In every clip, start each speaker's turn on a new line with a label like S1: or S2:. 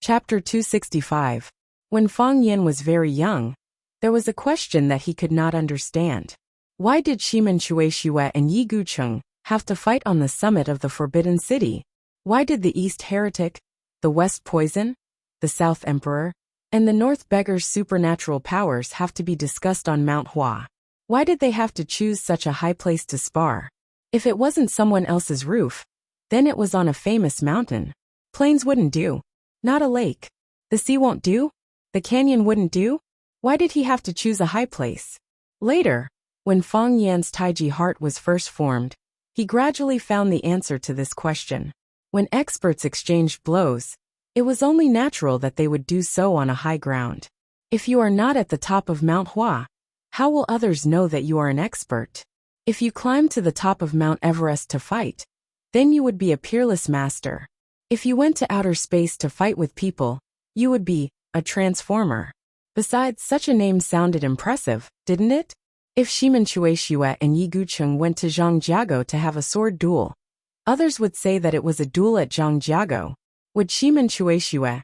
S1: Chapter 265. When Fang Yin was very young, there was a question that he could not understand. Why did Shimen Shueishue and Yi Gucheng have to fight on the summit of the Forbidden City? Why did the East Heretic, the West Poison, the South Emperor, and the North Beggar's supernatural powers have to be discussed on Mount Hua? Why did they have to choose such a high place to spar? If it wasn't someone else's roof, then it was on a famous mountain. Plains wouldn't do. Not a lake. The sea won't do? The canyon wouldn't do? Why did he have to choose a high place? Later, when Fang Yan's Taiji heart was first formed, he gradually found the answer to this question. When experts exchanged blows, it was only natural that they would do so on a high ground. If you are not at the top of Mount Hua, how will others know that you are an expert? If you climb to the top of Mount Everest to fight, then you would be a peerless master. If you went to outer space to fight with people, you would be a transformer. Besides, such a name sounded impressive, didn't it? If Shimen Shueishue and Yi Gucheng went to Zhangjiago to have a sword duel, others would say that it was a duel at Zhangjiago. Would Shimen Shueishue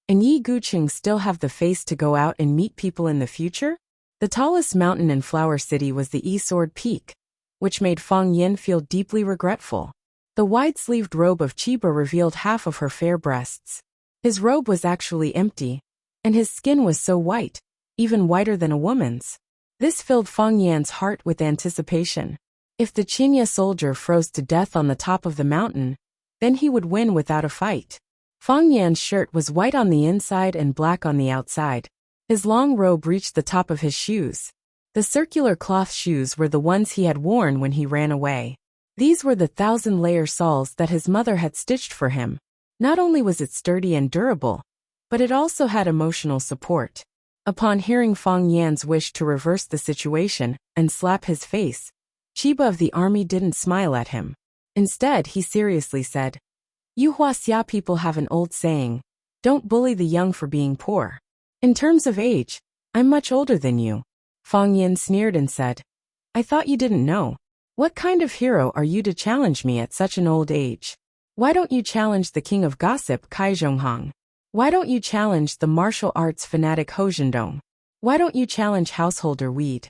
S1: and Yi Gucheng still have the face to go out and meet people in the future? The tallest mountain in Flower City was the Sword Peak, which made Fang Yin feel deeply regretful. The wide-sleeved robe of Chiba revealed half of her fair breasts. His robe was actually empty, and his skin was so white, even whiter than a woman's. This filled Fang Yan's heart with anticipation. If the Qinya soldier froze to death on the top of the mountain, then he would win without a fight. Fang Yan's shirt was white on the inside and black on the outside. His long robe reached the top of his shoes. The circular cloth shoes were the ones he had worn when he ran away. These were the 1,000-layer soles that his mother had stitched for him. Not only was it sturdy and durable, but it also had emotional support. Upon hearing Fang Yan's wish to reverse the situation and slap his face, Chiba of the army didn't smile at him. Instead, he seriously said, "You Huaxia people have an old saying, don't bully the young for being poor. In terms of age, I'm much older than you." Fang Yin sneered and said, "I thought you didn't know. What kind of hero are you to challenge me at such an old age? Why don't you challenge the king of gossip, Kai Zhonghang? Why don't you challenge the martial arts fanatic Ho Zhendong? Why don't you challenge householder Weed?"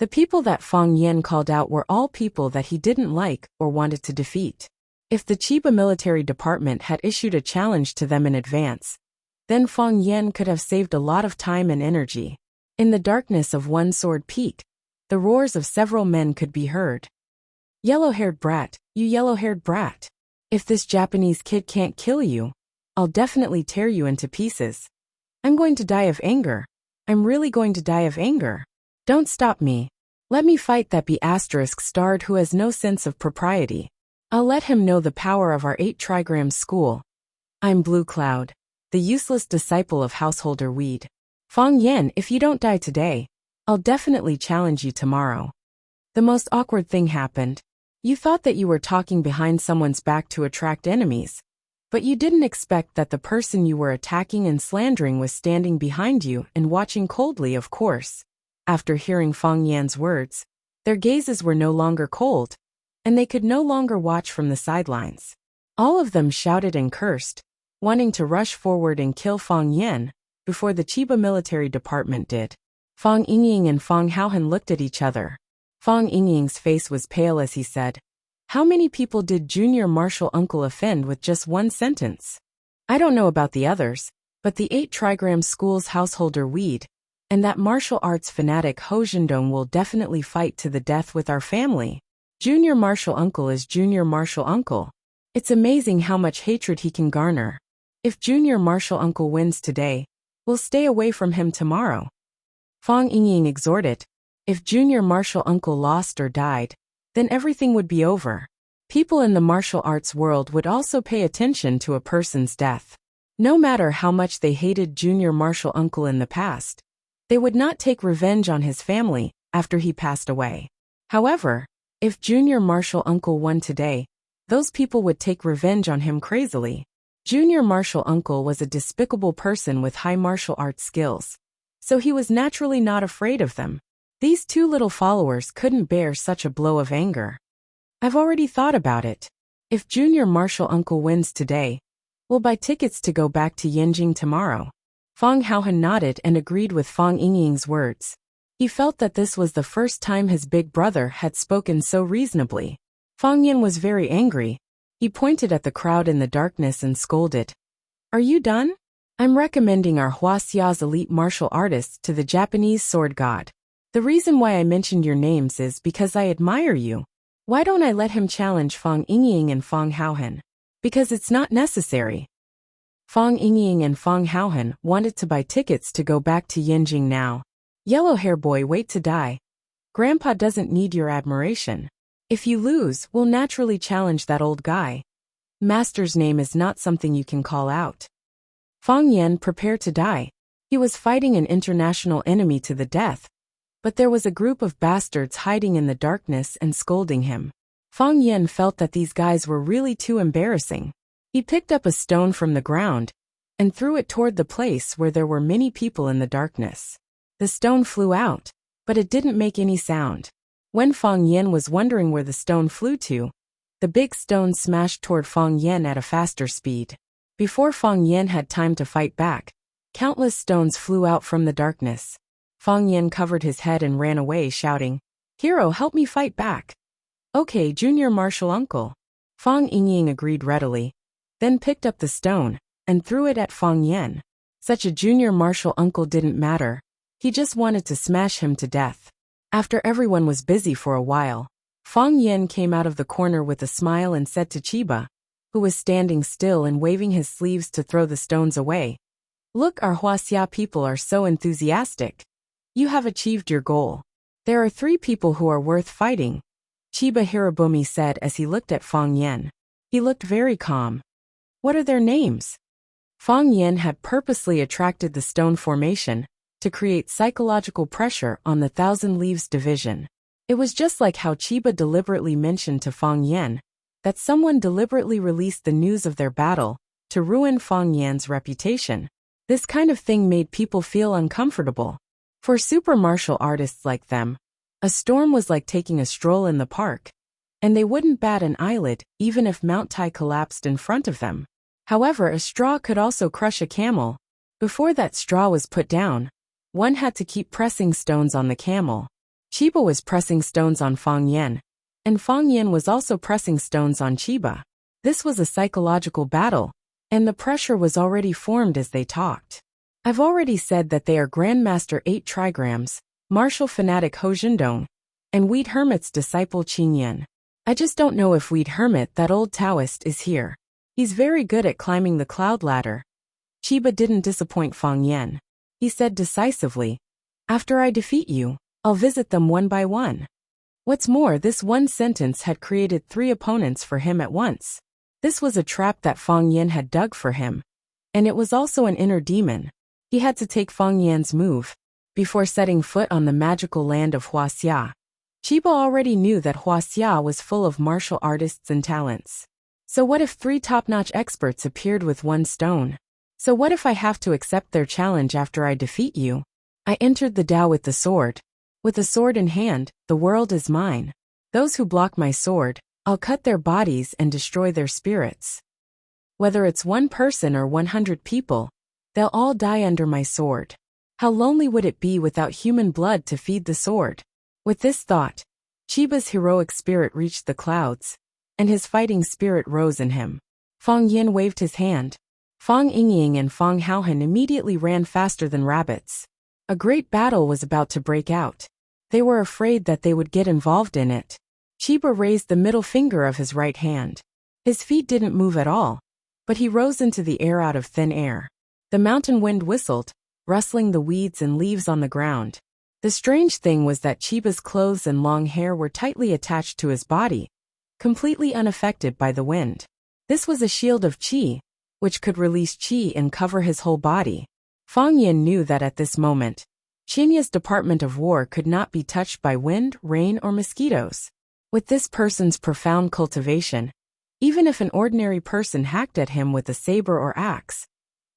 S1: The people that Fang Yin called out were all people that he didn't like or wanted to defeat. If the Chiba military department had issued a challenge to them in advance, then Fang Yin could have saved a lot of time and energy. In the darkness of One Sword Peak, the roars of several men could be heard. "Yellow-haired brat, you yellow-haired brat. If this Japanese kid can't kill you, I'll definitely tear you into pieces. I'm going to die of anger. I'm really going to die of anger. Don't stop me. Let me fight that B***starred who has no sense of propriety. I'll let him know the power of our 8 trigrams school. I'm Blue Cloud, the useless disciple of householder Weed. Fang Yin, if you don't die today, I'll definitely challenge you tomorrow." The most awkward thing happened. You thought that you were talking behind someone's back to attract enemies, but you didn't expect that the person you were attacking and slandering was standing behind you and watching coldly, of course. After hearing Fang Yan's words, their gazes were no longer cold, and they could no longer watch from the sidelines. All of them shouted and cursed, wanting to rush forward and kill Fang Yan before the Chiba military department did. Fang Yingying and Fang Haohan looked at each other. Fang Yingying's face was pale as he said, "How many people did Junior Martial Uncle offend with just one sentence? I don't know about the others, but the 8 trigram school's householder Weed and that martial arts fanatic Ho Zhendong will definitely fight to the death with our family. Junior Martial Uncle is Junior Martial Uncle. It's amazing how much hatred he can garner. If Junior Martial Uncle wins today, we'll stay away from him tomorrow." Fang Yingying exhorted, "If Junior Martial Uncle lost or died, then everything would be over. People in the martial arts world would also pay attention to a person's death. No matter how much they hated Junior Martial Uncle in the past, they would not take revenge on his family after he passed away. However, if Junior Martial Uncle won today, those people would take revenge on him crazily. Junior Martial Uncle was a despicable person with high martial arts skills, so he was naturally not afraid of them. These 2 little followers couldn't bear such a blow of anger. I've already thought about it. If Junior Martial Uncle wins today, We'll buy tickets to go back to Yanjing tomorrow. Fang Haohan nodded and agreed with Fang Yingying's words. He felt that this was the first time his big brother had spoken so reasonably. Fang Yan was very angry. He pointed at the crowd in the darkness and scolded. Are you done? I'm recommending our Huaxia's elite martial artists to the Japanese sword god. The reason why I mentioned your names is because I admire you. Why don't I let him challenge Fang Yingying and Fang Haohan? Because it's not necessary. Fang Yingying and Fang Haohan wanted to buy tickets to go back to Yanjing now. Yellow hair boy, wait to die. Grandpa doesn't need your admiration. If you lose, we'll naturally challenge that old guy. Master's name is not something you can call out. Fang Yan prepared to die. He was fighting an international enemy to the death. But there was a group of bastards hiding in the darkness and scolding him. Fang Yan felt that these guys were really too embarrassing. He picked up a stone from the ground and threw it toward the place where there were many people in the darkness. The stone flew out, but it didn't make any sound. When Fang Yan was wondering where the stone flew to, the big stone smashed toward Fang Yan at a faster speed. Before Fang Yan had time to fight back, countless stones flew out from the darkness. Fang Yan covered his head and ran away, shouting, "Hero, help me fight back." "Okay, junior martial uncle." Fang Yingying agreed readily, then picked up the stone and threw it at Fang Yan. Such a junior martial uncle didn't matter. He just wanted to smash him to death. After everyone was busy for a while, Fang Yan came out of the corner with a smile and said to Chiba, who was standing still and waving his sleeves to throw the stones away, "Look, our Huaxia people are so enthusiastic. You have achieved your goal. There are 3 people who are worth fighting," Chiba Hirobumi said as he looked at Fang Yan. He looked very calm. "What are their names?" Fang Yan had purposely attracted the stone formation to create psychological pressure on the Thousand Leaves division. It was just like how Chiba deliberately mentioned to Fang Yan that someone deliberately released the news of their battle to ruin Fang Yan's reputation. This kind of thing made people feel uncomfortable. For super martial artists like them, a storm was like taking a stroll in the park, and they wouldn't bat an eyelid even if Mount Tai collapsed in front of them. However, a straw could also crush a camel. Before that straw was put down, one had to keep pressing stones on the camel. Chiba was pressing stones on Fang Yan, and Fang Yan was also pressing stones on Chiba. This was a psychological battle, and the pressure was already formed as they talked. I've already said that they are Grandmaster 8 Trigrams, martial fanatic Ho Jindong, and Weed Hermit's disciple Qin Yan. I just don't know if Weed Hermit, that old Taoist, is here. He's very good at climbing the cloud ladder. Chiba didn't disappoint Fang Yan. He said decisively, "After I defeat you, I'll visit them one by one." What's more, this one sentence had created 3 opponents for him at once. This was a trap that Fang Yan had dug for him, and it was also an inner demon. He had to take Fang Yan's move before setting foot on the magical land of Huaxia. Chiba already knew that Huaxia was full of martial artists and talents. So what if 3 top-notch experts appeared with 1 stone? So what if I have to accept their challenge after I defeat you? I entered the Tao with the sword. With a sword in hand, the world is mine. Those who block my sword, I'll cut their bodies and destroy their spirits. Whether it's 1 person or 100 people, they'll all die under my sword. How lonely would it be without human blood to feed the sword? With this thought, Chiba's heroic spirit reached the clouds, and his fighting spirit rose in him. Fang Yan waved his hand. Fang Yingying and Fang Haohan immediately ran faster than rabbits. A great battle was about to break out. They were afraid that they would get involved in it. Chiba raised the middle finger of his right hand. His feet didn't move at all, but he rose into the air out of thin air. The mountain wind whistled, rustling the weeds and leaves on the ground. The strange thing was that Chiba's clothes and long hair were tightly attached to his body, completely unaffected by the wind. This was a shield of qi, which could release qi and cover his whole body. Fang Yan knew that at this moment, Qinya's Department of War could not be touched by wind, rain, or mosquitoes. With this person's profound cultivation, even if an ordinary person hacked at him with a saber or axe,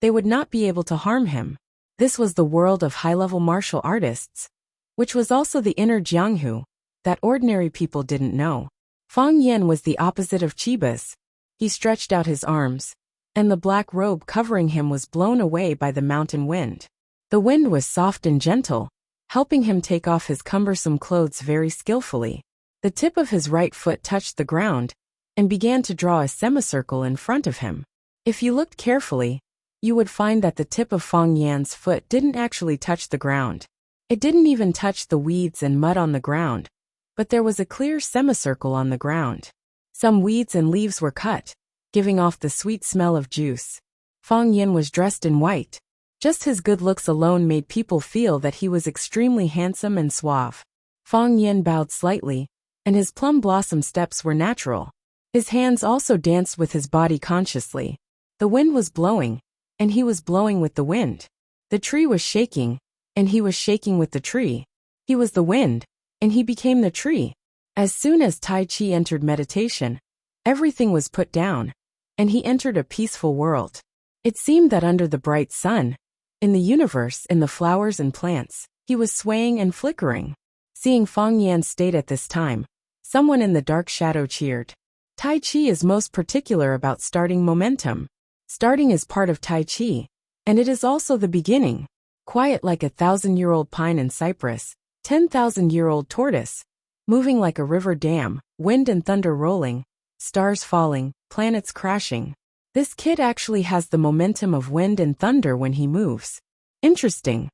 S1: they would not be able to harm him. This was the world of high-level martial artists, which was also the inner Jianghu that ordinary people didn't know. Fang Yan was the opposite of Chiba's. He stretched out his arms, and the black robe covering him was blown away by the mountain wind. The wind was soft and gentle, helping him take off his cumbersome clothes very skillfully. The tip of his right foot touched the ground and began to draw a semicircle in front of him. If you looked carefully, you would find that the tip of Feng Yan's foot didn't actually touch the ground. It didn't even touch the weeds and mud on the ground, but there was a clear semicircle on the ground. Some weeds and leaves were cut, giving off the sweet smell of juice. Feng Yan was dressed in white. Just his good looks alone made people feel that he was extremely handsome and suave. Feng Yan bowed slightly, and his plum blossom steps were natural. His hands also danced with his body consciously. The wind was blowing, and he was blowing with the wind. The tree was shaking, and he was shaking with the tree. He was the wind, and he became the tree. As soon as Tai Chi entered meditation, everything was put down, and he entered a peaceful world. It seemed that under the bright sun, in the universe, in the flowers and plants, he was swaying and flickering. Seeing Feng Yan's state at this time, someone in the dark shadow cheered. Tai Chi is most particular about starting momentum. Starting is part of Tai Chi, and it is also the beginning. Quiet like a 1,000-year-old pine and cypress, 10,000-year-old tortoise, moving like a river dam, wind and thunder rolling, stars falling, planets crashing. This kid actually has the momentum of wind and thunder when he moves. Interesting.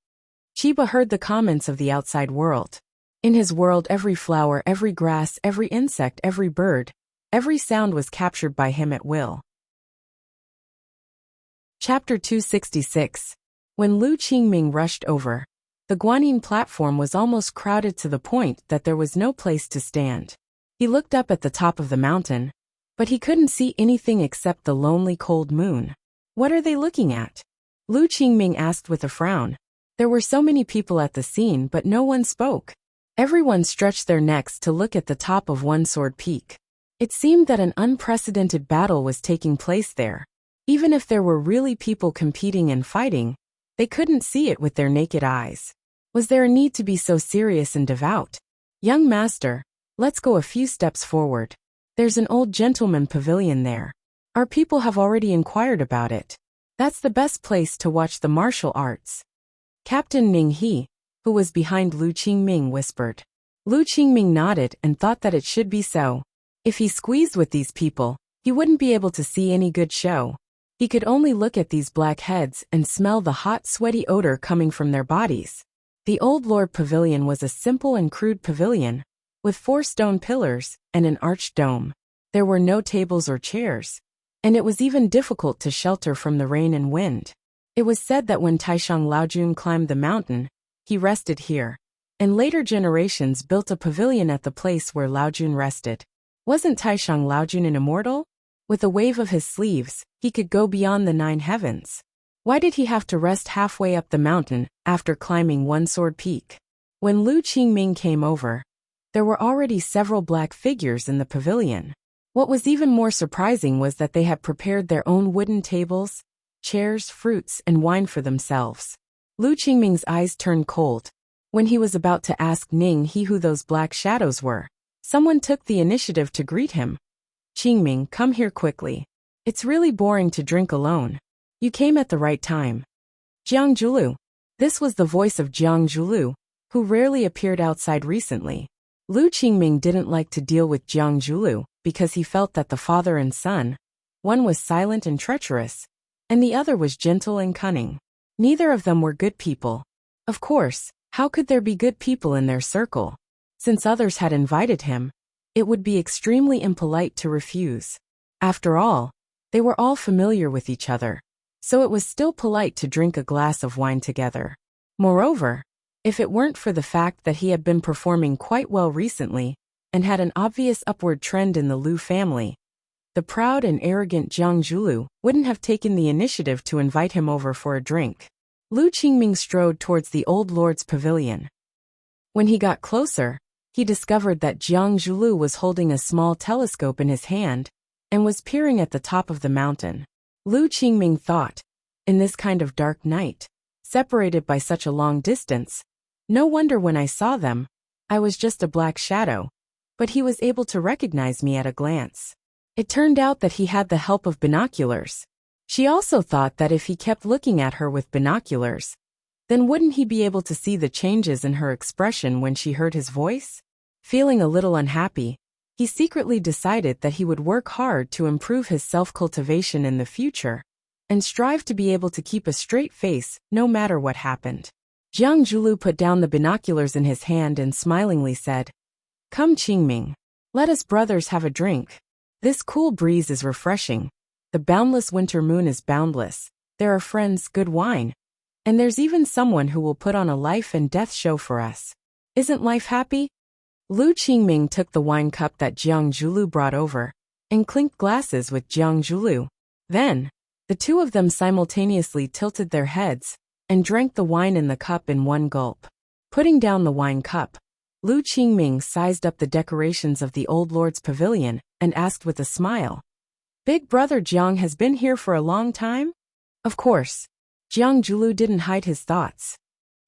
S1: Chiba heard the comments of the outside world. In his world, every flower, every grass, every insect, every bird, every sound was captured by him at will. Chapter 266. When Lu Qingming rushed over, the Guanyin platform was almost crowded to the point that there was no place to stand. He looked up at the top of the mountain, but he couldn't see anything except the lonely cold moon. What are they looking at? Lu Qingming asked with a frown. There were so many people at the scene, but no one spoke. Everyone stretched their necks to look at the top of One Sword Peak. It seemed that an unprecedented battle was taking place there. Even if there were really people competing and fighting, they couldn't see it with their naked eyes. Was there a need to be so serious and devout? Young master, let's go a few steps forward. There's an old gentleman pavilion there. Our people have already inquired about it. That's the best place to watch the martial arts. Captain Ning He, who was behind Lu Qingming, whispered. Lu Qingming nodded and thought that it should be so. If he squeezed with these people, he wouldn't be able to see any good show. He could only look at these black heads and smell the hot, sweaty odor coming from their bodies. The Old Lord Pavilion was a simple and crude pavilion, with 4 stone pillars and an arched dome. There were no tables or chairs, and it was even difficult to shelter from the rain and wind. It was said that when Taishang Laojun climbed the mountain, he rested here, and later generations built a pavilion at the place where Laojun rested. Wasn't Taishang Laojun an immortal? With a wave of his sleeves, he could go beyond the 9 heavens. Why did he have to rest halfway up the mountain after climbing One Sword Peak? When Lu Qingming came over, there were already several black figures in the pavilion. What was even more surprising was that they had prepared their own wooden tables, chairs, fruits, and wine for themselves. Lu Qingming's eyes turned cold. When he was about to ask Ning He who those black shadows were, someone took the initiative to greet him. Qingming, come here quickly. It's really boring to drink alone. You came at the right time. Jiang Zhulu. This was the voice of Jiang Zhulu, who rarely appeared outside recently. Lu Qingming didn't like to deal with Jiang Zhulu because he felt that the father and son, one was silent and treacherous, and the other was gentle and cunning. Neither of them were good people. Of course, how could there be good people in their circle? Since others had invited him, it would be extremely impolite to refuse. After all, they were all familiar with each other, so it was still polite to drink a glass of wine together. Moreover, if it weren't for the fact that he had been performing quite well recently and had an obvious upward trend in the Lu family, the proud and arrogant Jiang Zhulu wouldn't have taken the initiative to invite him over for a drink. Lu Qingming strode towards the old lord's pavilion. When he got closer, he discovered that Jiang Zhulu was holding a small telescope in his hand and was peering at the top of the mountain. Lu Qingming thought, in this kind of dark night, separated by such a long distance, no wonder when I saw them, I was just a black shadow, but he was able to recognize me at a glance. It turned out that he had the help of binoculars. She also thought that if he kept looking at her with binoculars, then wouldn't he be able to see the changes in her expression when she heard his voice? Feeling a little unhappy, he secretly decided that he would work hard to improve his self-cultivation in the future and strive to be able to keep a straight face no matter what happened. Jiang Zhulu put down the binoculars in his hand and smilingly said, "Come, Qingming. Let us brothers have a drink. This cool breeze is refreshing. The boundless winter moon is boundless. There are friends, good wine. And there's even someone who will put on a life and death show for us. Isn't life happy?" Lu Qingming took the wine cup that Jiang Zhulu brought over and clinked glasses with Jiang Zhulu. Then, the two of them simultaneously tilted their heads and drank the wine in the cup in one gulp. Putting down the wine cup, Lu Qingming sized up the decorations of the old lord's pavilion and asked with a smile, "Big brother Jiang has been here for a long time?" Of course, Jiang Zhulu didn't hide his thoughts.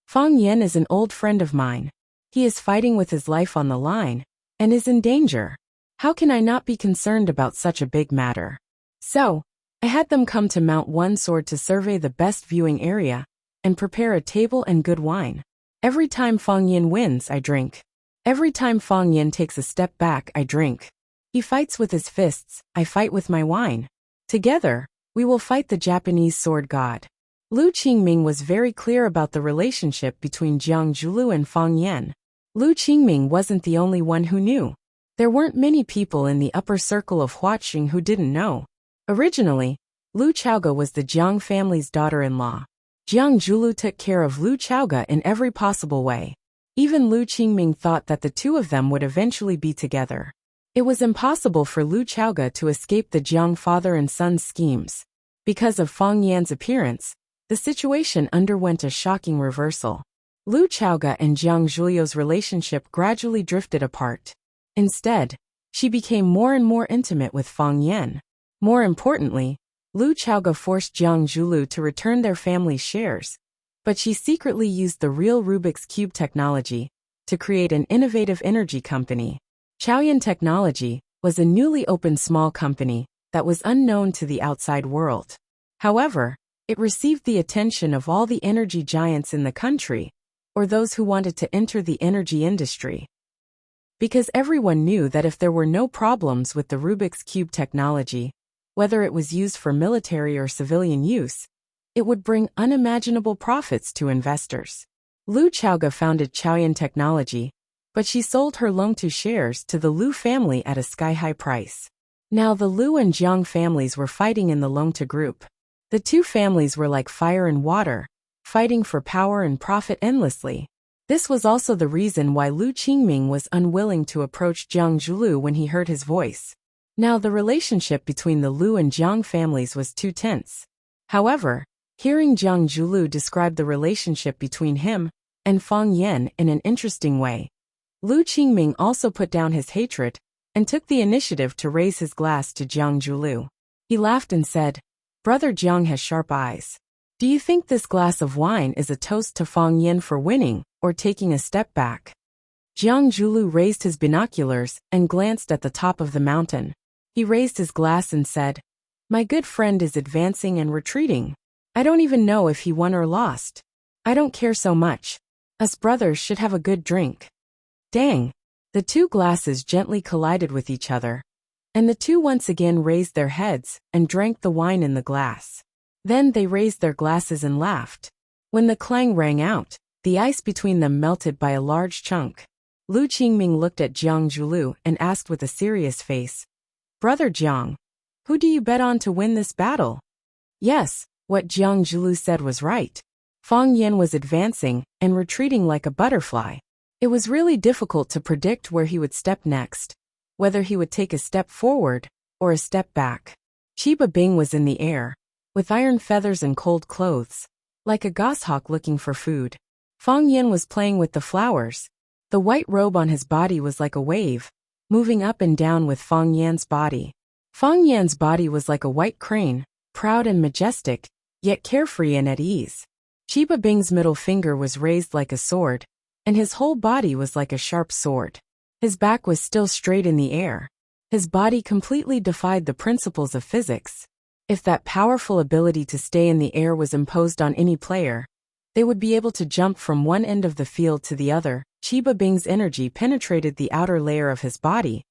S1: "Fang Yan is an old friend of mine. He is fighting with his life on the line and is in danger. How can I not be concerned about such a big matter? So, I had them come to Mount One Sword to survey the best viewing area and prepare a table and good wine. Every time Fang Yan wins, I drink. Every time Fang Yan takes a step back, I drink. He fights with his fists, I fight with my wine. Together, we will fight the Japanese sword god." Lu Qingming was very clear about the relationship between Jiang Zhulu and Fang Yan. Lu Qingming wasn't the only one who knew. There weren't many people in the upper circle of Huaqing who didn't know. Originally, Lu Chaoga was the Jiang family's daughter-in-law. Jiang Zhulu took care of Lu Chaoga in every possible way. Even Lu Qingming thought that the two of them would eventually be together. It was impossible for Lu Chaoga to escape the Jiang father and son's schemes. Because of Fang Yan's appearance, the situation underwent a shocking reversal. Lu Chaoga and Jiang Zhulio's relationship gradually drifted apart. Instead, she became more and more intimate with Fang Yan. More importantly, Lu Chaoga forced Jiang Zhulu to return their family's shares, but she secretly used the real Rubik's Cube technology to create an innovative energy company. Chaoyan Technology was a newly opened small company that was unknown to the outside world. However, it received the attention of all the energy giants in the country, or those who wanted to enter the energy industry. Because everyone knew that if there were no problems with the Rubik's Cube technology, whether it was used for military or civilian use, it would bring unimaginable profits to investors. Lu Chaoga founded Chaoyan Technology, but she sold her Longtu shares to the Lu family at a sky-high price. Now the Lu and Jiang families were fighting in the Longtu group. The two families were like fire and water, fighting for power and profit endlessly. This was also the reason why Lu Qingming was unwilling to approach Jiang Zhulu when he heard his voice. Now the relationship between the Lu and Jiang families was too tense. However, hearing Jiang Zhulu describe the relationship between him and Fang Yan in an interesting way, Lu Qingming also put down his hatred and took the initiative to raise his glass to Jiang Zhulu. He laughed and said, "Brother Jiang has sharp eyes. Do you think this glass of wine is a toast to Fang Yan for winning or taking a step back?" Jiang Zhulu raised his binoculars and glanced at the top of the mountain. He raised his glass and said, "My good friend is advancing and retreating. I don't even know if he won or lost. I don't care so much. Us brothers should have a good drink." Dang! The two glasses gently collided with each other, and the two once again raised their heads and drank the wine in the glass. Then they raised their glasses and laughed. When the clang rang out, the ice between them melted by a large chunk. Lu Qingming looked at Jiang Zhulu and asked with a serious face, "Brother Jiang, who do you bet on to win this battle?" Yes, what Jiang Zhulu said was right. Fang Yan was advancing and retreating like a butterfly. It was really difficult to predict where he would step next, whether he would take a step forward or a step back. Chiba Bing was in the air, with iron feathers and cold clothes, like a goshawk looking for food. Fang Yan was playing with the flowers. The white robe on his body was like a wave, moving up and down with Fang Yan's body. Fang Yan's body was like a white crane, proud and majestic, yet carefree and at ease. Chiba Bing's middle finger was raised like a sword, and his whole body was like a sharp sword. His back was still straight in the air. His body completely defied the principles of physics. If that powerful ability to stay in the air was imposed on any player, they would be able to jump from one end of the field to the other. Chiba Bing's energy penetrated the outer layer of his body,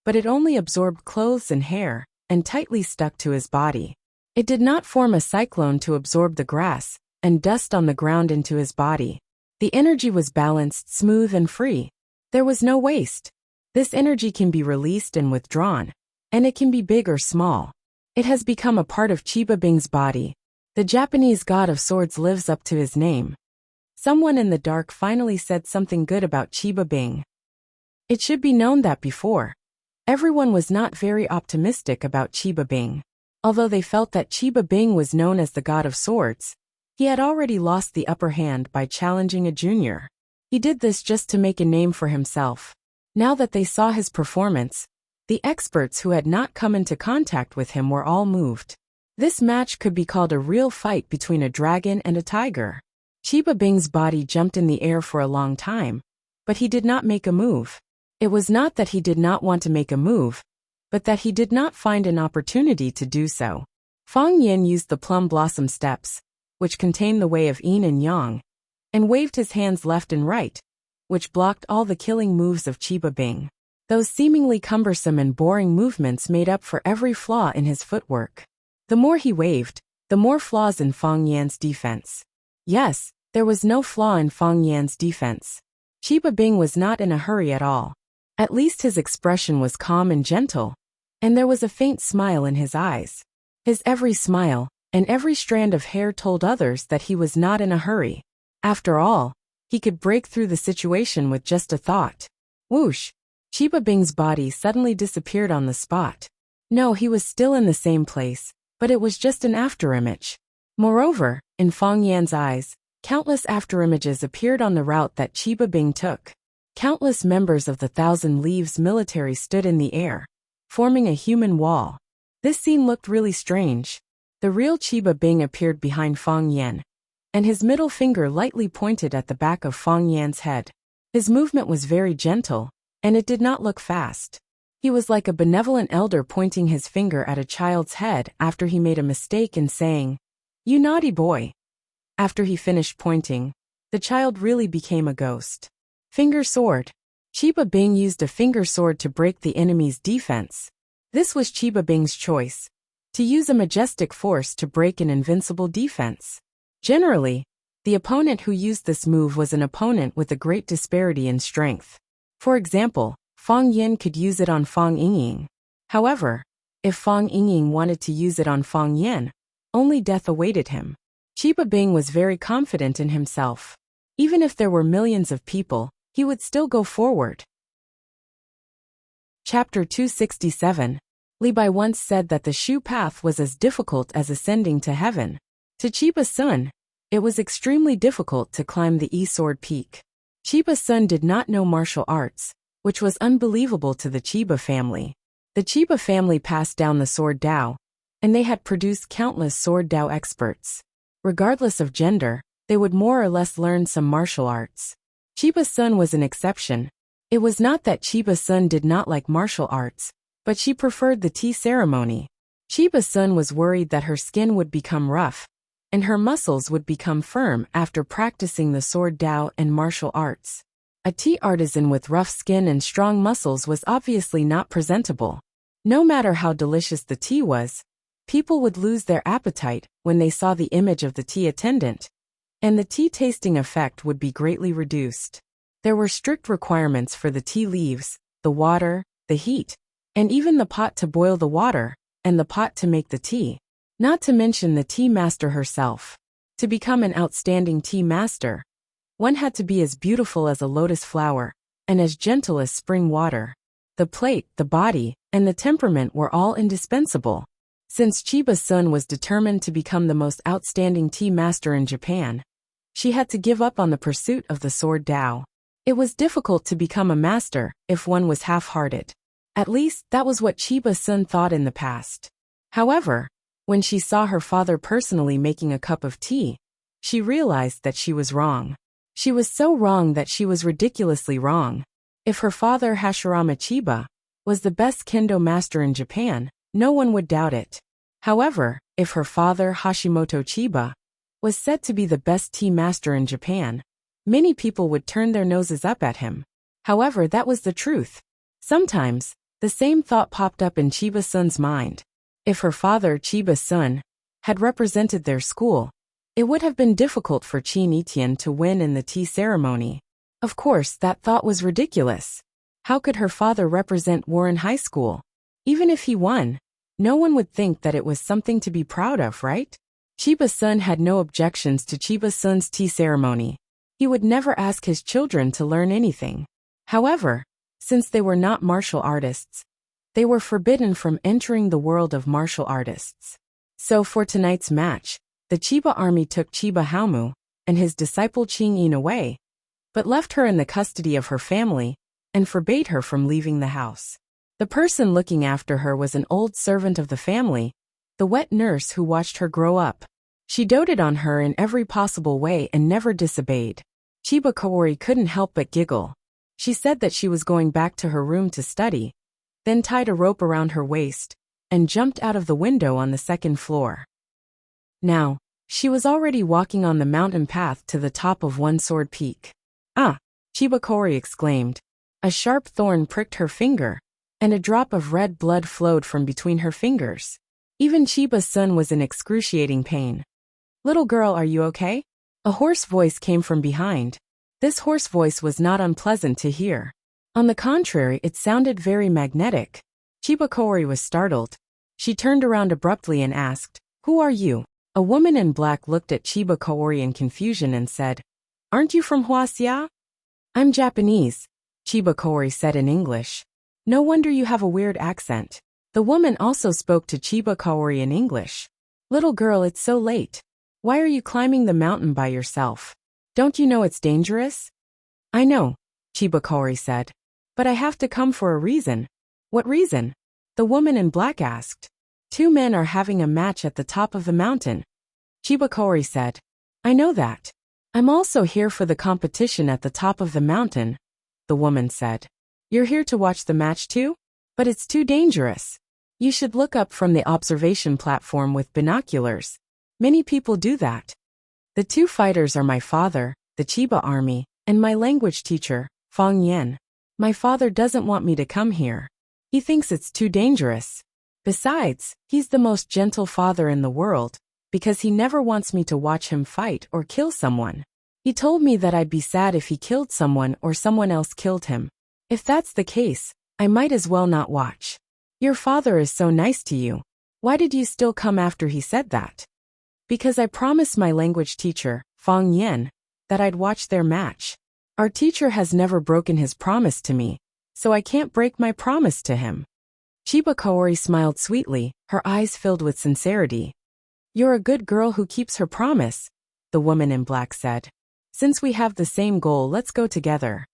S1: but it only absorbed clothes and hair, and tightly stuck to his body. It did not form a cyclone to absorb the grass and dust on the ground into his body. The energy was balanced, smooth, and free. There was no waste. This energy can be released and withdrawn, and it can be big or small. It has become a part of Chiba Bing's body. The Japanese god of swords lives up to his name. Someone in the dark finally said something good about Chiba Bing. It should be known that before, everyone was not very optimistic about Chiba Bing. Although they felt that Chiba Bing was known as the god of swords, he had already lost the upper hand by challenging a junior. He did this just to make a name for himself. Now that they saw his performance, the experts who had not come into contact with him were all moved. This match could be called a real fight between a dragon and a tiger. Chiba Bing's body jumped in the air for a long time, but he did not make a move. It was not that he did not want to make a move, but that he did not find an opportunity to do so. Fang Yin used the plum blossom steps, which contain the way of yin and yang, and waved his hands left and right, which blocked all the killing moves of Chiba Bing. Those seemingly cumbersome and boring movements made up for every flaw in his footwork. The more he waved, the more flaws in Fang Yan's defense. Yes, there was no flaw in Fang Yan's defense. Chiba Bing was not in a hurry at all. At least his expression was calm and gentle, and there was a faint smile in his eyes. His every smile and every strand of hair told others that he was not in a hurry. After all, he could break through the situation with just a thought. Whoosh! Chiba Bing's body suddenly disappeared on the spot. No, he was still in the same place, but it was just an afterimage. Moreover, in Fang Yan's eyes, countless afterimages appeared on the route that Chiba Bing took. Countless members of the Thousand Leaves military stood in the air, forming a human wall. This scene looked really strange. The real Chiba Bing appeared behind Fang Yan, and his middle finger lightly pointed at the back of Fang Yan's head. His movement was very gentle, and it did not look fast. He was like a benevolent elder pointing his finger at a child's head after he made a mistake and saying, "You naughty boy." After he finished pointing, the child really became a ghost. Finger sword. Chiba Bing used a finger sword to break the enemy's defense. This was Chiba Bing's choice, to use a majestic force to break an invincible defense. Generally, the opponent who used this move was an opponent with a great disparity in strength. For example, Fang Yin could use it on Fang Yingying. However, if Fang Yingying wanted to use it on Fang Yin, only death awaited him. Chiba Bing was very confident in himself. Even if there were millions of people, he would still go forward. Chapter 267. Li Bai once said that the Shu path was as difficult as ascending to heaven. To Chiba Sun, it was extremely difficult to climb the E-Sword Peak. Chiba Sun did not know martial arts, which was unbelievable to the Chiba family. The Chiba family passed down the Sword Dao, and they had produced countless Sword Dao experts. Regardless of gender, they would more or less learn some martial arts. Chiba Sun was an exception. It was not that Chiba Sun did not like martial arts, but she preferred the tea ceremony. Chiba Sun was worried that her skin would become rough, and her muscles would become firm after practicing the Sword Dao and martial arts. A tea artisan with rough skin and strong muscles was obviously not presentable. No matter how delicious the tea was, people would lose their appetite when they saw the image of the tea attendant, and the tea tasting effect would be greatly reduced. There were strict requirements for the tea leaves, the water, the heat, and even the pot to boil the water, and the pot to make the tea. Not to mention the tea master herself. To become an outstanding tea master, one had to be as beautiful as a lotus flower, and as gentle as spring water. The plate, the body, and the temperament were all indispensable. Since Chiba Sun was determined to become the most outstanding tea master in Japan, she had to give up on the pursuit of the Sword Dao. It was difficult to become a master if one was half-hearted. At least, that was what Chiba Sun thought in the past. However, when she saw her father personally making a cup of tea, she realized that she was wrong. She was so wrong that she was ridiculously wrong. If her father Hashirama Chiba was the best kendo master in Japan, no one would doubt it. However, If her father, Hashimoto Chiba, was said to be the best tea master in Japan, many people would turn their noses up at him. However, that was the truth. Sometimes, the same thought popped up in Chiba-sun's mind. If her father, Chiba-sun, had represented their school, it would have been difficult for Chin Etienne to win in the tea ceremony. Of course, that thought was ridiculous. How could her father represent Warren High School? Even if he won, no one would think that it was something to be proud of, right? Chiba-sun had no objections to Chiba-sun's tea ceremony. He would never ask his children to learn anything. However, since they were not martial artists, they were forbidden from entering the world of martial artists. So for tonight's match, the Chiba army took Chiba Haomu and his disciple Ching-in away, but left her in the custody of her family and forbade her from leaving the house. The person looking after her was an old servant of the family, the wet nurse who watched her grow up. She doted on her in every possible way and never disobeyed. Chiba Kaori couldn't help but giggle. She said that she was going back to her room to study, then tied a rope around her waist and jumped out of the window on the second floor. Now, she was already walking on the mountain path to the top of One Sword Peak. Ah! Chiba Kaori exclaimed. A sharp thorn pricked her finger, and a drop of red blood flowed from between her fingers. Even Chiba-sun was in excruciating pain. Little girl, are you okay? A hoarse voice came from behind. This hoarse voice was not unpleasant to hear. On the contrary, it sounded very magnetic. Chiba Kaori was startled. She turned around abruptly and asked, "Who are you?" A woman in black looked at Chiba Kaori in confusion and said, "Aren't you from Huaxia?" "I'm Japanese," Chiba Kaori said in English. "No wonder you have a weird accent." The woman also spoke to Chiba Kaori in English. "Little girl, it's so late. Why are you climbing the mountain by yourself? Don't you know it's dangerous?" "I know," Chiba Kaori said. "But I have to come for a reason." "What reason?" the woman in black asked. "Two men are having a match at the top of the mountain," Chiba Kaori said. "I know that. I'm also here for the competition at the top of the mountain," the woman said. "You're here to watch the match too? But it's too dangerous. You should look up from the observation platform with binoculars. Many people do that." The two fighters are my father, the Chiba army, and my language teacher, Fang Yan. My father doesn't want me to come here. He thinks it's too dangerous. Besides, he's the most gentle father in the world, because he never wants me to watch him fight or kill someone. He told me that I'd be sad if he killed someone or someone else killed him. If that's the case, I might as well not watch. Your father is so nice to you. Why did you still come after he said that? Because I promised my language teacher, Fang Yan, that I'd watch their match. Our teacher has never broken his promise to me, so I can't break my promise to him. Chiba Kaori smiled sweetly, her eyes filled with sincerity. "You're a good girl who keeps her promise," the woman in black said. "Since we have the same goal, let's go together."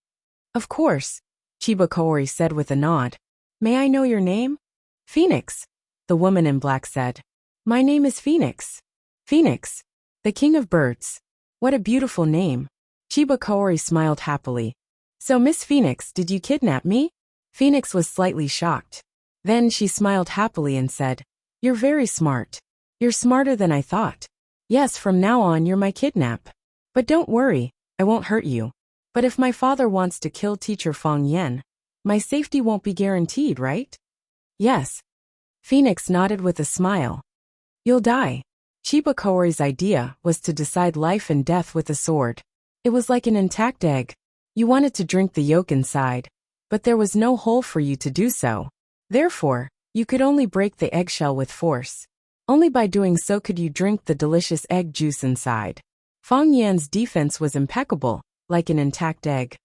S1: "Of course," Chiba Kaori said with a nod. "May I know your name?" "Phoenix," the woman in black said. "My name is Phoenix." "Phoenix, the king of birds. What a beautiful name." Chiba Kaori smiled happily. "So Miss Phoenix, did you kidnap me?" Phoenix was slightly shocked. Then she smiled happily and said, "You're very smart. You're smarter than I thought. Yes, from now on you're my kidnap. But don't worry, I won't hurt you. But if my father wants to kill teacher Fang Yan, my safety won't be guaranteed, right?" "Yes." Phoenix nodded with a smile. "You'll die." Chiba Kaori's idea was to decide life and death with a sword. It was like an intact egg. You wanted to drink the yolk inside, but there was no hole for you to do so. Therefore, you could only break the eggshell with force. Only by doing so could you drink the delicious egg juice inside. Fang Yan's defense was impeccable, like an intact egg.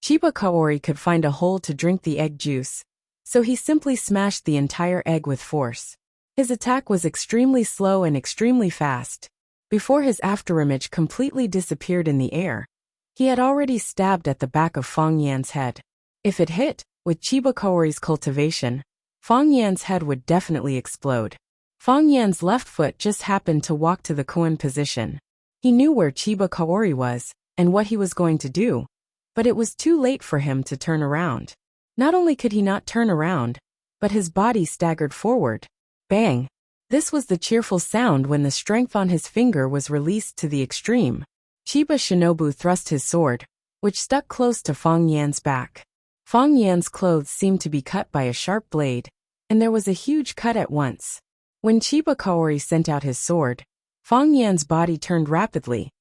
S1: Chiba Kaori could find a hole to drink the egg juice, so he simply smashed the entire egg with force. His attack was extremely slow and extremely fast. Before his afterimage completely disappeared in the air, he had already stabbed at the back of Fang Yan's head. If it hit, with Chiba Kaori's cultivation, Fang Yan's head would definitely explode. Fang Yan's left foot just happened to walk to the koan position. He knew where Chiba Kaori was and what he was going to do, but it was too late for him to turn around. Not only could he not turn around, but his body staggered forward. Bang! This was the cheerful sound when the strength on his finger was released to the extreme. Chiba Shinobu thrust his sword, which stuck close to Fang Yan's back. Fang Yan's clothes seemed to be cut by a sharp blade, and there was a huge cut at once. When Chiba Kaori sent out his sword, Fang Yan's body turned rapidly,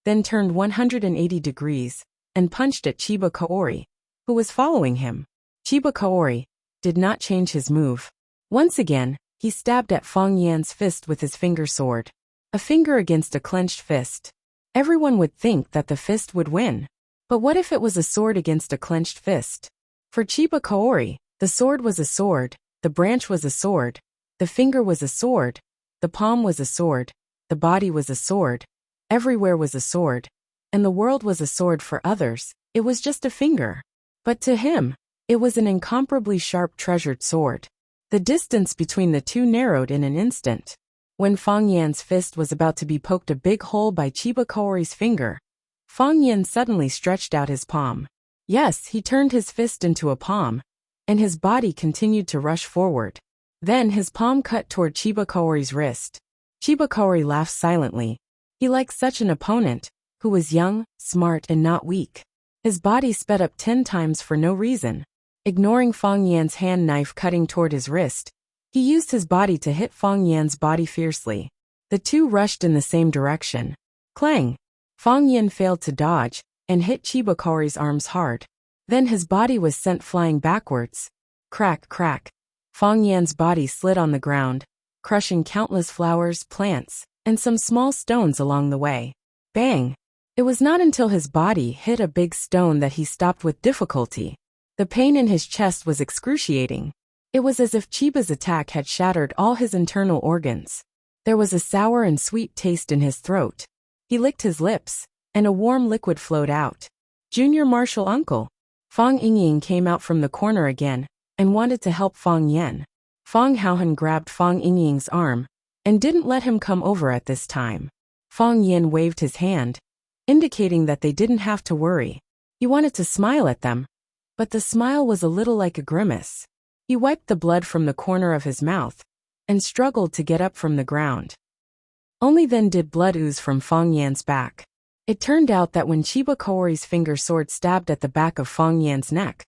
S1: then turned 180 degrees, and punched at Chiba Kaori, who was following him. Chiba Kaori did not change his move. Once again, he stabbed at Fang Yan's fist with his finger sword. A finger against a clenched fist. Everyone would think that the fist would win. But what if it was a sword against a clenched fist? For Chiba Kaori, the sword was a sword, the branch was a sword, the finger was a sword, the palm was a sword, the body was a sword, everywhere was a sword, and the world was a sword for others. It was just a finger. But to him, it was an incomparably sharp treasured sword. The distance between the two narrowed in an instant. When Fang Yan's fist was about to be poked a big hole by Chiba Kaori's finger, Fang Yan suddenly stretched out his palm. Yes, he turned his fist into a palm, and his body continued to rush forward. Then his palm cut toward Chiba Kaori's wrist. Chiba Kaori laughed silently. He liked such an opponent, who was young, smart, and not weak. His body sped up 10 times for no reason. Ignoring Fang Yan's hand knife cutting toward his wrist, he used his body to hit Fang Yan's body fiercely. The two rushed in the same direction. Clang! Fang Yan failed to dodge, and hit Chiba Kaori's arms hard. Then his body was sent flying backwards. Crack, crack. Fang Yan's body slid on the ground, crushing countless flowers, plants, and some small stones along the way. Bang! It was not until his body hit a big stone that he stopped with difficulty. The pain in his chest was excruciating. It was as if Chiba's attack had shattered all his internal organs. There was a sour and sweet taste in his throat. He licked his lips, and a warm liquid flowed out. Junior Martial Uncle. Fang Yingying came out from the corner again, and wanted to help Fang Yan. Fang Haohan grabbed Fang Yingying's arm, and didn't let him come over at this time. Fang Yan waved his hand, indicating that they didn't have to worry. He wanted to smile at them, but the smile was a little like a grimace. He wiped the blood from the corner of his mouth, and struggled to get up from the ground. Only then did blood ooze from Fang Yan's back. It turned out that when Chiba Kaori's finger sword stabbed at the back of Fang Yan's neck,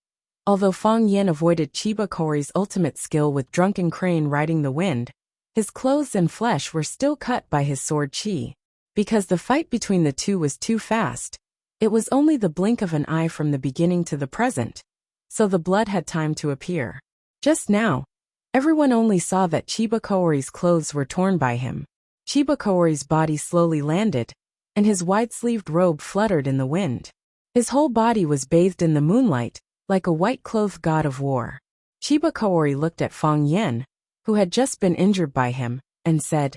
S1: although Fang Yan avoided Chiba Kaori's ultimate skill with drunken crane riding the wind, his clothes and flesh were still cut by his sword chi. Because the fight between the two was too fast, it was only the blink of an eye from the beginning to the present, so the blood had time to appear. Just now, everyone only saw that Chiba Kaori's clothes were torn by him. Chiba Kaori's body slowly landed, and his wide-sleeved robe fluttered in the wind. His whole body was bathed in the moonlight, like a white-clothed god of war. Chiba Kaori looked at Fang Yan, who had just been injured by him, and said,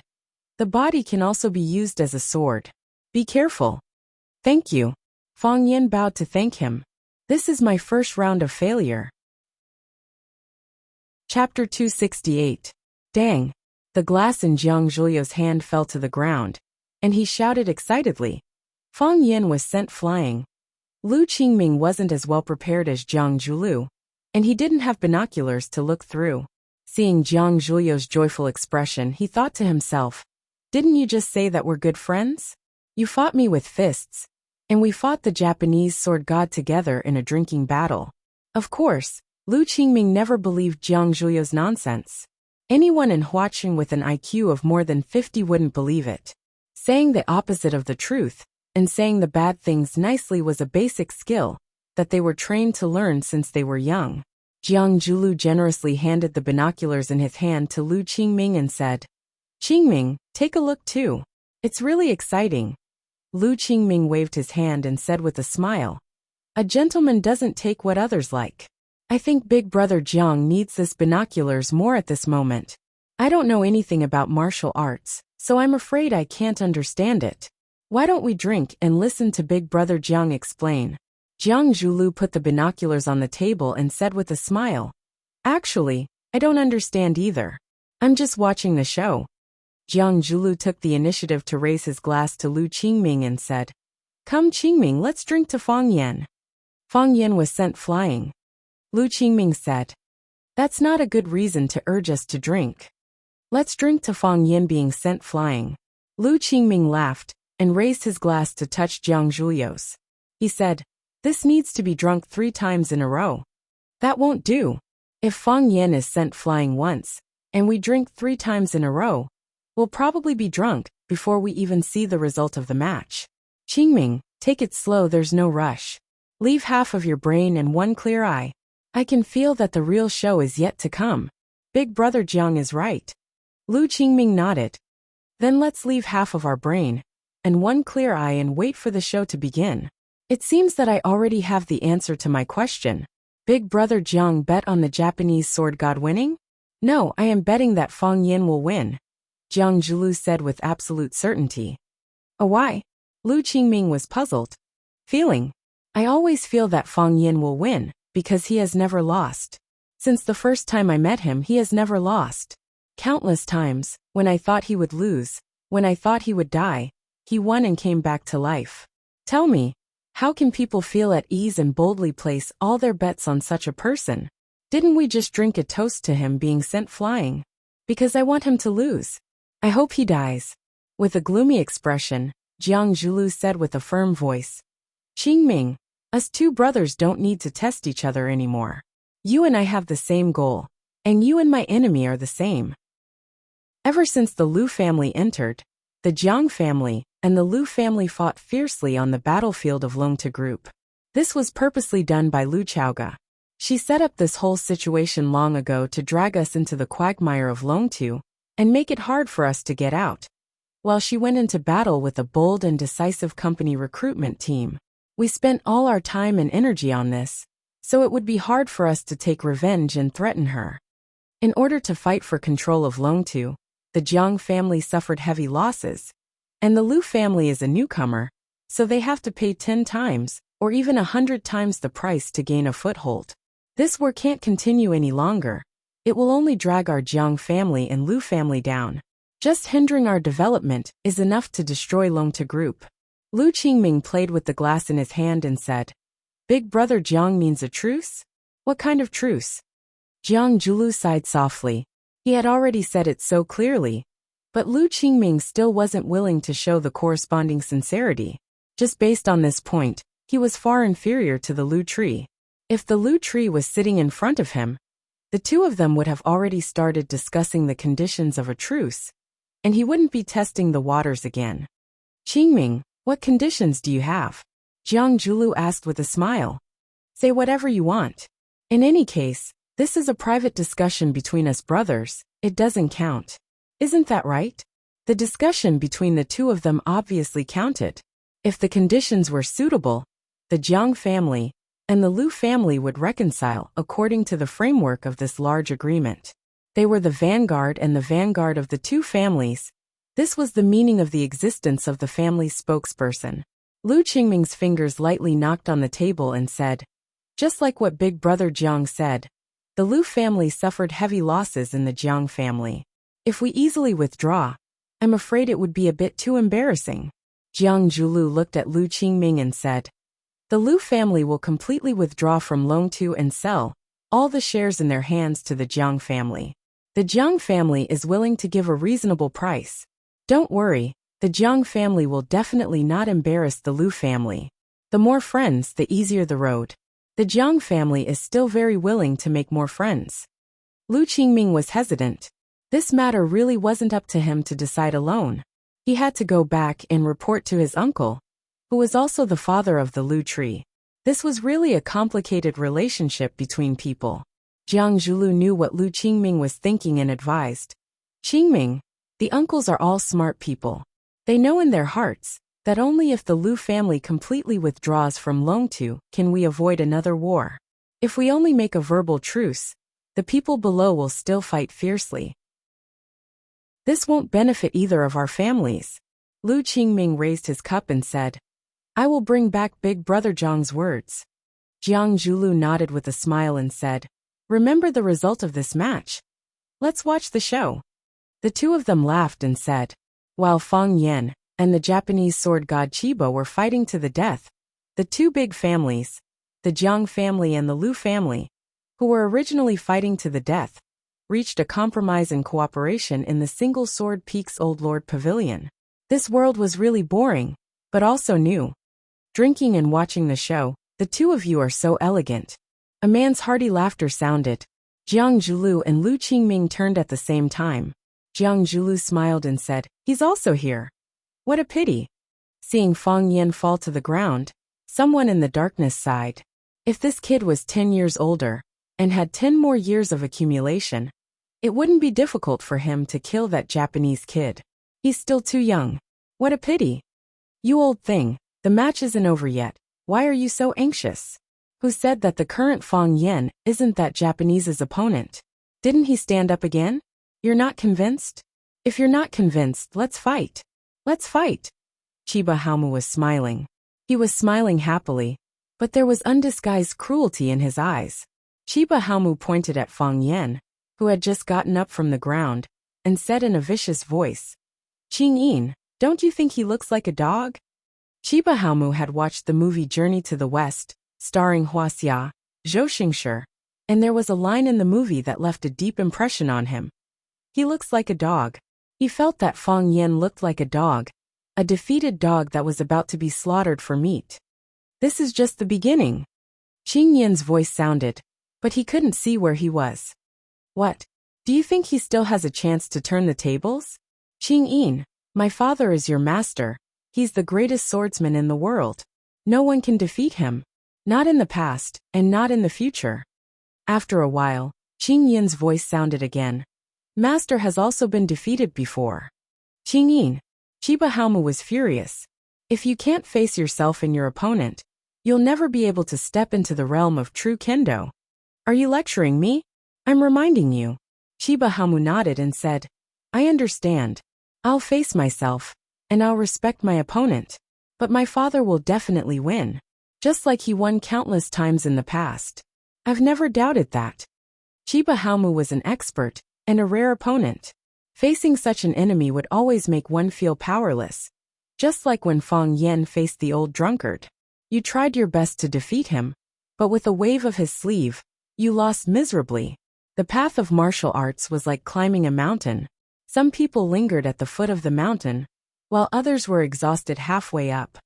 S1: "The body can also be used as a sword. Be careful." "Thank you." Fang Yan bowed to thank him. "This is my first round of failure." Chapter 268. Dang! The glass in Jiang Zhuliu's hand fell to the ground, and he shouted excitedly. Fang Yan was sent flying. Lu Qingming wasn't as well prepared as Jiang Zhuliu, and he didn't have binoculars to look through. Seeing Jiang Zhuliu's joyful expression, he thought to himself, "Didn't you just say that we're good friends? You fought me with fists, and we fought the Japanese sword god together in a drinking battle." Of course, Lu Qingming never believed Jiang Zhuliu's nonsense. Anyone in Huaqing with an IQ of more than 50 wouldn't believe it. Saying the opposite of the truth, and saying the bad things nicely was a basic skill that they were trained to learn since they were young. Jiang Zhuliu generously handed the binoculars in his hand to Lu Qingming and said, "Qingming, take a look too. It's really exciting." Lu Qingming waved his hand and said with a smile, "A gentleman doesn't take what others like. I think Big Brother Jiang needs this binoculars more at this moment. I don't know anything about martial arts, so I'm afraid I can't understand it. Why don't we drink and listen to Big Brother Jiang explain?" Jiang Zhuliu put the binoculars on the table and said with a smile, "Actually, I don't understand either. I'm just watching the show." Jiang Zhuliu took the initiative to raise his glass to Lu Qingming and said, "Come Qingming, let's drink to Fang Yan." Fang Yan was sent flying. Lu Qingming said, "That's not a good reason to urge us to drink." Let's drink to Fang Yin being sent flying. Lu Qingming laughed and raised his glass to touch Jiang Zhulio's. He said, "This needs to be drunk 3 times in a row." "That won't do. If Fang Yin is sent flying once, and we drink 3 times in a row, we'll probably be drunk before we even see the result of the match. Qingming, take it slow, there's no rush. Leave half of your brain and one clear eye. I can feel that the real show is yet to come. Big brother Jiang is right." Lu Qingming nodded. "Then let's leave half of our brain and one clear eye and wait for the show to begin. It seems that I already have the answer to my question. Big brother Jiang bet on the Japanese sword god winning? No, I am betting that Fang Yin will win," Jiang Zhulu said with absolute certainty. "Oh, why?" Lu Qingming was puzzled. I always feel that Fang Yin will win, because he has never lost. Since the first time I met him, he has never lost. Countless times, when I thought he would lose, when I thought he would die, he won and came back to life. Tell me, how can people feel at ease and boldly place all their bets on such a person? Didn't we just drink a toast to him being sent flying? Because I want him to lose. I hope he dies." With a gloomy expression, Jiang Zhulu said with a firm voice, "Qingming, us 2 brothers don't need to test each other anymore. You and I have the same goal, and you and my enemy are the same." Ever since the Lu family entered, the Jiang family and the Lu family fought fiercely on the battlefield of Longtu Group. This was purposely done by Lu Chaoga. She set up this whole situation long ago to drag us into the quagmire of Longtu and make it hard for us to get out. While she went into battle with a bold and decisive company recruitment team, we spent all our time and energy on this, so it would be hard for us to take revenge and threaten her. In order to fight for control of Longtu, the Jiang family suffered heavy losses, and the Lu family is a newcomer, so they have to pay 10 times or even 100 times the price to gain a foothold. This war can't continue any longer. It will only drag our Jiang family and Lu family down. Just hindering our development is enough to destroy Longtu Group. Lu Qingming played with the glass in his hand and said, "Big brother Jiang means a truce? What kind of truce?" Jiang Zhulu sighed softly. He had already said it so clearly, but Lu Qingming still wasn't willing to show the corresponding sincerity. Just based on this point, he was far inferior to the Lu tree. If the Lu tree was sitting in front of him, the 2 of them would have already started discussing the conditions of a truce, and he wouldn't be testing the waters again. "Qingming, what conditions do you have?" Jiang Zhulu asked with a smile. "Say whatever you want. In any case, this is a private discussion between us brothers, it doesn't count. Isn't that right?" The discussion between the 2 of them obviously counted. If the conditions were suitable, the Jiang family and the Lu family would reconcile according to the framework of this large agreement. They were the vanguard and the vanguard of the 2 families. This was the meaning of the existence of the family's spokesperson. Lu Qingming's fingers lightly knocked on the table and said, "Just like what Big Brother Jiang said, the Lu family suffered heavy losses in the Jiang family. If we easily withdraw, I'm afraid it would be a bit too embarrassing." Jiang Zhulu looked at Lu Qingming and said, "The Lu family will completely withdraw from Longtu and sell all the shares in their hands to the Jiang family. The Jiang family is willing to give a reasonable price. Don't worry, the Jiang family will definitely not embarrass the Lu family. The more friends, the easier the road. The Jiang family is still very willing to make more friends." Lu Qingming was hesitant. This matter really wasn't up to him to decide alone. He had to go back and report to his uncle, who was also the father of the Lu tree. This was really a complicated relationship between people. Jiang Zhulu knew what Lu Qingming was thinking and advised, "Qingming, the uncles are all smart people. They know in their hearts that only if the Lu family completely withdraws from Longtu can we avoid another war. If we only make a verbal truce, the people below will still fight fiercely. This won't benefit either of our families." Lu Qingming raised his cup and said, "I will bring back Big Brother Jiang's words." Jiang Zhulu nodded with a smile and said, "Remember the result of this match. Let's watch the show." The 2 of them laughed and said, while Fang Yin and the Japanese sword god Chiba were fighting to the death, the 2 big families, the Jiang family and the Lu family, who were originally fighting to the death, reached a compromise and cooperation in the Single Sword Peaks Old Lord Pavilion. This world was really boring, but also new. Drinking and watching the show, the two of you are so elegant. A man's hearty laughter sounded. Jiang Zhulu and Lu Qingming turned at the same time. Jiang Zhulu smiled and said, "He's also here. What a pity." Seeing Fang Yan fall to the ground, someone in the darkness sighed. If this kid was 10 years older, and had 10 more years of accumulation, it wouldn't be difficult for him to kill that Japanese kid. He's still too young. What a pity. You old thing, the match isn't over yet. Why are you so anxious? Who said that the current Fang Yan isn't that Japanese's opponent? Didn't he stand up again? You're not convinced? If you're not convinced, let's fight. Let's fight. Chiba Haomu was smiling. He was smiling happily, but there was undisguised cruelty in his eyes. Chiba Haomu pointed at Fang Yan, who had just gotten up from the ground, and said in a vicious voice, "Qing Yin, don't you think he looks like a dog?" Chiba Haomu had watched the movie Journey to the West, starring Huaxia, Zhou Xingshi, and there was a line in the movie that left a deep impression on him. He looks like a dog. He felt that Fang Yan looked like a dog, a defeated dog that was about to be slaughtered for meat. This is just the beginning. Qing Yan's voice sounded, but he couldn't see where he was. What? Do you think he still has a chance to turn the tables? Qing Yin, my father is your master. He's the greatest swordsman in the world. No one can defeat him. Not in the past, and not in the future. After a while, Qing Yin's voice sounded again. Master has also been defeated before. Qing Yin. Chiba Haomu was furious. If you can't face yourself and your opponent, you'll never be able to step into the realm of true kendo. Are you lecturing me? I'm reminding you. Chiba Haomu nodded and said, I understand. I'll face myself, and I'll respect my opponent. But my father will definitely win. Just like he won countless times in the past. I've never doubted that. Chiba Haomu was an expert, and a rare opponent. Facing such an enemy would always make one feel powerless. Just like when Fang Yan faced the old drunkard. You tried your best to defeat him, but with a wave of his sleeve, you lost miserably. The path of martial arts was like climbing a mountain. Some people lingered at the foot of the mountain, while others were exhausted halfway up.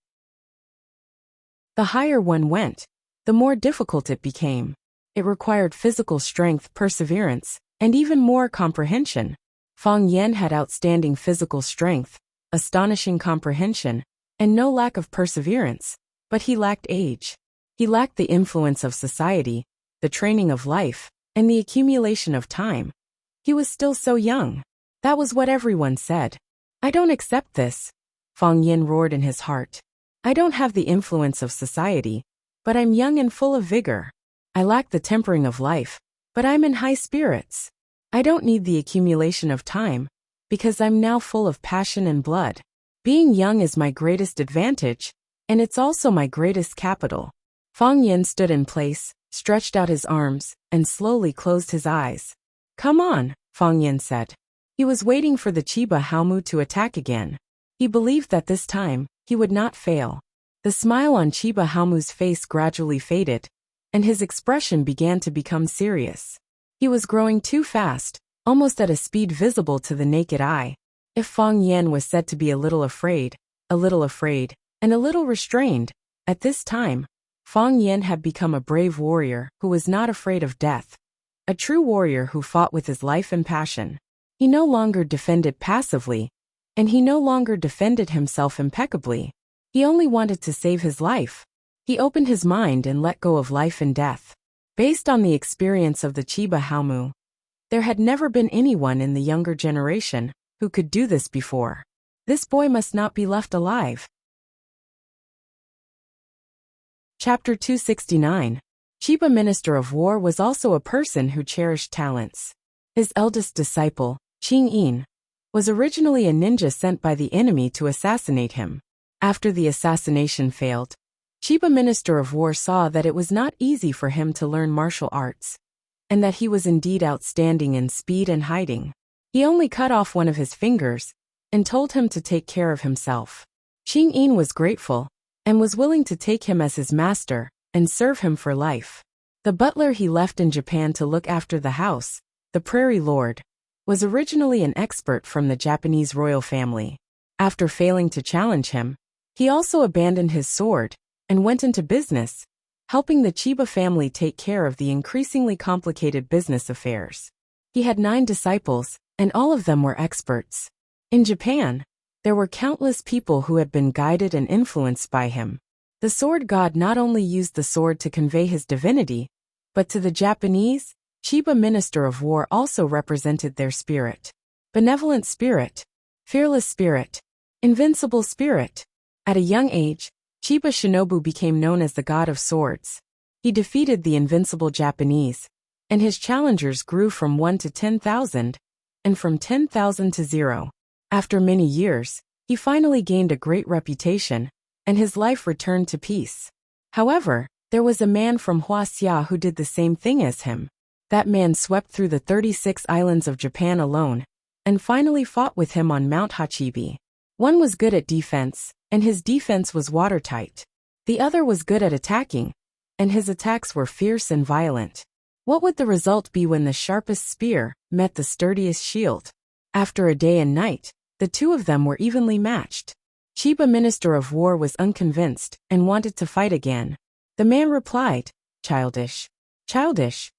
S1: The higher one went, the more difficult it became. It required physical strength, perseverance, and even more comprehension. Fang Yan had outstanding physical strength, astonishing comprehension, and no lack of perseverance, but he lacked age. He lacked the influence of society, the training of life, and the accumulation of time. He was still so young. That was what everyone said. I don't accept this. Fang Yan roared in his heart. I don't have the influence of society, but I'm young and full of vigor. I lack the tempering of life, but I'm in high spirits. I don't need the accumulation of time, because I'm now full of passion and blood. Being young is my greatest advantage, and it's also my greatest capital. Fang Yan stood in place, stretched out his arms, and slowly closed his eyes. Come on, Fang Yan said. He was waiting for the Chiba Haomu to attack again. He believed that this time, he would not fail. The smile on Chiba Haomu's face gradually faded, and his expression began to become serious. He was growing too fast, almost at a speed visible to the naked eye. If Fang Yan was said to be a little afraid, and a little restrained, at this time, Fang Yan had become a brave warrior who was not afraid of death. A true warrior who fought with his life and passion. He no longer defended passively, and he no longer defended himself impeccably. He only wanted to save his life. He opened his mind and let go of life and death. Based on the experience of the Chiba Haomu, there had never been anyone in the younger generation who could do this before. This boy must not be left alive. Chapter 269. Chiba Minister of War was also a person who cherished talents. His eldest disciple, Qing Yin, was originally a ninja sent by the enemy to assassinate him. After the assassination failed, Chiba Minister of War saw that it was not easy for him to learn martial arts, and that he was indeed outstanding in speed and hiding. He only cut off one of his fingers, and told him to take care of himself. Qing Yin was grateful, and was willing to take him as his master, and serve him for life. The butler he left in Japan to look after the house, the Prairie Lord, was originally an expert from the Japanese royal family. After failing to challenge him, he also abandoned his sword and went into business, helping the Chiba family take care of the increasingly complicated business affairs. He had 9 disciples, and all of them were experts. In Japan, there were countless people who had been guided and influenced by him. The sword god not only used the sword to convey his divinity, but to the Japanese, Chiba Minister of War also represented their spirit. Benevolent spirit, fearless spirit, invincible spirit. At a young age, Chiba Shinobu became known as the God of Swords. He defeated the invincible Japanese, and his challengers grew from 1 to 10,000, and from 10,000 to 0. After many years, he finally gained a great reputation, and his life returned to peace. However, there was a man from Huaxia who did the same thing as him. That man swept through the 36 islands of Japan alone, and finally fought with him on Mount Hachibi. One was good at defense, and his defense was watertight. The other was good at attacking, and his attacks were fierce and violent. What would the result be when the sharpest spear met the sturdiest shield? After a day and night, the two of them were evenly matched. Chiba Minister of War was unconvinced and wanted to fight again. The man replied, "Childish. Childish."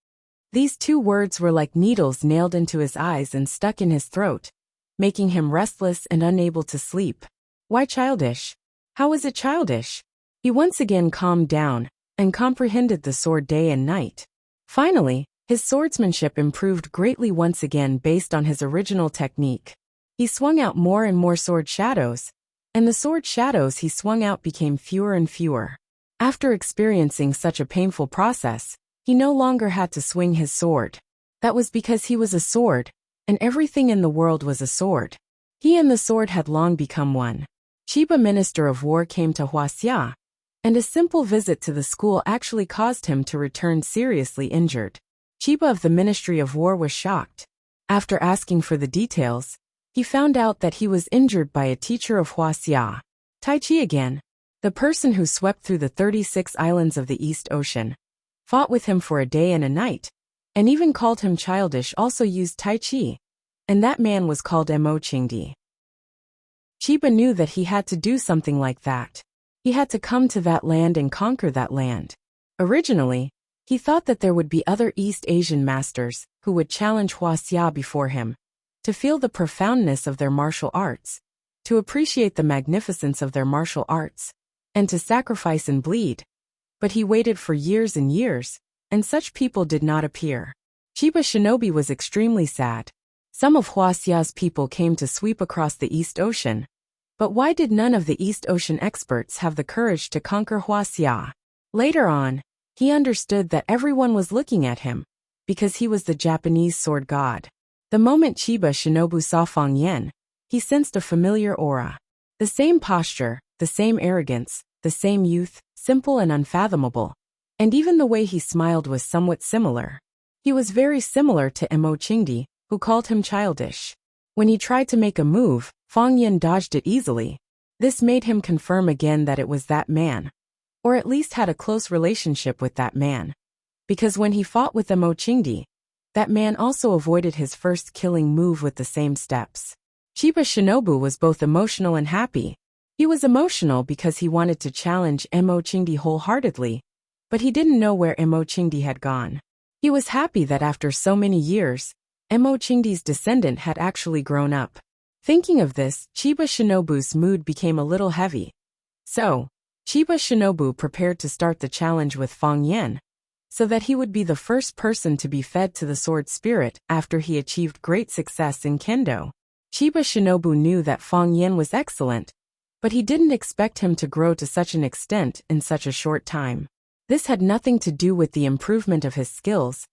S1: These 2 words were like needles nailed into his eyes and stuck in his throat, making him restless and unable to sleep. Why childish? How is it childish? He once again calmed down and comprehended the sword day and night. Finally, his swordsmanship improved greatly once again based on his original technique. He swung out more and more sword shadows, and the sword shadows he swung out became fewer and fewer. After experiencing such a painful process, he no longer had to swing his sword. That was because he was a sword, and everything in the world was a sword. He and the sword had long become one. Chiba Minister of War came to Huaxia, and a simple visit to the school actually caused him to return seriously injured. Chiba of the Ministry of War was shocked. After asking for the details, he found out that he was injured by a teacher of Huaxia. Tai Chi again, the person who swept through the 36 islands of the East Ocean, fought with him for a day and a night, and even called him childish, also used Tai Chi, and that man was called Mo Qingdi. Chiba knew that he had to do something like that. He had to come to that land and conquer that land. Originally, he thought that there would be other East Asian masters who would challenge Huaxia before him, to feel the profoundness of their martial arts, to appreciate the magnificence of their martial arts, and to sacrifice and bleed. But he waited for years and years, and such people did not appear. Chiba Shinobi was extremely sad. Some of Huaxia's people came to sweep across the East Ocean. But why did none of the East Ocean experts have the courage to conquer Huaxia? Later on, he understood that everyone was looking at him, because he was the Japanese sword god. The moment Chiba Shinobu saw Fang Yan, he sensed a familiar aura. The same posture, the same arrogance, the same youth, simple and unfathomable. And even the way he smiled was somewhat similar. He was very similar to Mo Qingdi, who called him childish. When he tried to make a move, Fang Yan dodged it easily. This made him confirm again that it was that man, or at least had a close relationship with that man. Because when he fought with Mo Qingdi, that man also avoided his first killing move with the same steps. Chiba Shinobu was both emotional and happy. He was emotional because he wanted to challenge Mo Qingdi wholeheartedly, but he didn't know where Mo Qingdi had gone. He was happy that after so many years, Mo Qingdi's descendant had actually grown up. Thinking of this, Chiba Shinobu's mood became a little heavy. So, Chiba Shinobu prepared to start the challenge with Fang Yan, so that he would be the first person to be fed to the sword spirit after he achieved great success in Kendo. Chiba Shinobu knew that Fang Yan was excellent, but he didn't expect him to grow to such an extent in such a short time. This had nothing to do with the improvement of his skills,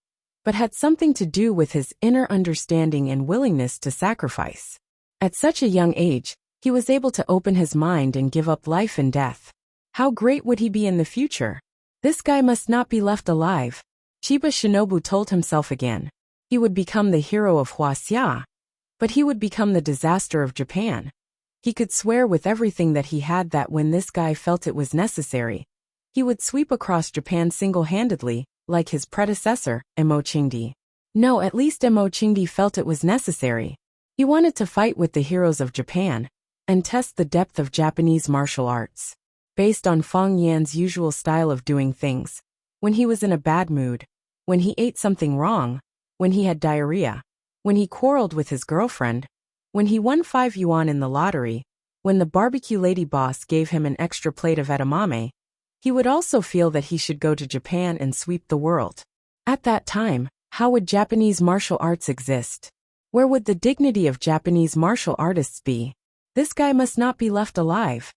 S1: but had something to do with his inner understanding and willingness to sacrifice. At such a young age, he was able to open his mind and give up life and death. How great would he be in the future? This guy must not be left alive. Chiba Shinobu told himself again. He would become the hero of Huaxia, but he would become the disaster of Japan. He could swear with everything that he had that when this guy felt it was necessary, he would sweep across Japan single-handedly, like his predecessor, Mo Qingdi. No, at least Mo Chingy felt it was necessary. He wanted to fight with the heroes of Japan and test the depth of Japanese martial arts. Based on Feng Yan's usual style of doing things, when he was in a bad mood, when he ate something wrong, when he had diarrhea, when he quarreled with his girlfriend, when he won 5 yuan in the lottery, when the barbecue lady boss gave him an extra plate of edamame, he would also feel that he should go to Japan and sweep the world. At that time, how would Japanese martial arts exist? Where would the dignity of Japanese martial artists be? This guy must not be left alive.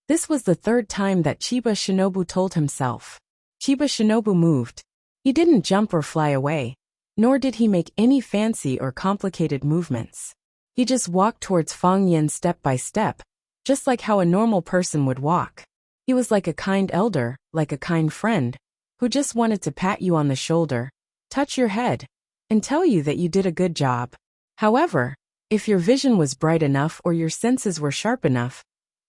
S1: This was the 3rd time that Chiba Shinobu told himself. Chiba Shinobu moved. He didn't jump or fly away, nor did he make any fancy or complicated movements. He just walked towards Feng Yan step by step, just like how a normal person would walk. He was like a kind elder, like a kind friend, who just wanted to pat you on the shoulder, touch your head, and tell you that you did a good job. However, if your vision was bright enough or your senses were sharp enough,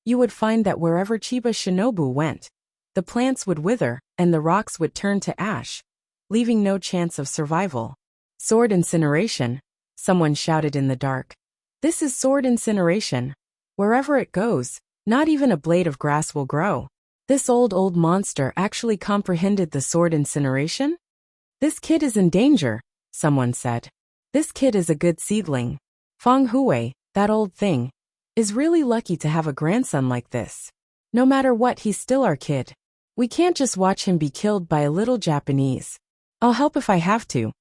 S1: you would find that wherever Chiba Shinobu went, the plants would wither and the rocks would turn to ash, leaving no chance of survival. Sword incineration, someone shouted in the dark. This is sword incineration. Wherever it goes, not even a blade of grass will grow. This old monster actually comprehended the sword incineration? This kid is in danger, someone said. This kid is a good seedling. Feng Hui, that old thing, is really lucky to have a grandson like this. No matter what, he's still our kid. We can't just watch him be killed by a little Japanese. I'll help if I have to.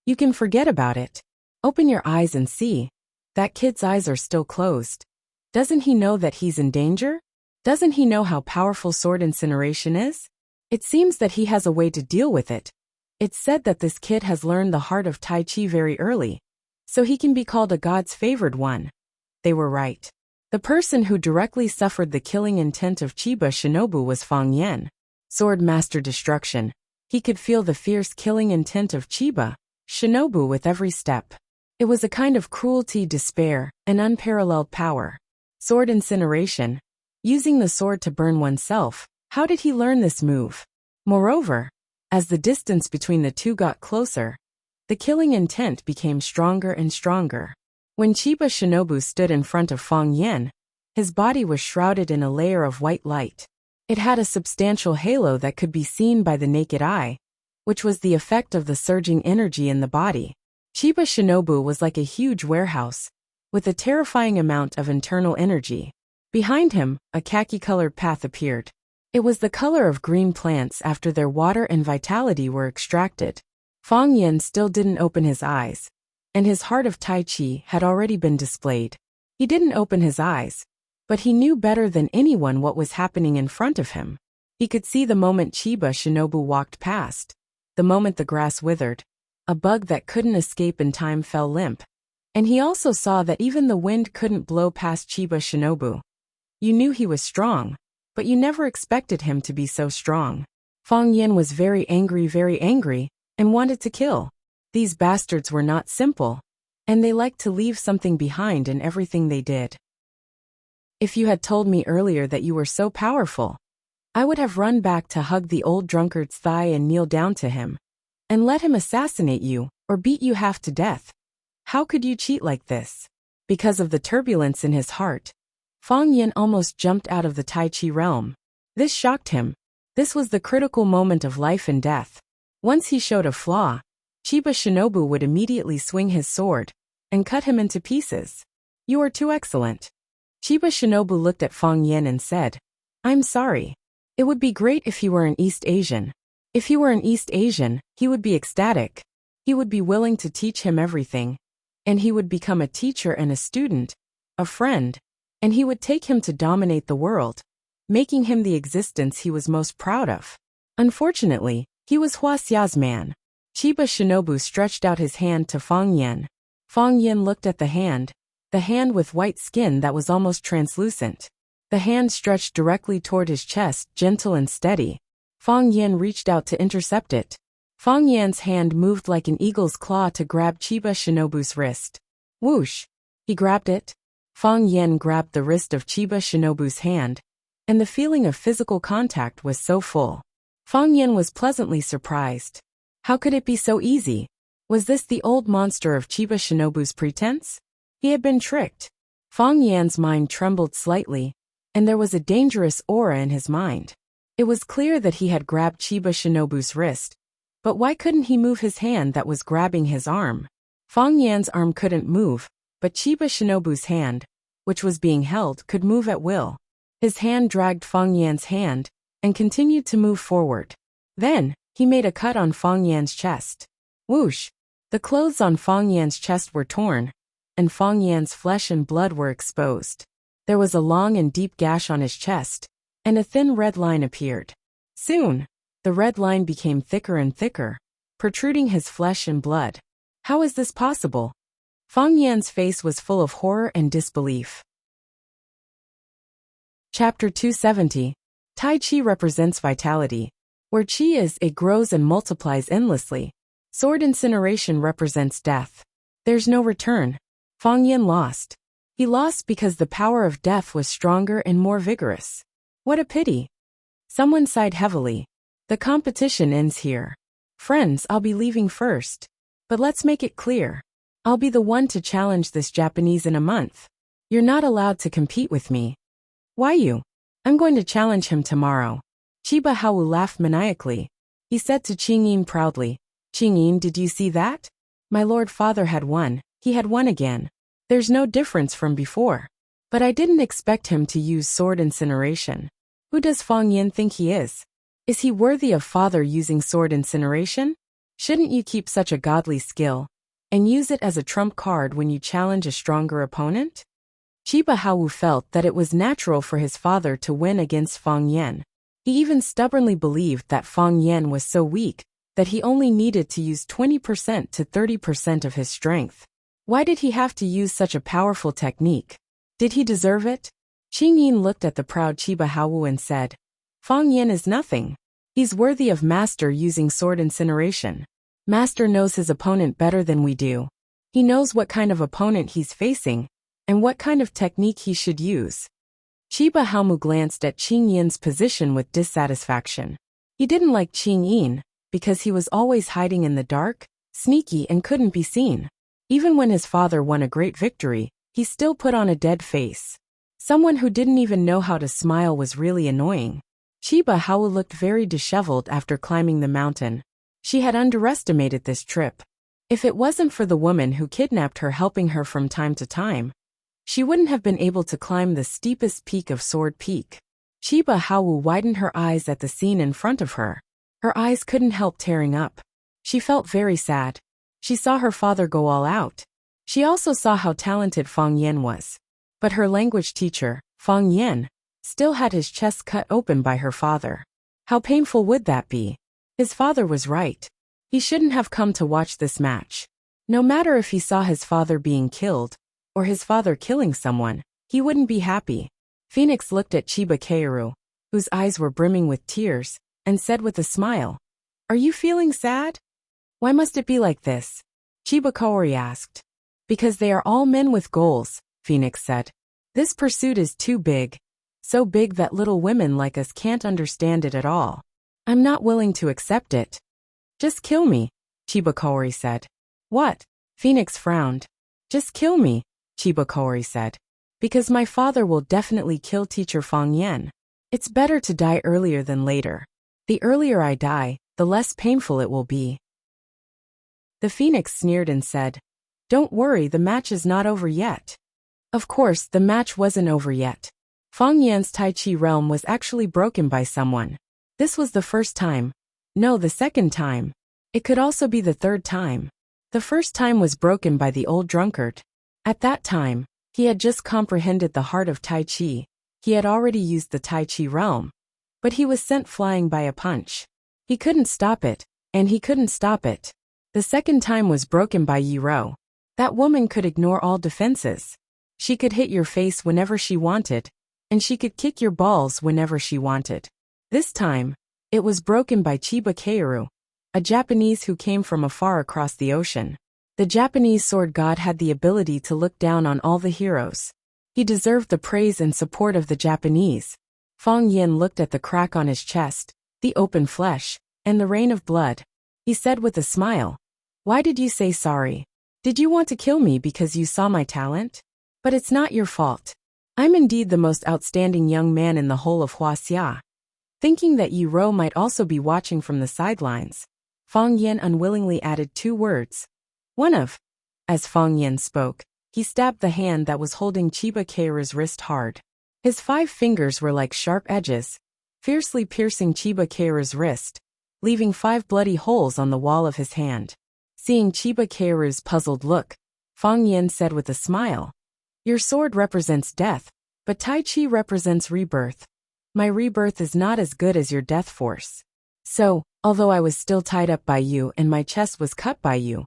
S1: You can forget about it. Open your eyes and see. That kid's eyes are still closed. Doesn't he know that he's in danger? Doesn't he know how powerful sword incineration is? It seems that he has a way to deal with it. It's said that this kid has learned the heart of Tai Chi very early, so he can be called a god's favored one. They were right. The person who directly suffered the killing intent of Chiba Shinobu was Feng Yan. Sword master destruction. He could feel the fierce killing intent of Chiba Shinobu with every step. It was a kind of cruelty, despair, and unparalleled power. Sword incineration. Using the sword to burn oneself. How did he learn this move? Moreover, as the distance between the two got closer, the killing intent became stronger and stronger. When Chiba Shinobu stood in front of Feng Yan, his body was shrouded in a layer of white light. It had a substantial halo that could be seen by the naked eye, which was the effect of the surging energy in the body. Chiba Shinobu was like a huge warehouse, with a terrifying amount of internal energy. Behind him, a khaki-colored path appeared. It was the color of green plants after their water and vitality were extracted. Feng Yan still didn't open his eyes, and his heart of Tai Chi had already been displayed. He didn't open his eyes, but he knew better than anyone what was happening in front of him. He could see the moment Chiba Shinobu walked past, the moment the grass withered, a bug that couldn't escape in time fell limp. And he also saw that even the wind couldn't blow past Chiba Shinobu. You knew he was strong, but you never expected him to be so strong. Feng Yan was very angry, and wanted to kill. These bastards were not simple, and they liked to leave something behind in everything they did. If you had told me earlier that you were so powerful, I would have run back to hug the old drunkard's thigh and kneel down to him, and let him assassinate you, or beat you half to death. How could you cheat like this? Because of the turbulence in his heart, Feng Yan almost jumped out of the Tai Chi realm. This shocked him. This was the critical moment of life and death. Once he showed a flaw, Chiba Shinobu would immediately swing his sword and cut him into pieces. You are too excellent. Chiba Shinobu looked at Feng Yan and said, I'm sorry. It would be great if he were an East Asian. If he were an East Asian, he would be ecstatic. He would be willing to teach him everything. And he would become a teacher and a student, a friend, and he would take him to dominate the world, making him the existence he was most proud of. Unfortunately, he was Huaxia's man. Chiba Shinobu stretched out his hand to Feng Yan. Feng Yan looked at the hand with white skin that was almost translucent. The hand stretched directly toward his chest, gentle and steady. Feng Yan reached out to intercept it. Feng Yan's hand moved like an eagle's claw to grab Chiba Shinobu's wrist. Whoosh! He grabbed it. Feng Yan grabbed the wrist of Chiba Shinobu's hand, and the feeling of physical contact was so full. Feng Yan was pleasantly surprised. How could it be so easy? Was this the old monster of Chiba Shinobu's pretense? He had been tricked. Fang Yan's mind trembled slightly, and there was a dangerous aura in his mind. It was clear that he had grabbed Chiba Shinobu's wrist, but why couldn't he move his hand that was grabbing his arm? Fang Yan's arm couldn't move, but Chiba Shinobu's hand, which was being held, could move at will. His hand dragged Fang Yan's hand, and continued to move forward. Then, he made a cut on Fang Yan's chest. Whoosh! The clothes on Fang Yan's chest were torn, and Fang Yan's flesh and blood were exposed. There was a long and deep gash on his chest, and a thin red line appeared. Soon, the red line became thicker and thicker, protruding his flesh and blood. How is this possible? Fang Yan's face was full of horror and disbelief. Chapter 270. Tai Chi represents vitality. Where Chi is, it grows and multiplies endlessly. Sword incineration represents death. There's no return. Fang Yan lost. He lost because the power of death was stronger and more vigorous. What a pity. Someone sighed heavily. The competition ends here. Friends, I'll be leaving first. But let's make it clear. I'll be the one to challenge this Japanese in a month. You're not allowed to compete with me. Why you? I'm going to challenge him tomorrow. Chiba Hawu laughed maniacally. He said to Qingyin proudly, Qingyin, did you see that? My lord father had won. He had won again. There's no difference from before. But I didn't expect him to use sword incineration. Who does Fang Yan think he is? Is he worthy of father using sword incineration? Shouldn't you keep such a godly skill and use it as a trump card when you challenge a stronger opponent? Chiba Hawu felt that it was natural for his father to win against Fang Yan. He even stubbornly believed that Fang Yan was so weak that he only needed to use 20% to 30% of his strength. Why did he have to use such a powerful technique? Did he deserve it? Qingyin looked at the proud Chiba Hawu and said, Fang Yan is nothing. He's worthy of master using sword incineration. Master knows his opponent better than we do. He knows what kind of opponent he's facing, and what kind of technique he should use. Chiba Hawu glanced at Qingyin's position with dissatisfaction. He didn't like Qingyin, because he was always hiding in the dark, sneaky and couldn't be seen. Even when his father won a great victory, he still put on a dead face. Someone who didn't even know how to smile was really annoying. Chiba Hawu looked very disheveled after climbing the mountain. She had underestimated this trip. If it wasn't for the woman who kidnapped her helping her from time to time, she wouldn't have been able to climb the steepest peak of Sword Peak. Chiba Hawu widened her eyes at the scene in front of her. Her eyes couldn't help tearing up. She felt very sad. She saw her father go all out. She also saw how talented Fang Yan was. But her language teacher, Fang Yan, still had his chest cut open by her father. How painful would that be? His father was right. He shouldn't have come to watch this match. No matter if he saw his father being killed, or his father killing someone, he wouldn't be happy. Phoenix looked at Chiba Kaoru, whose eyes were brimming with tears, and said with a smile, Are you feeling sad? Why must it be like this? Chiba Kaori asked. Because they are all men with goals, Phoenix said. This pursuit is too big. So big that little women like us can't understand it at all. I'm not willing to accept it. Just kill me, Chiba Kaori said. What? Phoenix frowned. Just kill me, Chiba Kaori said. Because my father will definitely kill teacher Fang Yan. It's better to die earlier than later. The earlier I die, the less painful it will be. The Phoenix sneered and said, Don't worry, the match is not over yet. Of course, the match wasn't over yet. Fang Yan's Tai Chi realm was actually broken by someone. This was the first time. No, the second time. It could also be the third time. The first time was broken by the old drunkard. At that time, he had just comprehended the heart of Tai Chi. He had already used the Tai Chi realm. But he was sent flying by a punch. He couldn't stop it, and he couldn't stop it. The second time was broken by Yi Ro. That woman could ignore all defenses. She could hit your face whenever she wanted, and she could kick your balls whenever she wanted. This time, it was broken by Chiba Kaoru, a Japanese who came from afar across the ocean. The Japanese sword god had the ability to look down on all the heroes. He deserved the praise and support of the Japanese. Fang Yan looked at the crack on his chest, the open flesh, and the rain of blood. He said with a smile, Why did you say sorry? Did you want to kill me because you saw my talent? But it's not your fault. I'm indeed the most outstanding young man in the whole of Huaxia. Thinking that Yi Ro might also be watching from the sidelines, Fang Yan unwillingly added 2 words. One of. As Fang Yan spoke, he stabbed the hand that was holding Chiba Keiru's wrist hard. His 5 fingers were like sharp edges, fiercely piercing Chiba Keiru's wrist, leaving 5 bloody holes on the wall of his hand. Seeing Chiba Keiru's puzzled look, Fang Yan said with a smile, Your sword represents death, but Tai Chi represents rebirth. My rebirth is not as good as your death force. So, although I was still tied up by you and my chest was cut by you,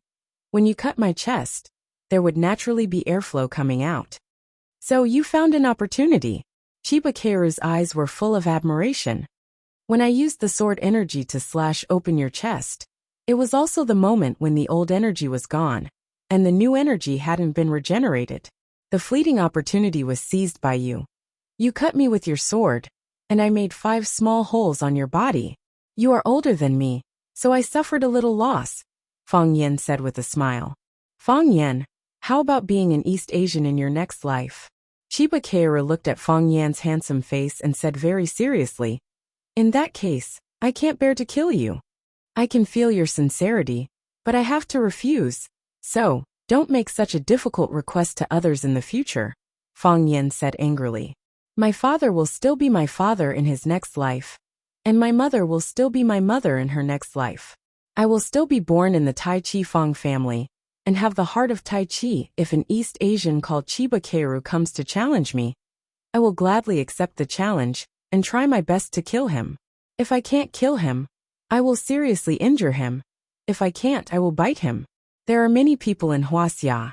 S1: when you cut my chest, there would naturally be airflow coming out. So you found an opportunity. Chiba Keiru's eyes were full of admiration. When I used the sword energy to slash open your chest, it was also the moment when the old energy was gone, and the new energy hadn't been regenerated. The fleeting opportunity was seized by you. You cut me with your sword, and I made 5 small holes on your body. You are older than me, so I suffered a little loss, Fang Yan said with a smile. Fang Yan, how about being an East Asian in your next life? Chiba Keiru looked at Fang Yan's handsome face and said very seriously, In that case, I can't bear to kill you. I can feel your sincerity, but I have to refuse. So, don't make such a difficult request to others in the future, Fang Yan said angrily. My father will still be my father in his next life, and my mother will still be my mother in her next life. I will still be born in the Tai Chi Fang family, and have the heart of Tai Chi. If an East Asian called Chiba Keiru comes to challenge me, I will gladly accept the challenge, and try my best to kill him. If I can't kill him, I will seriously injure him. If I can't, I will bite him. There are many people in Huaxia.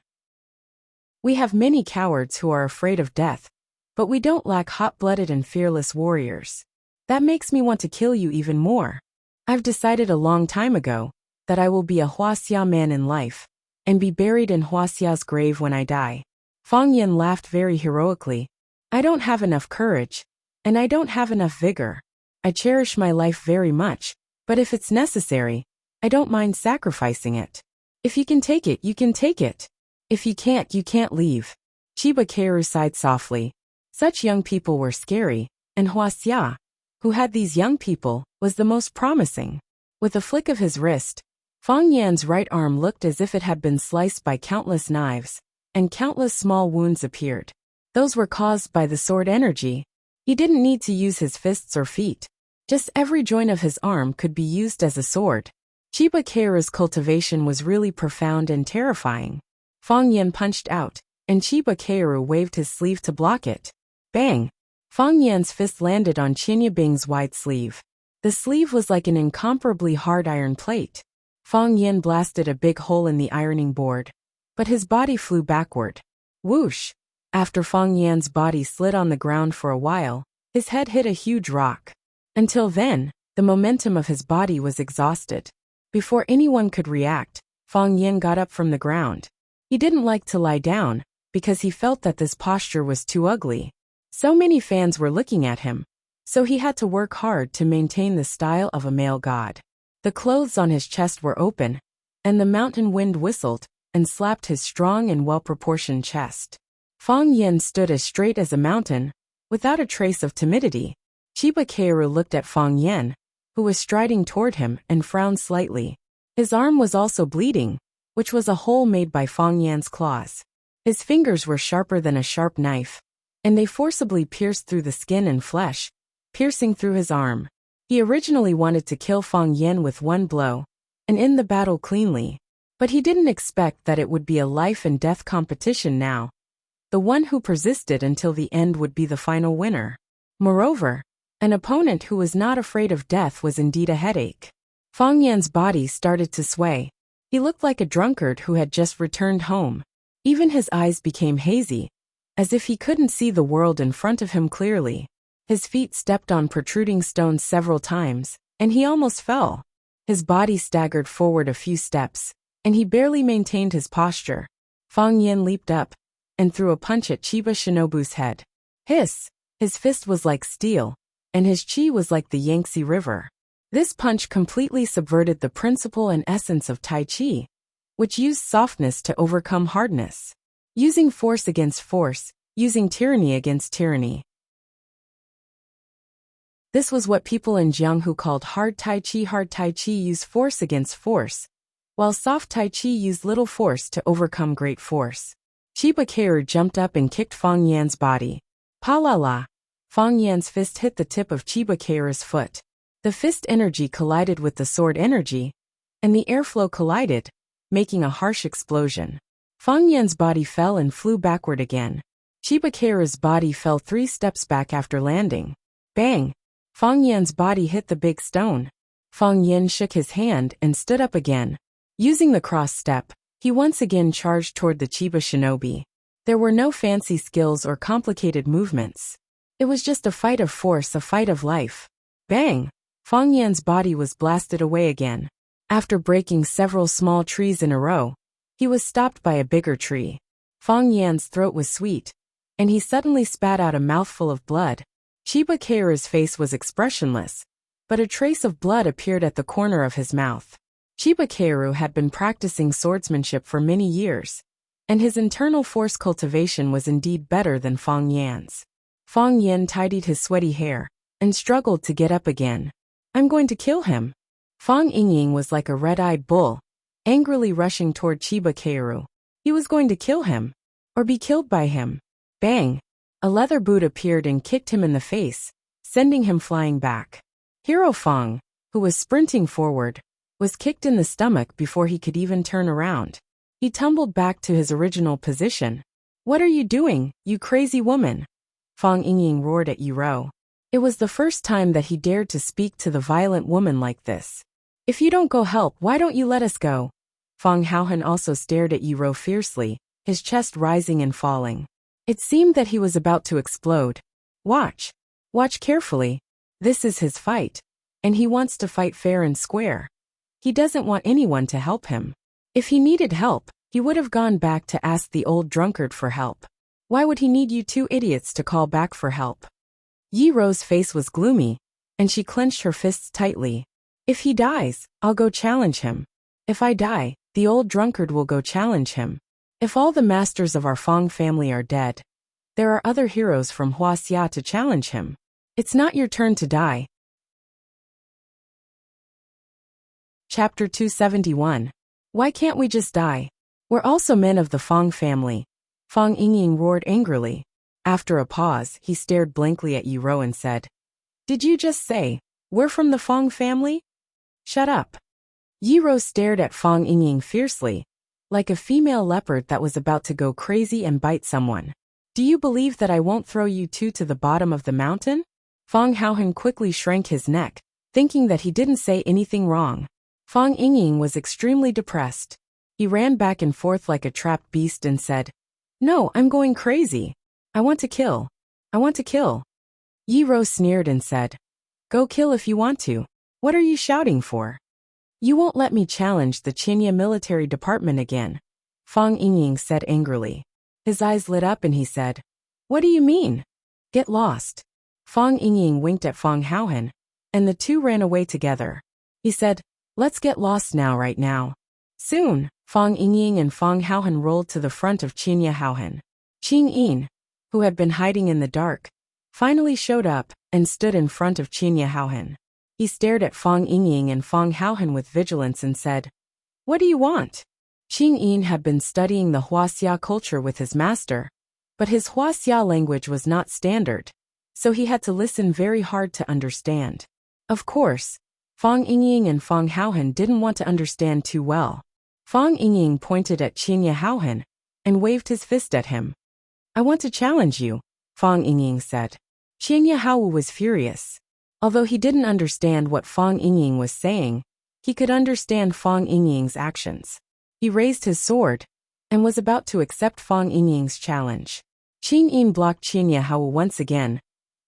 S1: We have many cowards who are afraid of death, but we don't lack hot-blooded and fearless warriors. That makes me want to kill you even more. I've decided a long time ago that I will be a Huaxia man in life, and be buried in Huaxia's grave when I die. Fang Yan laughed very heroically. I don't have enough courage, and I don't have enough vigor. I cherish my life very much, but if it's necessary, I don't mind sacrificing it. If you can take it, you can take it. If you can't leave. Chiba Keiru sighed softly. Such young people were scary, and Huaxia, who had these young people, was the most promising. With a flick of his wrist, Fang Yan's right arm looked as if it had been sliced by countless knives, and countless small wounds appeared. Those were caused by the sword energy. He didn't need to use his fists or feet. Just every joint of his arm could be used as a sword. Chiba Keiru's cultivation was really profound and terrifying. Fang Yan punched out, and Chiba Keiru waved his sleeve to block it. Bang! Fang Yan's fist landed on Qinya Bing's wide sleeve. The sleeve was like an incomparably hard iron plate. Fang Yan blasted a big hole in the ironing board, but his body flew backward. Whoosh! After Fang Yan's body slid on the ground for a while, his head hit a huge rock. Until then, the momentum of his body was exhausted. Before anyone could react, Fang Yan got up from the ground. He didn't like to lie down, because he felt that this posture was too ugly. So many fans were looking at him, so he had to work hard to maintain the style of a male god. The clothes on his chest were open, and the mountain wind whistled and slapped his strong and well-proportioned chest. Fang Yan stood as straight as a mountain, without a trace of timidity. Chiba Keiru looked at Fang Yan, who was striding toward him, and frowned slightly. His arm was also bleeding, which was a hole made by Fang Yan's claws. His fingers were sharper than a sharp knife, and they forcibly pierced through the skin and flesh, piercing through his arm. He originally wanted to kill Fang Yan with one blow, and end the battle cleanly, but he didn't expect that it would be a life-and-death competition now. The one who persisted until the end would be the final winner. Moreover, an opponent who was not afraid of death was indeed a headache. Fang Yan's body started to sway. He looked like a drunkard who had just returned home. Even his eyes became hazy, as if he couldn't see the world in front of him clearly. His feet stepped on protruding stones several times, and he almost fell. His body staggered forward a few steps, and he barely maintained his posture. Fang Yan leaped up and threw a punch at Chiba Shinobu's head. Hiss! His fist was like steel, and his chi was like the Yangtze River. This punch completely subverted the principle and essence of Tai Chi. which used softness to overcome hardness. Using force against force, using tyranny against tyranny. This was what people in Jianghu called hard Tai Chi. Hard Tai Chi used force against force, while soft Tai Chi used little force to overcome great force. Chiba Keiru jumped up and kicked Fang Yan's body. Pa la la! Fang Yan's fist hit the tip of Chiba Keiru's foot. The fist energy collided with the sword energy, and the airflow collided, making a harsh explosion. Fang Yan's body fell and flew backward again. Chiba Keiru's body fell 3 steps back after landing. Bang! Fang Yan's body hit the big stone. Fang Yan shook his hand and stood up again. Using the cross step, he once again charged toward the Chiba shinobi. There were no fancy skills or complicated movements. It was just a fight of force, a fight of life. Bang! Fang Yan's body was blasted away again. After breaking several small trees in a row, he was stopped by a bigger tree. Fang Yan's throat was sweet, and he suddenly spat out a mouthful of blood. Chiba Keiru's face was expressionless, but a trace of blood appeared at the corner of his mouth. Chiba Keiru had been practicing swordsmanship for many years, and his internal force cultivation was indeed better than Fang Yan's. Fang Yan tidied his sweaty hair and struggled to get up again. I'm going to kill him. Fang Yingying was like a red-eyed bull, angrily rushing toward Chiba Keiru. He was going to kill him, or be killed by him. Bang! A leather boot appeared and kicked him in the face, sending him flying back. Hero Fang, who was sprinting forward, was kicked in the stomach before he could even turn around. He tumbled back to his original position. What are you doing, you crazy woman? Fang Yingying roared at Yiro. It was the first time that he dared to speak to the violent woman like this. If you don't go help, why don't you let us go? Fang Haohan also stared at Yiro fiercely, his chest rising and falling. It seemed that he was about to explode. Watch. Watch carefully. This is his fight, and he wants to fight fair and square. He doesn't want anyone to help him. If he needed help, he would have gone back to ask the old drunkard for help. Why would he need you 2 idiots to call back for help? Yiro's face was gloomy, and she clenched her fists tightly. If he dies, I'll go challenge him. If I die, the old drunkard will go challenge him. If all the masters of our Fang family are dead, there are other heroes from Huaxia to challenge him. It's not your turn to die. Chapter 271. Why can't we just die? We're also men of the Fang family. Fang Yingying roared angrily. After a pause, he stared blankly at Yiro and said, Did you just say, we're from the Fang family? Shut up. Yiro stared at Fang Yingying fiercely, like a female leopard that was about to go crazy and bite someone. Do you believe that I won't throw you 2 to the bottom of the mountain? Fang Haohan quickly shrank his neck, thinking that he didn't say anything wrong. Fang Yingying was extremely depressed. He ran back and forth like a trapped beast and said, No, I'm going crazy. I want to kill. I want to kill. Yiro sneered and said, Go kill if you want to. What are you shouting for? You won't let me challenge the Qinya military department again, Fang Yingying said angrily. His eyes lit up and he said, What do you mean? Get lost. Fang Yingying winked at Fang Haohan, and the 2 ran away together. He said, Let's get lost now right now. Soon, Fang Yingying and Fang Haohan rolled to the front of Qinya Haohan. Qing Yin, who had been hiding in the dark, finally showed up and stood in front of Qinya Haohan. He stared at Fang Yingying and Fang Haohan with vigilance and said, What do you want? Qing Yin had been studying the Huaxia culture with his master, but his Huaxia language was not standard, so he had to listen very hard to understand. Of course, Fang Yingying and Fang Haohan didn't want to understand too well. Fang Yingying pointed at Qinya Haohan and waved his fist at him. I want to challenge you, Fang Yingying said. Qinya Haohan was furious. Although he didn't understand what Fang Yingying was saying, he could understand Fang Yingying's actions. He raised his sword and was about to accept Fang Yingying's challenge. Qing Yin blocked Qinya Haohan once again,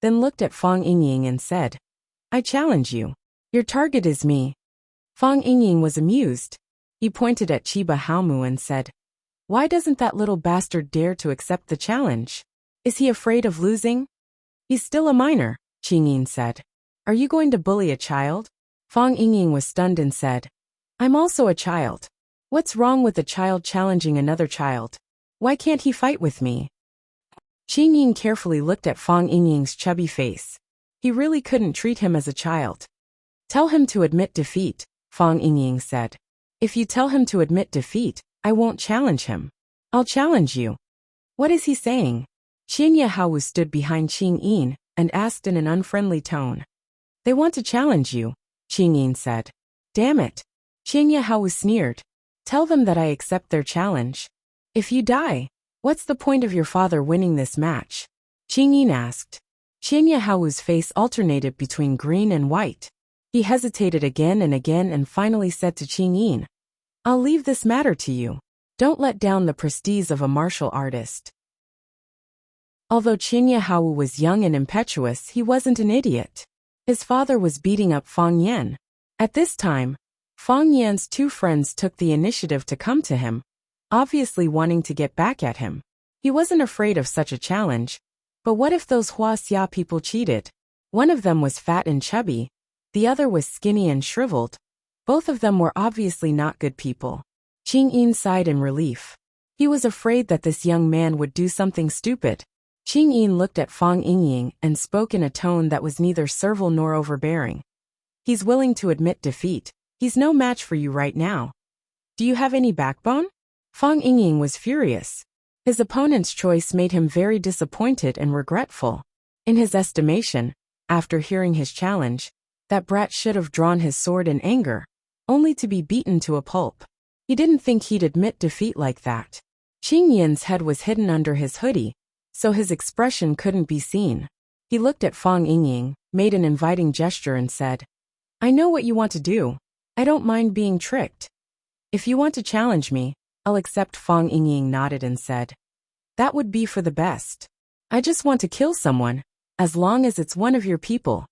S1: then looked at Fang Yingying and said, I challenge you. Your target is me. Fang Yingying was amused. He pointed at Chiba Haomu and said, Why doesn't that little bastard dare to accept the challenge? Is he afraid of losing? He's still a minor, Qing Yin said. Are you going to bully a child? Fang Yingying was stunned and said, I'm also a child. What's wrong with a child challenging another child? Why can't he fight with me? Qing Yin carefully looked at Fang Yingying's chubby face. He really couldn't treat him as a child. Tell him to admit defeat, Fang Yingying said. If you tell him to admit defeat, I won't challenge him. I'll challenge you. What is he saying? Qian Yahao stood behind Qing Yin and asked in an unfriendly tone. They want to challenge you, Qing Yin said. Damn it. Qian Yahao sneered. Tell them that I accept their challenge. If you die, what's the point of your father winning this match? Qing Yin asked. Qian Yahao's face alternated between green and white. He hesitated again and finally said to Qing Yin, I'll leave this matter to you. Don't let down the prestige of a martial artist. Although Qin Yahao was young and impetuous, he wasn't an idiot. His father was beating up Fang Yan. At this time, Fang Yan's two friends took the initiative to come to him, obviously wanting to get back at him. He wasn't afraid of such a challenge. But what if those Huaxia people cheated? One of them was fat and chubby, the other was skinny and shriveled. Both of them were obviously not good people. Qing Yin sighed in relief. He was afraid that this young man would do something stupid. Qing Yin looked at Fang Yingying and spoke in a tone that was neither servile nor overbearing. He's willing to admit defeat. He's no match for you right now. Do you have any backbone? Fang Yingying was furious. His opponent's choice made him very disappointed and regretful. In his estimation, after hearing his challenge, that brat should have drawn his sword in anger, only to be beaten to a pulp. He didn't think he'd admit defeat like that. Qing Yin's head was hidden under his hoodie, so his expression couldn't be seen. He looked at Fang Yingying, made an inviting gesture and said, I know what you want to do. I don't mind being tricked. If you want to challenge me, I'll accept. Fang Yingying nodded and said, that would be for the best. I just want to kill someone, as long as it's one of your people.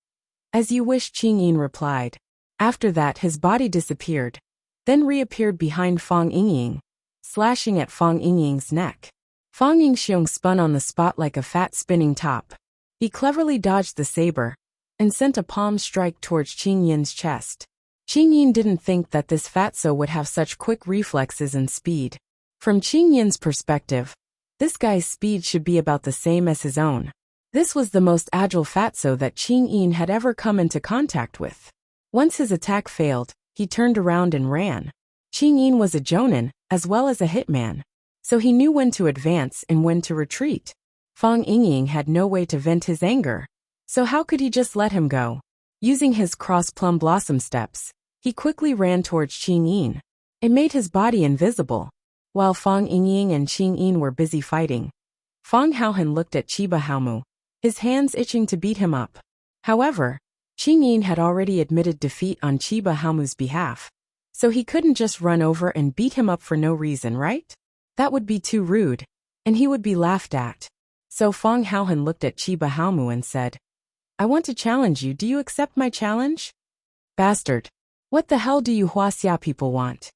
S1: As you wish, Qing Yin replied. After that his body disappeared, then reappeared behind Fang Yingying, slashing at Fang Yingying's neck. Fang Yingxiong spun on the spot like a fat spinning top. He cleverly dodged the saber and sent a palm strike towards Qing Yin's chest. Qing Yin didn't think that this fatso would have such quick reflexes and speed. From Qing Yin's perspective, this guy's speed should be about the same as his own. This was the most agile fatso that Qing Yin had ever come into contact with. Once his attack failed, he turned around and ran. Qing Yin was a jonin, as well as a hitman, so he knew when to advance and when to retreat. Fang Yingying had no way to vent his anger, so how could he just let him go? Using his cross plum blossom steps, he quickly ran towards Qing Yin. It made his body invisible. While Fang Yingying and Qing Yin were busy fighting, Fang Haohan looked at Chiba Haomu, his hands itching to beat him up. However, Qing Yin had already admitted defeat on Chiba Haomu's behalf, so he couldn't just run over and beat him up for no reason, right? That would be too rude, and he would be laughed at. So Fang Haohan looked at Chiba Haomu and said, I want to challenge you. Do you accept my challenge? Bastard. What the hell do you Huaxia people want?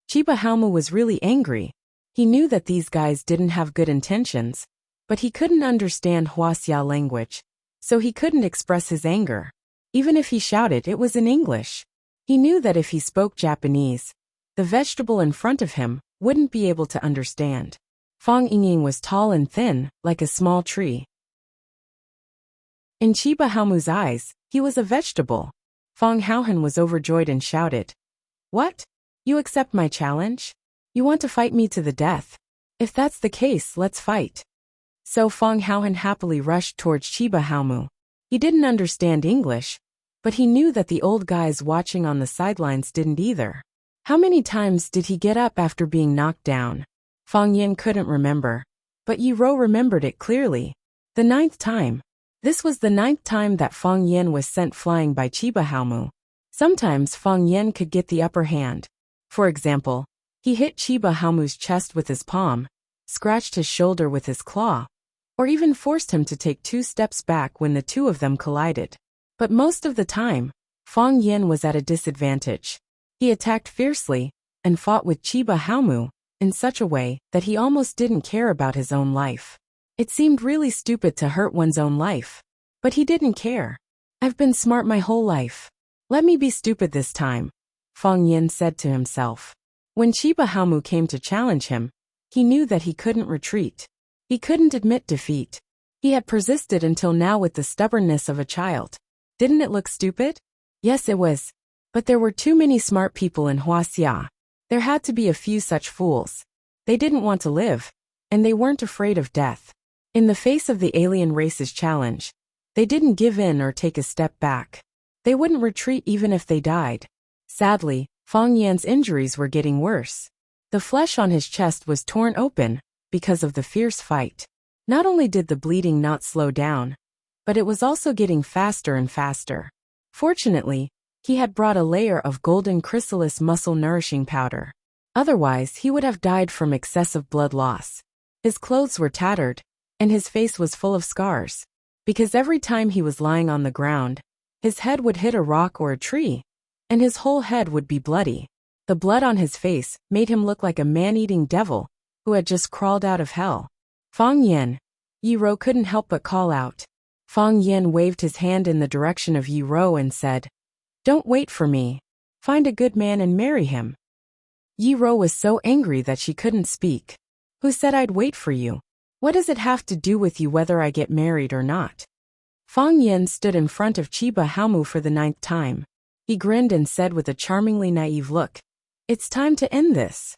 S1: Chiba Haomu was really angry. He knew that these guys didn't have good intentions, but he couldn't understand Huaxia language, so he couldn't express his anger. Even if he shouted, it was in English. He knew that if he spoke Japanese, the vegetable in front of him wouldn't be able to understand. Fang Yingying was tall and thin, like a small tree. In Chiba Haomu's eyes, he was a vegetable. Fang Haohan was overjoyed and shouted, What? You accept my challenge? You want to fight me to the death? If that's the case, let's fight. So Fang Haohan happily rushed towards Chiba Haomu. He didn't understand English, but he knew that the old guys watching on the sidelines didn't either. How many times did he get up after being knocked down? Fang Yin couldn't remember, but Yi Ro remembered it clearly. The 9th time. This was the 9th time that Fang Yin was sent flying by Chiba Haomu. Sometimes Fang Yin could get the upper hand. For example, he hit Chiba Haomu's chest with his palm, scratched his shoulder with his claw, or even forced him to take 2 steps back when the two of them collided. But most of the time, Fang Yin was at a disadvantage. He attacked fiercely and fought with Chiba Haomu in such a way that he almost didn't care about his own life. It seemed really stupid to hurt one's own life, but he didn't care. I've been smart my whole life. Let me be stupid this time, Fang Yin said to himself. When Chiba Haomu came to challenge him, he knew that he couldn't retreat. He couldn't admit defeat. He had persisted until now with the stubbornness of a child. Didn't it look stupid? Yes, it was. But there were too many smart people in Huaxia. There had to be a few such fools. They didn't want to live, and they weren't afraid of death. In the face of the alien race's challenge, they didn't give in or take a step back. They wouldn't retreat even if they died. Sadly, Fang Yan's injuries were getting worse. The flesh on his chest was torn open because of the fierce fight. Not only did the bleeding not slow down, but it was also getting faster and faster. Fortunately, he had brought a layer of golden chrysalis muscle nourishing powder. Otherwise, he would have died from excessive blood loss. His clothes were tattered, and his face was full of scars. Because every time he was lying on the ground, his head would hit a rock or a tree, and his whole head would be bloody. The blood on his face made him look like a man-eating devil who had just crawled out of hell. Fang Yan. Yi Ro couldn't help but call out. Fang Yan waved his hand in the direction of Yi Ro and said, "Don't wait for me. Find a good man and marry him." Yi Ro was so angry that she couldn't speak. "Who said I'd wait for you? What does it have to do with you whether I get married or not?" Fang Yan stood in front of Chiba Haomu for the 9th time. He grinned and said with a charmingly naive look, "It's time to end this."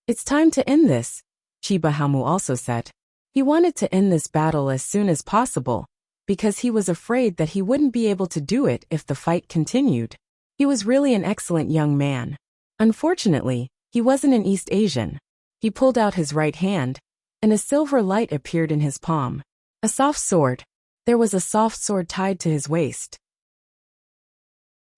S1: "It's time to end this," Chiba Haomu also said. He wanted to end this battle as soon as possible, because he was afraid that he wouldn't be able to do it if the fight continued. He was really an excellent young man. Unfortunately, he wasn't an East Asian. He pulled out his right hand, and a silver light appeared in his palm. A soft sword. There was a soft sword tied to his waist.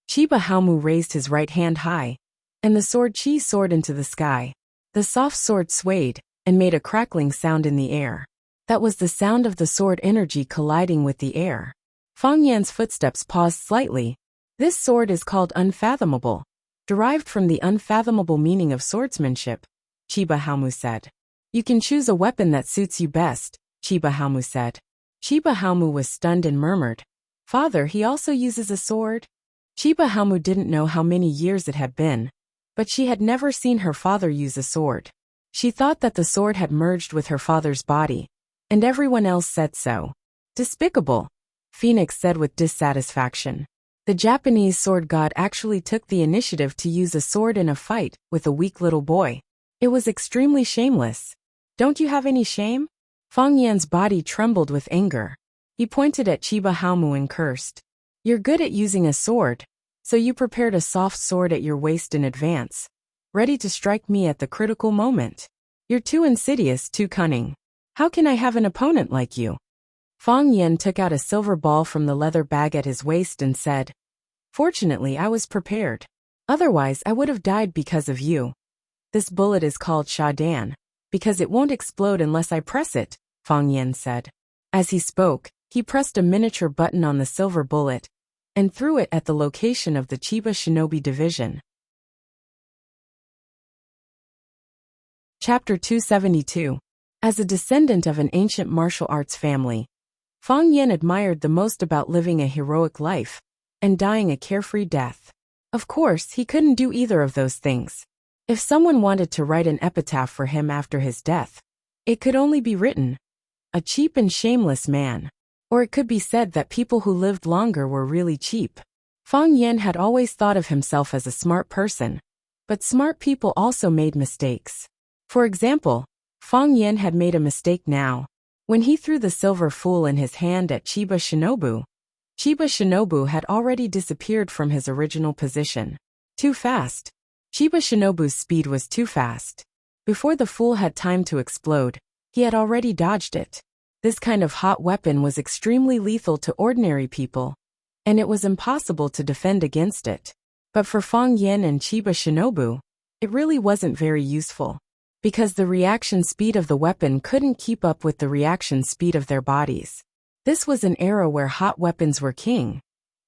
S1: Chiba Haomu raised his right hand high, and the sword soared into the sky. The soft sword swayed and made a crackling sound in the air. That was the sound of the sword energy colliding with the air. Fang Yan's footsteps paused slightly. This sword is called unfathomable, derived from the unfathomable meaning of swordsmanship, Chiba Haomu said. You can choose a weapon that suits you best, Chiba Haomu said. Chiba Haomu was stunned and murmured, "Father, he also uses a sword?" Chiba Haomu didn't know how many years it had been, but she had never seen her father use a sword. She thought that the sword had merged with her father's body, and everyone else said so. Despicable, Phoenix said with dissatisfaction. The Japanese sword god actually took the initiative to use a sword in a fight with a weak little boy. It was extremely shameless. Don't you have any shame? Fang Yan's body trembled with anger. He pointed at Chiba Haomu and cursed. You're good at using a sword, so you prepared a soft sword at your waist in advance, ready to strike me at the critical moment. You're too insidious, too cunning. How can I have an opponent like you? Fang Yan took out a silver ball from the leather bag at his waist and said, Fortunately, I was prepared. Otherwise, I would have died because of you. This bullet is called Shadan, because it won't explode unless I press it, Fang Yan said. As he spoke, he pressed a miniature button on the silver bullet and threw it at the location of the Chiba Shinobi Division. Chapter 272. As a descendant of an ancient martial arts family, Fang Yan admired the most about living a heroic life and dying a carefree death. Of course, he couldn't do either of those things. If someone wanted to write an epitaph for him after his death, it could only be written, a cheap and shameless man. Or it could be said that people who lived longer were really cheap. Fang Yan had always thought of himself as a smart person, but smart people also made mistakes. For example, Fang Yan had made a mistake now. When he threw the silver fool in his hand at Chiba Shinobu had already disappeared from his original position. Too fast. Chiba Shinobu's speed was too fast. Before the fool had time to explode, he had already dodged it. This kind of hot weapon was extremely lethal to ordinary people, and it was impossible to defend against it. But for Fang Yan and Chiba Shinobu, it really wasn't very useful, because the reaction speed of the weapon couldn't keep up with the reaction speed of their bodies. This was an era where hot weapons were king,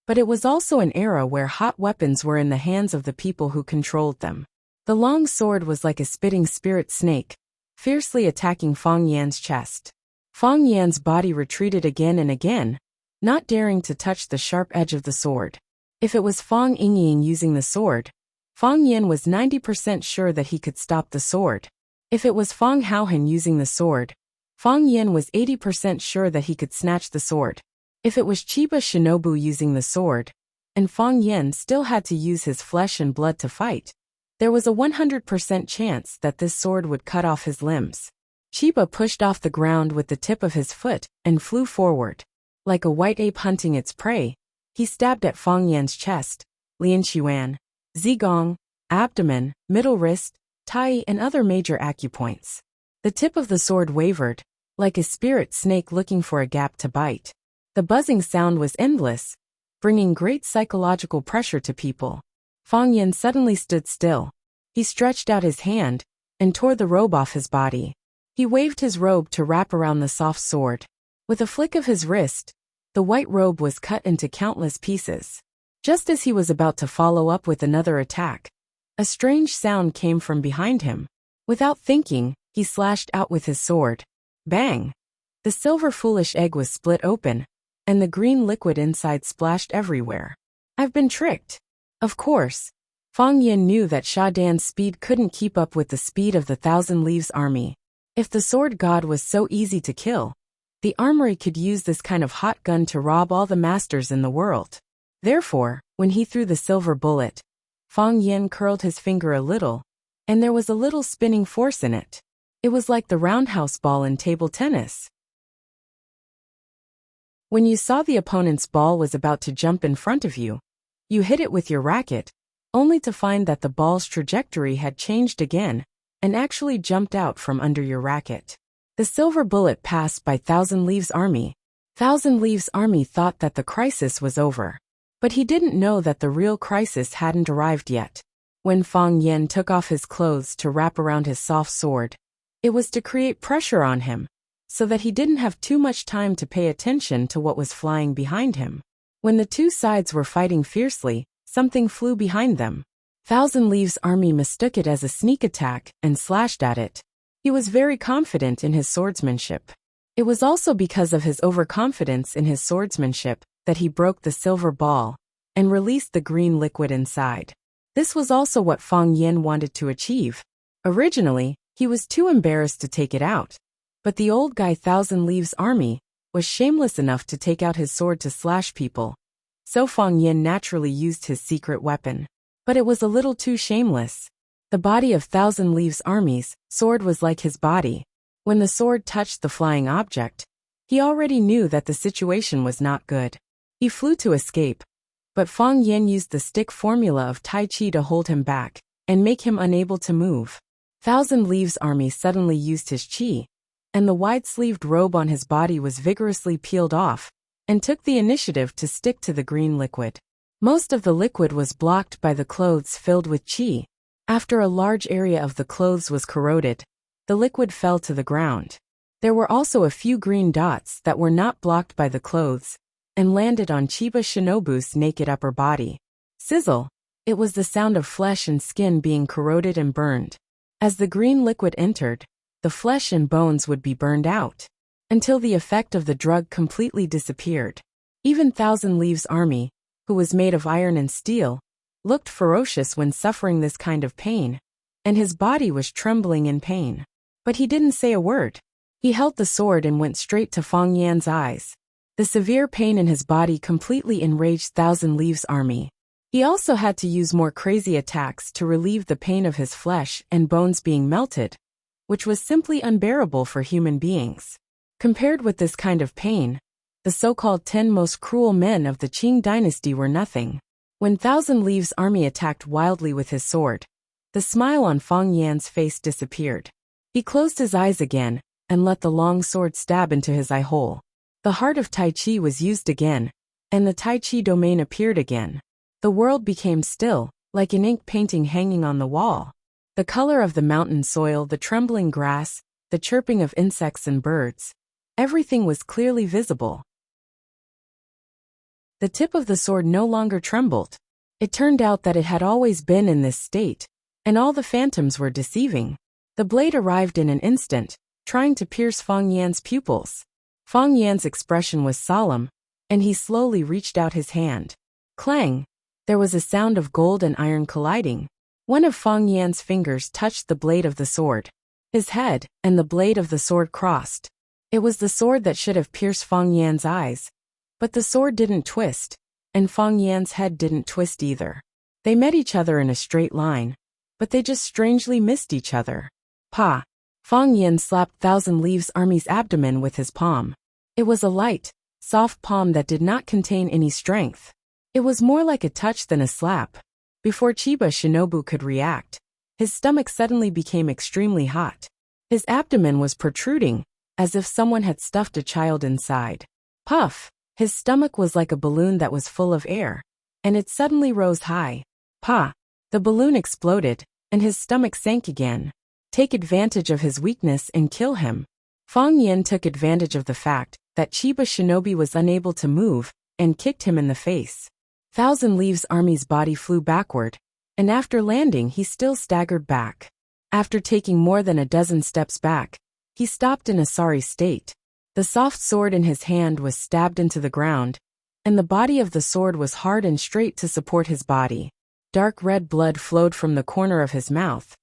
S1: but it was also an era where hot weapons were in the hands of the people who controlled them. The long sword was like a spitting spirit snake, fiercely attacking Fang Yan's chest. Fang Yan's body retreated again and again, not daring to touch the sharp edge of the sword. If it was Fang Yingying using the sword, Fang Yin was 90% sure that he could stop the sword. If it was Fang Haohan using the sword, Fang Yin was 80% sure that he could snatch the sword. If it was Chiba Shinobu using the sword, and Fang Yin still had to use his flesh and blood to fight, there was a 100% chance that this sword would cut off his limbs. Chiba pushed off the ground with the tip of his foot and flew forward. Like a white ape hunting its prey, he stabbed at Fang Yin's chest, lianxuan, zigong, abdomen, middle wrist, tai and other major acupoints. The tip of the sword wavered, like a spirit snake looking for a gap to bite. The buzzing sound was endless, bringing great psychological pressure to people. Fang Yin suddenly stood still. He stretched out his hand and tore the robe off his body. He waved his robe to wrap around the soft sword. With a flick of his wrist, the white robe was cut into countless pieces. Just as he was about to follow up with another attack, a strange sound came from behind him. Without thinking, he slashed out with his sword. Bang! The silver foolish egg was split open, and the green liquid inside splashed everywhere. I've been tricked. Of course, Fang Yin knew that Sha Dan's speed couldn't keep up with the speed of the Thousand Leaves army. If the sword god was so easy to kill, the armory could use this kind of hot gun to rob all the masters in the world. Therefore, when he threw the silver bullet, Fang Yin curled his finger a little, and there was a little spinning force in it. It was like the roundhouse ball in table tennis. When you saw the opponent's ball was about to jump in front of you, you hit it with your racket, only to find that the ball's trajectory had changed again and actually jumped out from under your racket. The silver bullet passed by Thousand Leaves Army. Thousand Leaves Army thought that the crisis was over. But he didn't know that the real crisis hadn't arrived yet. When Fang Yin took off his clothes to wrap around his soft sword, it was to create pressure on him, so that he didn't have too much time to pay attention to what was flying behind him. When the two sides were fighting fiercely, something flew behind them. Thousand Leaves Army mistook it as a sneak attack and slashed at it. He was very confident in his swordsmanship. It was also because of his overconfidence in his swordsmanship that he broke the silver ball and released the green liquid inside. This was also what Fang Yin wanted to achieve. Originally, he was too embarrassed to take it out. But the old guy Thousand Leaves Army was shameless enough to take out his sword to slash people. So Fang Yin naturally used his secret weapon. But it was a little too shameless. The body of Thousand Leaves Army's sword was like his body. When the sword touched the flying object, he already knew that the situation was not good. He flew to escape, but Fang Yin used the stick formula of Tai Chi to hold him back and make him unable to move. Thousand Leaves Army suddenly used his chi, and the wide-sleeved robe on his body was vigorously peeled off and took the initiative to stick to the green liquid. Most of the liquid was blocked by the clothes filled with chi. After a large area of the clothes was corroded, the liquid fell to the ground. There were also a few green dots that were not blocked by the clothes and landed on Chiba Shinobu's naked upper body. Sizzle! It was the sound of flesh and skin being corroded and burned. As the green liquid entered, the flesh and bones would be burned out, until the effect of the drug completely disappeared. Even Thousand Leaves Army, who was made of iron and steel, looked ferocious when suffering this kind of pain, and his body was trembling in pain. But he didn't say a word. He held the sword and went straight to Fang Yan's eyes. The severe pain in his body completely enraged Thousand Leaves Army. He also had to use more crazy attacks to relieve the pain of his flesh and bones being melted, which was simply unbearable for human beings. Compared with this kind of pain, the so-called 10 most cruel men of the Qing dynasty were nothing. When Thousand Leaves Army attacked wildly with his sword, the smile on Fang Yan's face disappeared. He closed his eyes again and let the long sword stab into his eye hole. The heart of Tai Chi was used again, and the Tai Chi domain appeared again. The world became still, like an ink painting hanging on the wall. The color of the mountain soil, the trembling grass, the chirping of insects and birds, everything was clearly visible. The tip of the sword no longer trembled. It turned out that it had always been in this state, and all the phantoms were deceiving. The blade arrived in an instant, trying to pierce Fang Yan's pupils. Fang Yan's expression was solemn, and he slowly reached out his hand. Clang! There was a sound of gold and iron colliding. One of Fang Yan's fingers touched the blade of the sword. His head and the blade of the sword crossed. It was the sword that should have pierced Fang Yan's eyes. But the sword didn't twist, and Fang Yan's head didn't twist either. They met each other in a straight line, but they just strangely missed each other. Pa! Fang Yan slapped Thousand Leaves Army's abdomen with his palm. It was a light, soft palm that did not contain any strength. It was more like a touch than a slap. Before Chiba Shinobu could react, his stomach suddenly became extremely hot. His abdomen was protruding, as if someone had stuffed a child inside. Puff! His stomach was like a balloon that was full of air, and it suddenly rose high. Pa! The balloon exploded, and his stomach sank again. Take advantage of his weakness and kill him. Fang Yan took advantage of the fact that Chiba Shinobi was unable to move, and kicked him in the face. Thousand Leaves Army's body flew backward, and after landing he still staggered back. After taking more than a dozen steps back, he stopped in a sorry state. The soft sword in his hand was stabbed into the ground, and the body of the sword was hard and straight to support his body. Dark red blood flowed from the corner of his mouth,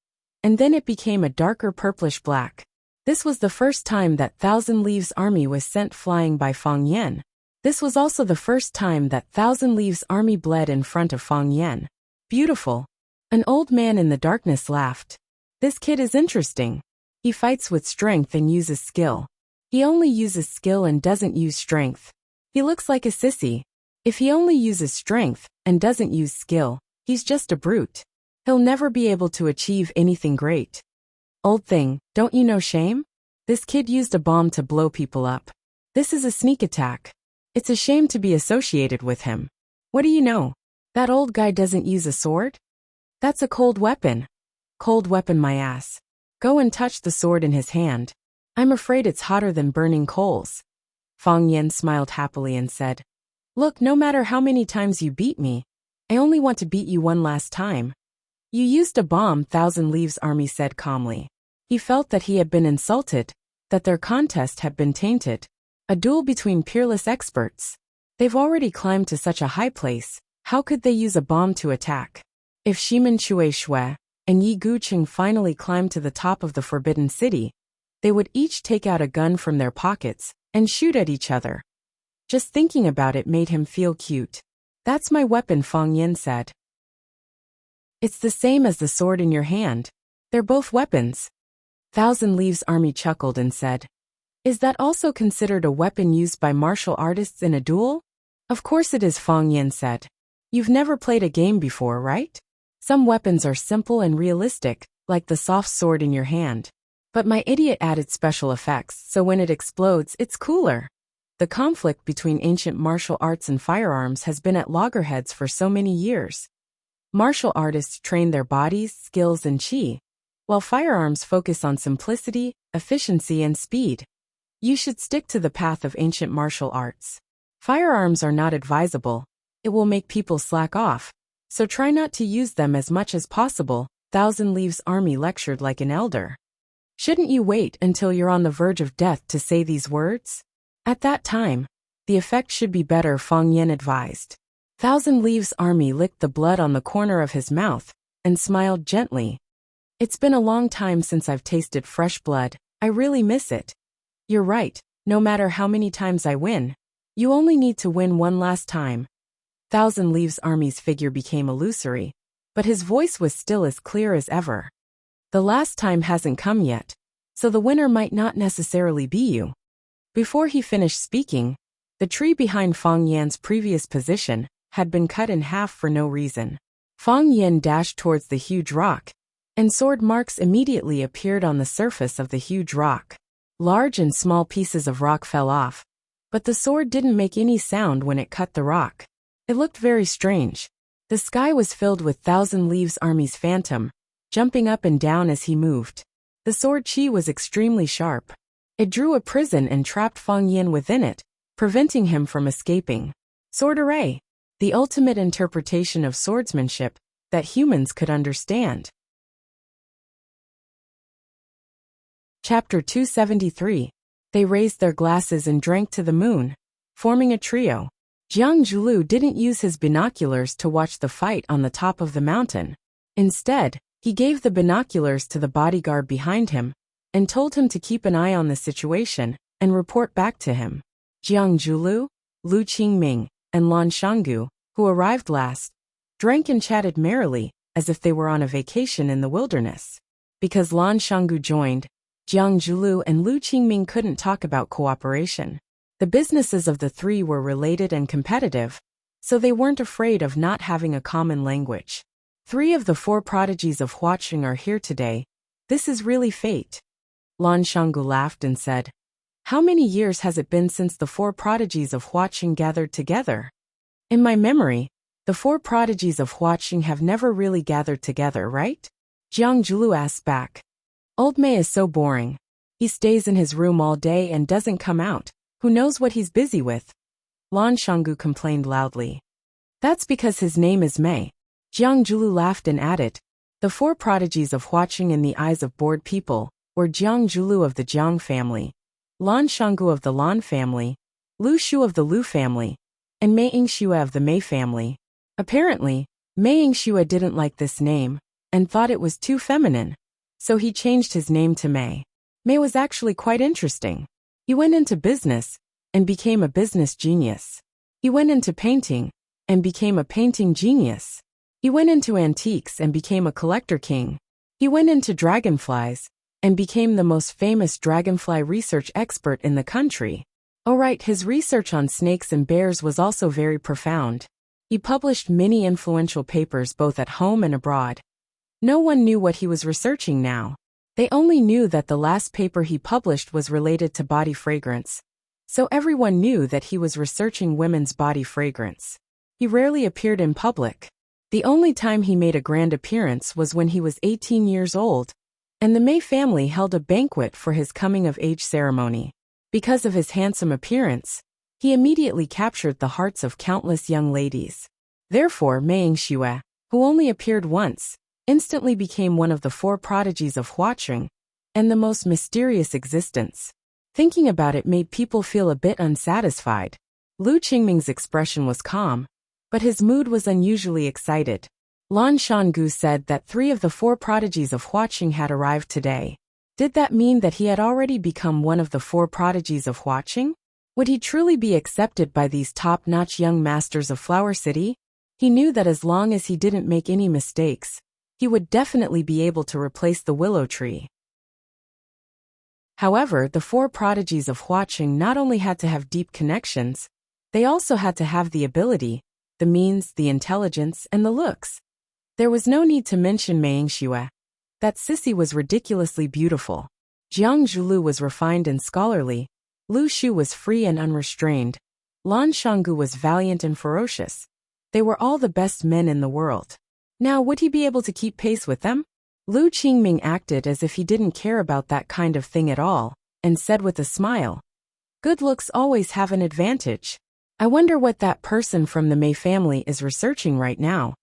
S1: and then it became a darker purplish black. This was the first time that Thousand Leaves Army was sent flying by Fang Yan. This was also the first time that Thousand Leaves Army bled in front of Fang Yan. Beautiful. An old man in the darkness laughed. This kid is interesting. He fights with strength and uses skill. He only uses skill and doesn't use strength. He looks like a sissy. If he only uses strength and doesn't use skill, he's just a brute. He'll never be able to achieve anything great. Old thing, don't you know shame? This kid used a bomb to blow people up. This is a sneak attack. It's a shame to be associated with him. What do you know? That old guy doesn't use a sword? That's a cold weapon. Cold weapon my ass. Go and touch the sword in his hand. I'm afraid it's hotter than burning coals. Fang Yan smiled happily and said, Look, no matter how many times you beat me, I only want to beat you one last time. You used a bomb, Thousand Leaves Army said calmly. He felt that he had been insulted, that their contest had been tainted. A duel between peerless experts. They've already climbed to such a high place, how could they use a bomb to attack? If Shimen Shui and Yi Guqing finally climbed to the top of the Forbidden City, they would each take out a gun from their pockets and shoot at each other. Just thinking about it made him feel cute. That's my weapon, Fang Yan said. It's the same as the sword in your hand. They're both weapons. Thousand Leaves Army chuckled and said, Is that also considered a weapon used by martial artists in a duel? Of course it is, Fang Yan said. You've never played a game before, right? Some weapons are simple and realistic, like the soft sword in your hand. But my idiot added special effects, so when it explodes, it's cooler. The conflict between ancient martial arts and firearms has been at loggerheads for so many years. Martial artists train their bodies, skills, and chi, while firearms focus on simplicity, efficiency, and speed. You should stick to the path of ancient martial arts. Firearms are not advisable. It will make people slack off, so try not to use them as much as possible, Thousand Leaves Army lectured like an elder. Shouldn't you wait until you're on the verge of death to say these words? At that time, the effect should be better, Fang Yan advised. Thousand Leaves Army licked the blood on the corner of his mouth and smiled gently. It's been a long time since I've tasted fresh blood. I really miss it. You're right, no matter how many times I win, you only need to win one last time. Thousand Leaves Army's figure became illusory, but his voice was still as clear as ever. The last time hasn't come yet, so the winner might not necessarily be you. Before he finished speaking, the tree behind Fang Yan's previous position had been cut in half for no reason. Fang Yan dashed towards the huge rock, and sword marks immediately appeared on the surface of the huge rock. Large and small pieces of rock fell off, but the sword didn't make any sound when it cut the rock. It looked very strange. The sky was filled with Thousand Leaves Army's phantom, jumping up and down as he moved. The sword chi was extremely sharp. It drew a prison and trapped Fang Yan within it, preventing him from escaping. Sword array. The ultimate interpretation of swordsmanship that humans could understand. Chapter 273. They raised their glasses and drank to the moon, forming a trio. Jiang Zhulu didn't use his binoculars to watch the fight on the top of the mountain. Instead, he gave the binoculars to the bodyguard behind him and told him to keep an eye on the situation and report back to him. Jiang Zhulu, Lu Qingming, and Lan Shanggu, who arrived last, drank and chatted merrily as if they were on a vacation in the wilderness. Because Lan Shanggu joined, Jiang Zhulu and Lu Qingming couldn't talk about cooperation. The businesses of the three were related and competitive, so they weren't afraid of not having a common language. 3 of the 4 prodigies of Huaqing are here today. This is really fate. Lan Shanggu laughed and said, "How many years has it been since the 4 prodigies of Huaqing gathered together? In my memory, the 4 prodigies of Huaqing have never really gathered together, right?" Jiang Zhulu asked back. "Old Mei is so boring. He stays in his room all day and doesn't come out. Who knows what he's busy with?" Lan Shanggu complained loudly. "That's because his name is Mei." Jiang Zhulu laughed and added, "The 4 prodigies of Huaqing in the eyes of bored people were Jiang Zhulu of the Jiang family, Lan Shanggu of the Lan family, Lu Shu of the Lu family, and Mei Yingxue of the Mei family. Apparently, Mei Yingxue didn't like this name and thought it was too feminine, so he changed his name to Mei. Mei was actually quite interesting. He went into business and became a business genius. He went into painting and became a painting genius. He went into antiques and became a collector king. He went into dragonflies and became the most famous dragonfly research expert in the country. Oh right, his research on snakes and bears was also very profound. He published many influential papers both at home and abroad. No one knew what he was researching now. They only knew that the last paper he published was related to body fragrance. So everyone knew that he was researching women's body fragrance. He rarely appeared in public. The only time he made a grand appearance was when he was 18 years old, and the Mei family held a banquet for his coming-of-age ceremony. Because of his handsome appearance, he immediately captured the hearts of countless young ladies. Therefore, Mei Yingxue, who only appeared once, instantly became one of the 4 prodigies of Huaqing, and the most mysterious existence. Thinking about it made people feel a bit unsatisfied. Lu Qingming's expression was calm, but his mood was unusually excited. Lan Shanggu said that 3 of the 4 prodigies of Huaqing had arrived today. Did that mean that he had already become one of the 4 prodigies of Huaqing? Would he truly be accepted by these top-notch young masters of Flower City? He knew that as long as he didn't make any mistakes, he would definitely be able to replace the willow tree. However, the 4 prodigies of Huaqing not only had to have deep connections, they also had to have the ability, the means, the intelligence, and the looks. There was no need to mention Mei Yingxue. That sissy was ridiculously beautiful. Jiang Zhulu was refined and scholarly. Lu Shu was free and unrestrained. Lan Shanggu was valiant and ferocious. They were all the best men in the world. Now, would he be able to keep pace with them? Lu Qingming acted as if he didn't care about that kind of thing at all, and said with a smile, "Good looks always have an advantage. I wonder what that person from the Mei family is researching right now.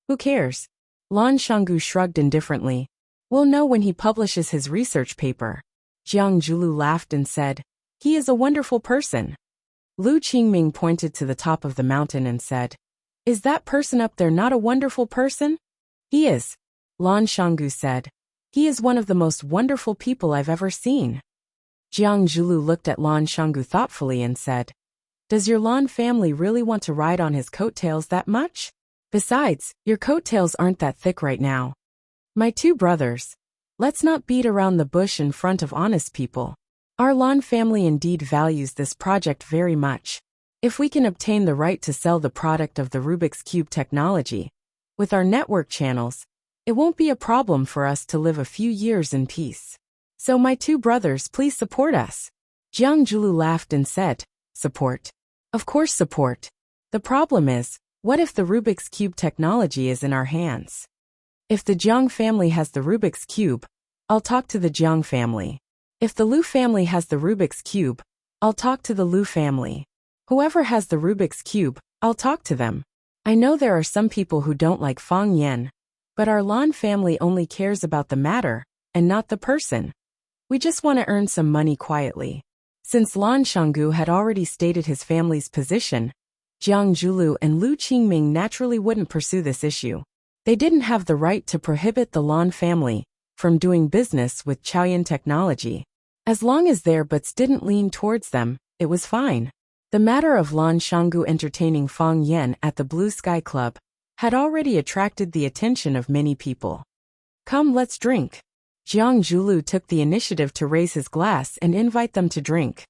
S1: Who cares?" Lan Shanggu shrugged indifferently. "We'll know when he publishes his research paper." Jiang Zhulu laughed and said, "He is a wonderful person." Lu Qingming pointed to the top of the mountain and said, "Is that person up there not a wonderful person?" "He is," Lan Shanggu said. "He is one of the most wonderful people I've ever seen." Jiang Zhulu looked at Lan Shanggu thoughtfully and said, "Does your Lan family really want to ride on his coattails that much? Besides, your coattails aren't that thick right now. My 2 brothers, let's not beat around the bush in front of honest people. Our Lan family indeed values this project very much. If we can obtain the right to sell the product of the Rubik's Cube technology, with our network channels, it won't be a problem for us to live a few years in peace. So my 2 brothers, please support us." Jiang Zhulu laughed and said, "Support? Of course support. The problem is, what if the Rubik's Cube technology is in our hands? If the Jiang family has the Rubik's Cube, I'll talk to the Jiang family. If the Lu family has the Rubik's Cube, I'll talk to the Lu family. Whoever has the Rubik's Cube, I'll talk to them. I know there are some people who don't like Fang Yan, but our Lan family only cares about the matter, and not the person. We just want to earn some money quietly." Since Lan Shanggu had already stated his family's position, Jiang Zhulu and Lu Qingming naturally wouldn't pursue this issue. They didn't have the right to prohibit the Lan family from doing business with Chaoyan technology. As long as their butts didn't lean towards them, it was fine. The matter of Lan Shanggu entertaining Fang Yan at the Blue Sky Club had already attracted the attention of many people. Come, let's drink. Jiang Zhulu took the initiative to raise his glass and invite them to drink.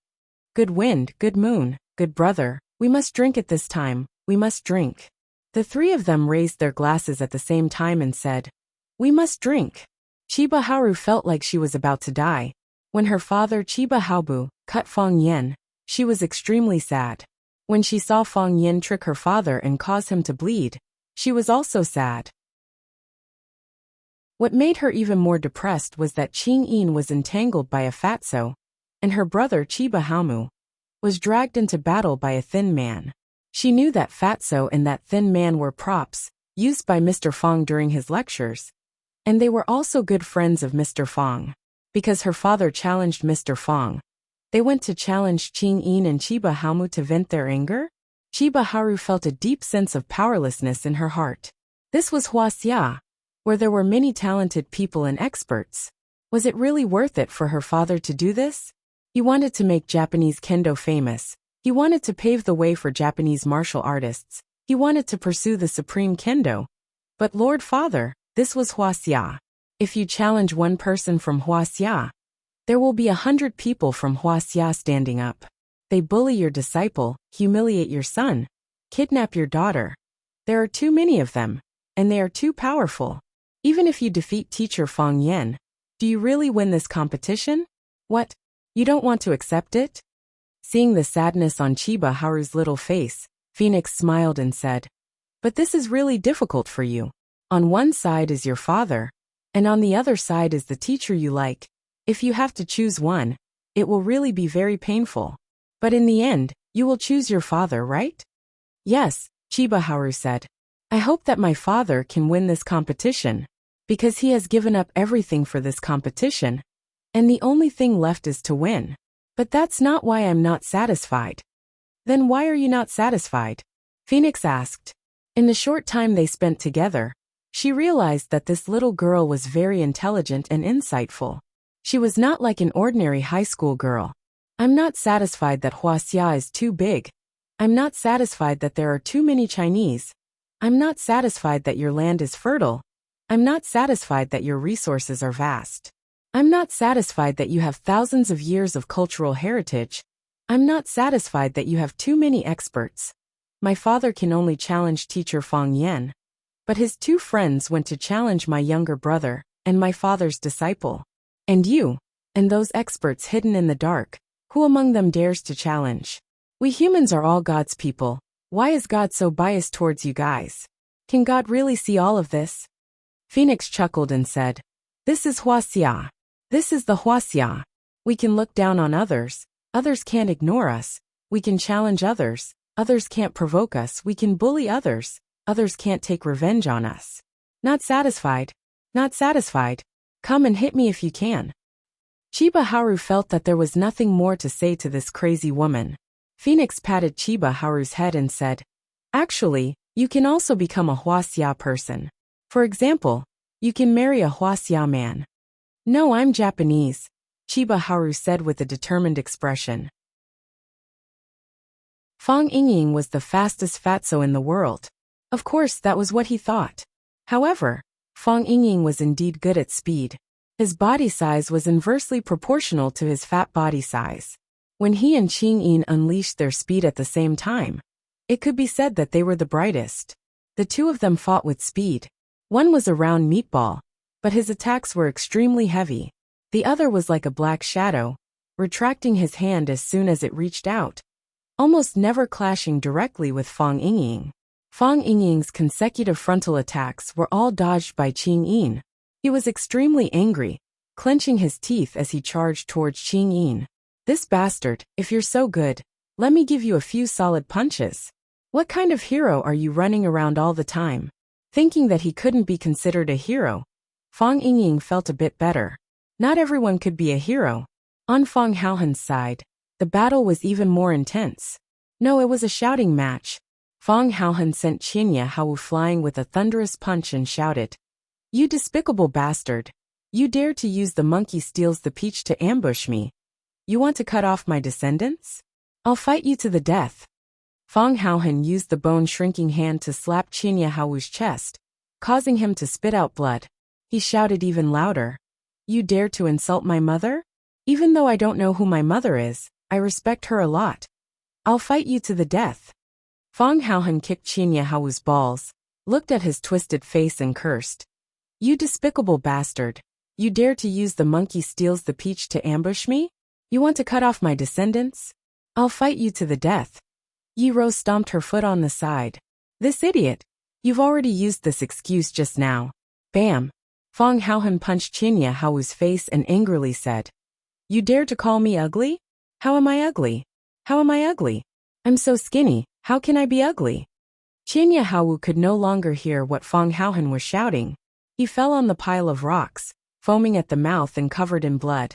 S1: Good wind, good moon, good brother, we must drink at this time, we must drink. The three of them raised their glasses at the same time and said, we must drink. Chiba Haru felt like she was about to die. When her father Chiba Haobu cut Fang Yan, she was extremely sad. When she saw Fang Yan trick her father and cause him to bleed, she was also sad. What made her even more depressed was that Qing Yin was entangled by a fatso, and her brother Chiba Haomu was dragged into battle by a thin man. She knew that fatso and that thin man were props used by Mr. Fang during his lectures, and they were also good friends of Mr. Fang. Because her father challenged Mr. Fang, they went to challenge Qing Yin and Chiba Haomu to vent their anger. Chiba Haru felt a deep sense of powerlessness in her heart. This was Huaxia, where there were many talented people and experts. Was it really worth it for her father to do this? He wanted to make Japanese kendo famous. He wanted to pave the way for Japanese martial artists. He wanted to pursue the supreme kendo. But Lord Father, this was Huaxia. If you challenge one person from Huaxia, there will be 100 people from Huaxia standing up. They bully your disciple, humiliate your son, kidnap your daughter. There are too many of them, and they are too powerful. Even if you defeat teacher Fang Yan, do you really win this competition? What? You don't want to accept it? Seeing the sadness on Chiba Haru's little face, Phoenix smiled and said, but this is really difficult for you. On one side is your father, and on the other side is the teacher you like. If you have to choose one, it will really be very painful. But in the end, you will choose your father, right? Yes, Chiba Haru said. I hope that my father can win this competition, because he has given up everything for this competition, and the only thing left is to win. But that's not why I'm not satisfied. Then why are you not satisfied? Phoenix asked. In the short time they spent together, she realized that this little girl was very intelligent and insightful. She was not like an ordinary high school girl. I'm not satisfied that Huaxia is too big. I'm not satisfied that there are too many Chinese. I'm not satisfied that your land is fertile. I'm not satisfied that your resources are vast. I'm not satisfied that you have thousands of years of cultural heritage. I'm not satisfied that you have too many experts. My father can only challenge teacher Fang Yan, but his two friends went to challenge my younger brother and my father's disciple. And you, and those experts hidden in the dark, who among them dares to challenge? We humans are all God's people. Why is God so biased towards you guys? Can God really see all of this? Phoenix chuckled and said, this is Huaxia. This is the Huaxia. We can look down on others. Others can't ignore us. We can challenge others. Others can't provoke us. We can bully others. Others can't take revenge on us. Not satisfied. Not satisfied. Come and hit me if you can. Chiba Haru felt that there was nothing more to say to this crazy woman. Phoenix patted Chiba Haru's head and said, actually, you can also become a Huaxia person. For example, you can marry a Huaxia man. No, I'm Japanese, Chiba Haru said with a determined expression. Fang Yingying was the fastest fatso in the world. Of course, that was what he thought. However, Fang Yingying was indeed good at speed. His body size was inversely proportional to his fat body size. When he and Qing Yin unleashed their speed at the same time, it could be said that they were the brightest. The two of them fought with speed. One was a round meatball, but his attacks were extremely heavy. The other was like a black shadow, retracting his hand as soon as it reached out, almost never clashing directly with Fang Yingying. Fang Yingying's consecutive frontal attacks were all dodged by Qing Yin. He was extremely angry, clenching his teeth as he charged towards Qing Yin. This bastard, if you're so good, let me give you a few solid punches. What kind of hero are you running around all the time? Thinking that he couldn't be considered a hero, Fang Yingying felt a bit better. Not everyone could be a hero. On Fang Haohan's side, the battle was even more intense. No, it was a shouting match. Fong Haohan sent Qinya Hao flying with a thunderous punch and shouted, "You despicable bastard! You dare to use the monkey steals the peach to ambush me? You want to cut off my descendants? I'll fight you to the death." Fong Haohan used the bone-shrinking hand to slap Qinya Hao's chest, causing him to spit out blood. He shouted even louder, "You dare to insult my mother? Even though I don't know who my mother is, I respect her a lot. I'll fight you to the death." Fong Haohan kicked Qinya Hao's balls, looked at his twisted face and cursed, "You despicable bastard! You dare to use the monkey steals the peach to ambush me? You want to cut off my descendants? I'll fight you to the death." Yi Rose stomped her foot on the side. "This idiot! You've already used this excuse just now." Bam! Fong Haohan punched Qinya Hao's face and angrily said, "You dare to call me ugly? How am I ugly? How am I ugly? I'm so skinny, how can I be ugly?" Qinya Hao could no longer hear what Fong Haohan was shouting. He fell on the pile of rocks, foaming at the mouth and covered in blood.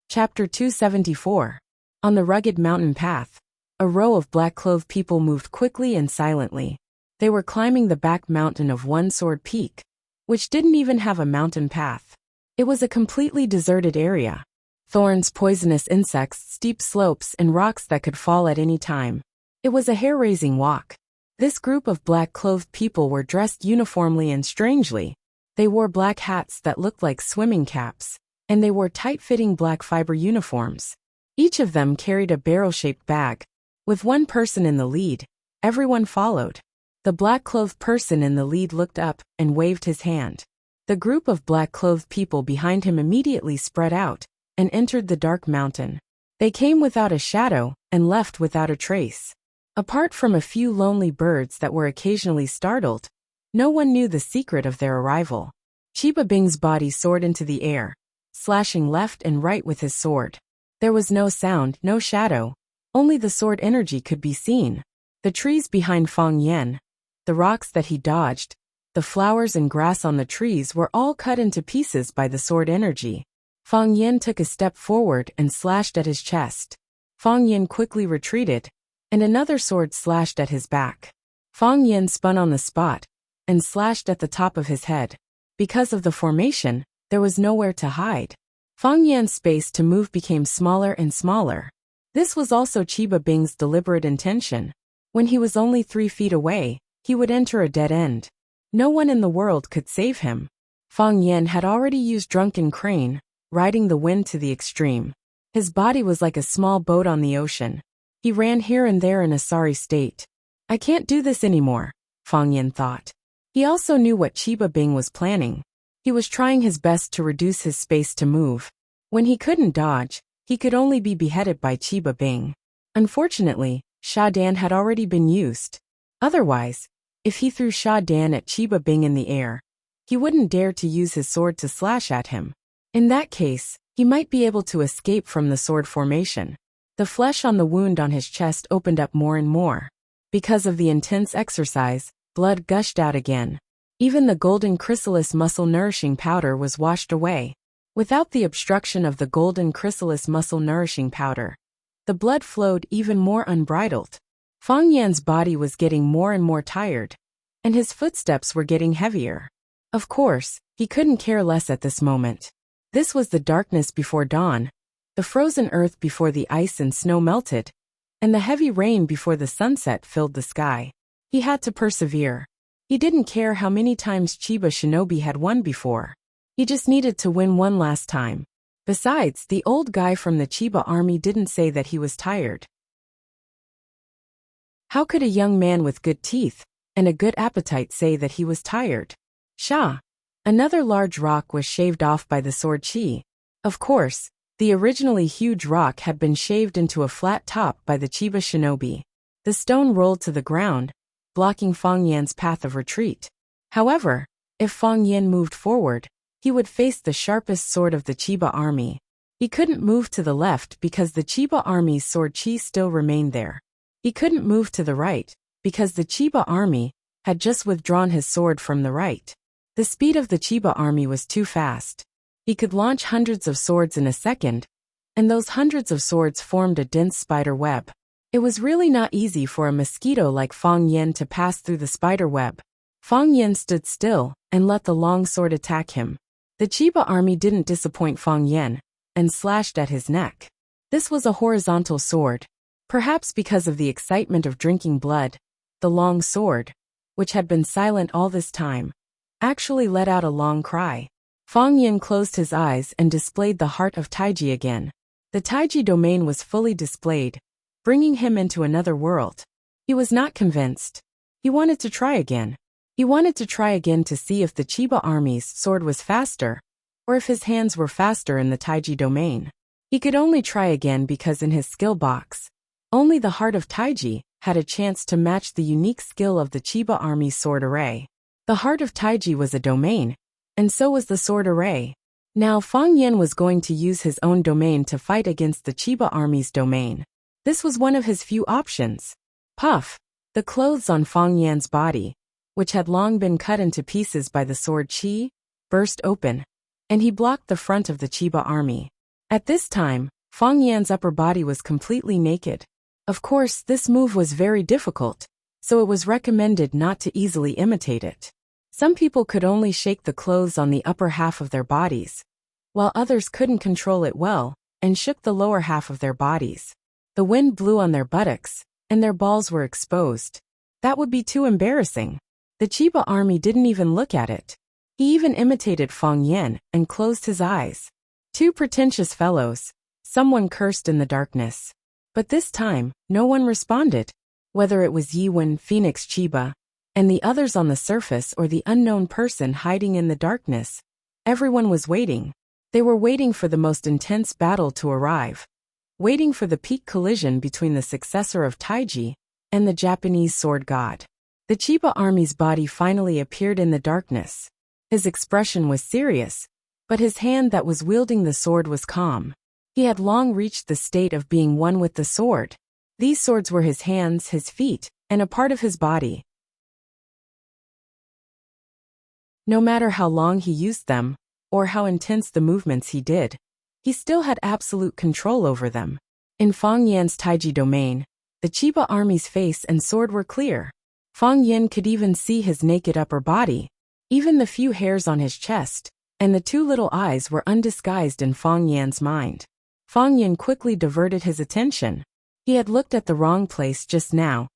S1: Chapter 274. On the rugged mountain path, a row of black-clothed people moved quickly and silently. They were climbing the back mountain of One Sword Peak, which didn't even have a mountain path. It was a completely deserted area. Thorns, poisonous insects, steep slopes, and rocks that could fall at any time. It was a hair-raising walk. This group of black-clothed people were dressed uniformly and strangely. They wore black hats that looked like swimming caps, and they wore tight-fitting black fiber uniforms. Each of them carried a barrel-shaped bag. With one person in the lead, everyone followed. The black-clothed person in the lead looked up and waved his hand. The group of black-clothed people behind him immediately spread out and entered the dark mountain. They came without a shadow and left without a trace. Apart from a few lonely birds that were occasionally startled, no one knew the secret of their arrival. Chiba Bing's body soared into the air, slashing left and right with his sword. There was no sound, no shadow. Only the sword energy could be seen. The trees behind Fong Yan, the rocks that he dodged, the flowers and grass on the trees were all cut into pieces by the sword energy. Fong Yan took a step forward and slashed at his chest. Fong Yan quickly retreated, and another sword slashed at his back. Fong Yan spun on the spot and slashed at the top of his head. Because of the formation, there was nowhere to hide. Fong Yan's space to move became smaller and smaller. This was also Chiba Bing's deliberate intention. When he was only 3 feet away, he would enter a dead end. No one in the world could save him. Fong Yan had already used Drunken Crane, riding the wind to the extreme. His body was like a small boat on the ocean. He ran here and there in a sorry state. "I can't do this anymore," Fong Yan thought. He also knew what Chiba Bing was planning. He was trying his best to reduce his space to move. When he couldn't dodge, he could only be beheaded by Chiba Bing. Unfortunately, Sha Dan had already been used. Otherwise, if he threw Sha Dan at Chiba Bing in the air, he wouldn't dare to use his sword to slash at him. In that case, he might be able to escape from the sword formation. The flesh on the wound on his chest opened up more and more. Because of the intense exercise, blood gushed out again. Even the golden chrysalis muscle nourishing powder was washed away. Without the obstruction of the golden chrysalis muscle nourishing powder, the blood flowed even more unbridled. Fong Yan's body was getting more and more tired, and his footsteps were getting heavier. Of course, he couldn't care less at this moment. This was the darkness before dawn, the frozen earth before the ice and snow melted, and the heavy rain before the sunset filled the sky. He had to persevere. He didn't care how many times Chiba Shinobi had won before. He just needed to win one last time. Besides, the old guy from the Chiba army didn't say that he was tired. How could a young man with good teeth and a good appetite say that he was tired? Sha! Another large rock was shaved off by the sword chi. Of course, the originally huge rock had been shaved into a flat top by the Chiba Shinobi. The stone rolled to the ground, blocking Fong Yan's path of retreat. However, if Fong Yan moved forward, he would face the sharpest sword of the Chiba army. He couldn't move to the left because the Chiba army's sword chi still remained there. He couldn't move to the right because the Chiba army had just withdrawn his sword from the right. The speed of the Chiba army was too fast. He could launch hundreds of swords in a second, and those hundreds of swords formed a dense spider web. It was really not easy for a mosquito like Fang Yen to pass through the spider web. Fang Yen stood still and let the long sword attack him. The Chiba army didn't disappoint Fang Yen and slashed at his neck. This was a horizontal sword. Perhaps because of the excitement of drinking blood, the long sword, which had been silent all this time, actually let out a long cry. Fang Yen closed his eyes and displayed the heart of Taiji again. The Taiji domain was fully displayed, bringing him into another world. He was not convinced. He wanted to try again. He wanted to try again to see if the Chiba army's sword was faster, or if his hands were faster in the Taiji domain. He could only try again because in his skill box, only the heart of Taiji had a chance to match the unique skill of the Chiba army's sword array. The heart of Taiji was a domain, and so was the sword array. Now Fang Yen was going to use his own domain to fight against the Chiba army's domain. This was one of his few options. Puff! The clothes on Fang Yan's body, which had long been cut into pieces by the sword Qi, burst open, and he blocked the front of the Chiba army. At this time, Fang Yan's upper body was completely naked. Of course, this move was very difficult, so it was recommended not to easily imitate it. Some people could only shake the clothes on the upper half of their bodies, while others couldn't control it well and shook the lower half of their bodies. The wind blew on their buttocks, and their balls were exposed. That would be too embarrassing. The Chiba army didn't even look at it. He even imitated Fang Yen and closed his eyes. Two pretentious fellows, someone cursed in the darkness. But this time, no one responded. Whether it was Yiwen, Phoenix Chiba, and the others on the surface or the unknown person hiding in the darkness, everyone was waiting. They were waiting for the most intense battle to arrive. Waiting for the peak collision between the successor of Taiji and the Japanese sword god. The Chiba army's body finally appeared in the darkness. His expression was serious, but his hand that was wielding the sword was calm. He had long reached the state of being one with the sword. These swords were his hands, his feet, and a part of his body. No matter how long he used them, or how intense the movements he did, he still had absolute control over them. In Fang Yan's Taiji domain, the Chiba army's face and sword were clear. Fang Yan could even see his naked upper body, even the few hairs on his chest, and the two little eyes were undisguised in Fang Yan's mind. Fang Yan quickly diverted his attention. He had looked at the wrong place just now,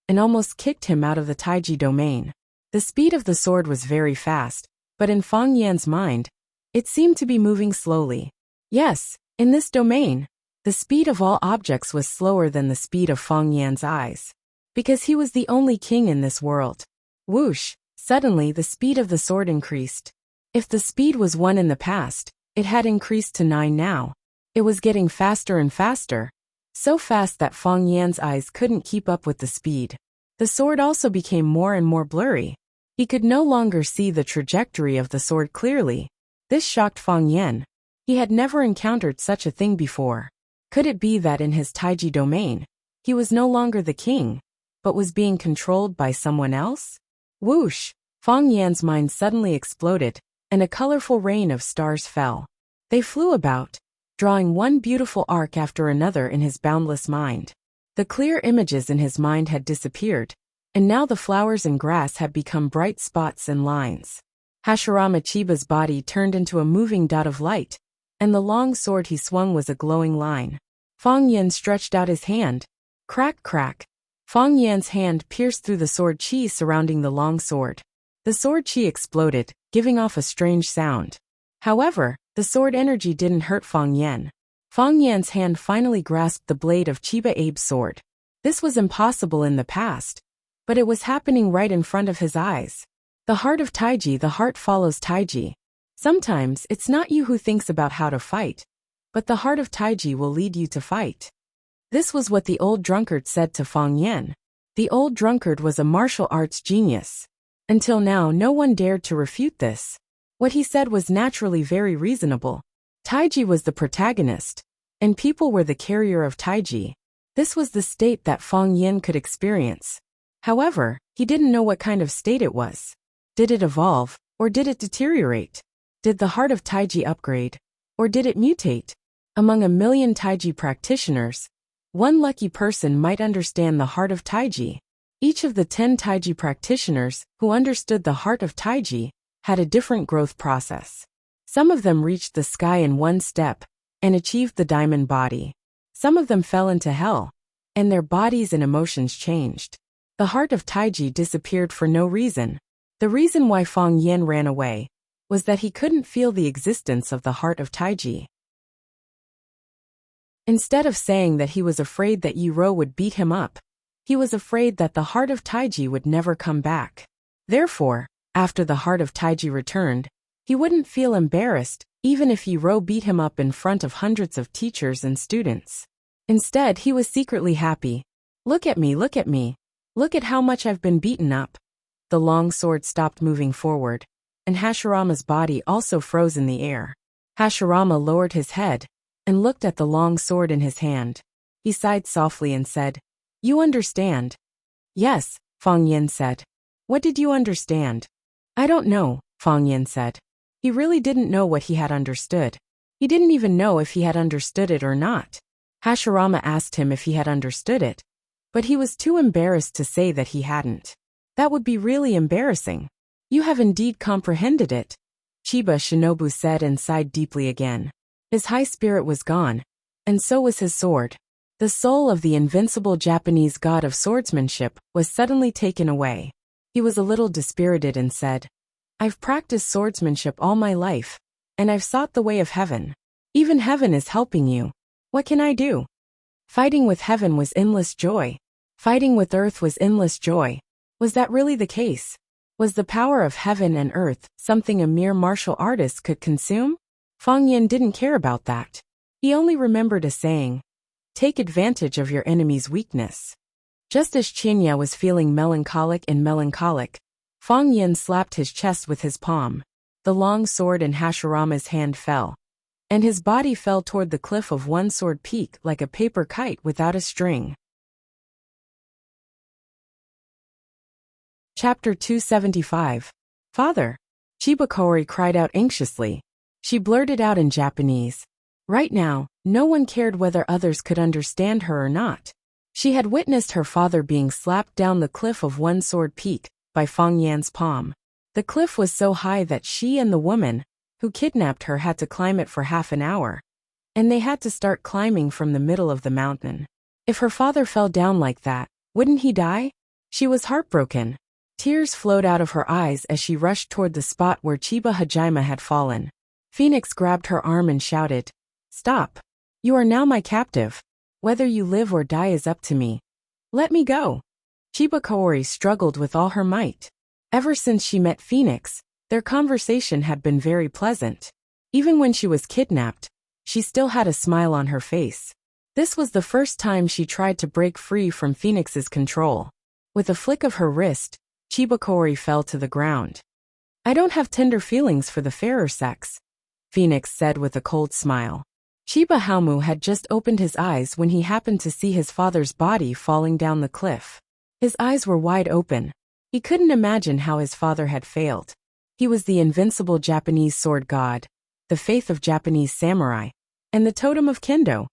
S1: and almost kicked him out of the Taiji domain. The speed of the sword was very fast, but in Fang Yan's mind, it seemed to be moving slowly. Yes, in this domain, the speed of all objects was slower than the speed of Fang Yan's eyes. Because he was the only king in this world. Whoosh! Suddenly the speed of the sword increased. If the speed was 1 in the past, it had increased to 9 now. It was getting faster and faster. So fast that Fang Yan's eyes couldn't keep up with the speed. The sword also became more and more blurry. He could no longer see the trajectory of the sword clearly. This shocked Fang Yan. He had never encountered such a thing before. Could it be that in his Taiji domain, he was no longer the king, but was being controlled by someone else? Whoosh! Fang Yan's mind suddenly exploded, and a colorful rain of stars fell. They flew about, drawing one beautiful arc after another in his boundless mind. The clear images in his mind had disappeared, and now the flowers and grass had become bright spots and lines. Hashirama Chiba's body turned into a moving dot of light, and the long sword he swung was a glowing line. Fang Yan stretched out his hand. Crack, crack. Fang Yan's hand pierced through the sword Qi surrounding the long sword. The sword Qi exploded, giving off a strange sound. However, the sword energy didn't hurt Fang Yan. Fang Yan's hand finally grasped the blade of Chiba Abe's sword. This was impossible in the past, but it was happening right in front of his eyes. The heart of Taiji, the heart follows Taiji. Sometimes it's not you who thinks about how to fight, but the heart of Taiji will lead you to fight. This was what the old drunkard said to Fang Yan. The old drunkard was a martial arts genius. Until now, no one dared to refute this. What he said was naturally very reasonable. Taiji was the protagonist, and people were the carrier of Taiji. This was the state that Fang Yan could experience. However, he didn't know what kind of state it was. Did it evolve, or did it deteriorate? Did the heart of Taiji upgrade, or did it mutate? Among a million Taiji practitioners, One lucky person might understand the heart of Taiji. Each of the 10 Taiji practitioners who understood the heart of Taiji had a different growth process. Some of them reached the sky in one step and achieved the diamond body. Some of them fell into hell, and their bodies and emotions changed. The heart of Taiji disappeared for no reason. The reason why Fang Yan ran away was that he couldn't feel the existence of the heart of Taiji. Instead of saying that he was afraid that Yi Ro would beat him up, he was afraid that the heart of Taiji would never come back. Therefore, after the heart of Taiji returned, he wouldn't feel embarrassed even if Yi Ro beat him up in front of hundreds of teachers and students. Instead, he was secretly happy. Look at me, look at me. Look at how much I've been beaten up. The long sword stopped moving forward, and Hashirama's body also froze in the air. Hashirama lowered his head and looked at the long sword in his hand. He sighed softly and said, "You understand?" "Yes," Fang Yan said. "What did you understand?" "I don't know," Fang Yan said. He really didn't know what he had understood. He didn't even know if he had understood it or not. Hashirama asked him if he had understood it, but he was too embarrassed to say that he hadn't. That would be really embarrassing. "You have indeed comprehended it," Chiba Shinobu said and sighed deeply again. His high spirit was gone, and so was his sword. The soul of the invincible Japanese god of swordsmanship was suddenly taken away. He was a little dispirited and said, "I've practiced swordsmanship all my life, and I've sought the way of heaven. Even heaven is helping you. What can I do?" Fighting with heaven was endless joy. Fighting with earth was endless joy. Was that really the case? Was the power of heaven and earth something a mere martial artist could consume? Fang Yan didn't care about that. He only remembered a saying, "Take advantage of your enemy's weakness." Just as Qinya was feeling melancholic, Fang Yan slapped his chest with his palm. The long sword in Hashirama's hand fell, and his body fell toward the cliff of One Sword Peak like a paper kite without a string. Chapter 275. "Father!" Chibakori cried out anxiously. She blurted out in Japanese. Right now, no one cared whether others could understand her or not. She had witnessed her father being slapped down the cliff of One Sword Peak by Fang Yan's palm. The cliff was so high that she and the woman who kidnapped her had to climb it for half an hour, and they had to start climbing from the middle of the mountain. If her father fell down like that, wouldn't he die? She was heartbroken. Tears flowed out of her eyes as she rushed toward the spot where Chiba Hajime had fallen. Phoenix grabbed her arm and shouted, "Stop! You are now my captive. Whether you live or die is up to me. Let me go." Chiba Kaori struggled with all her might. Ever since she met Phoenix, their conversation had been very pleasant. Even when she was kidnapped, she still had a smile on her face. This was the first time she tried to break free from Phoenix's control. With a flick of her wrist, Chiba Kaori fell to the ground. "I don't have tender feelings for the fairer sex," Phoenix said with a cold smile. Chiba Haomu had just opened his eyes when he happened to see his father's body falling down the cliff. His eyes were wide open. He couldn't imagine how his father had failed. He was the invincible Japanese sword god, the faith of Japanese samurai, and the totem of kendo.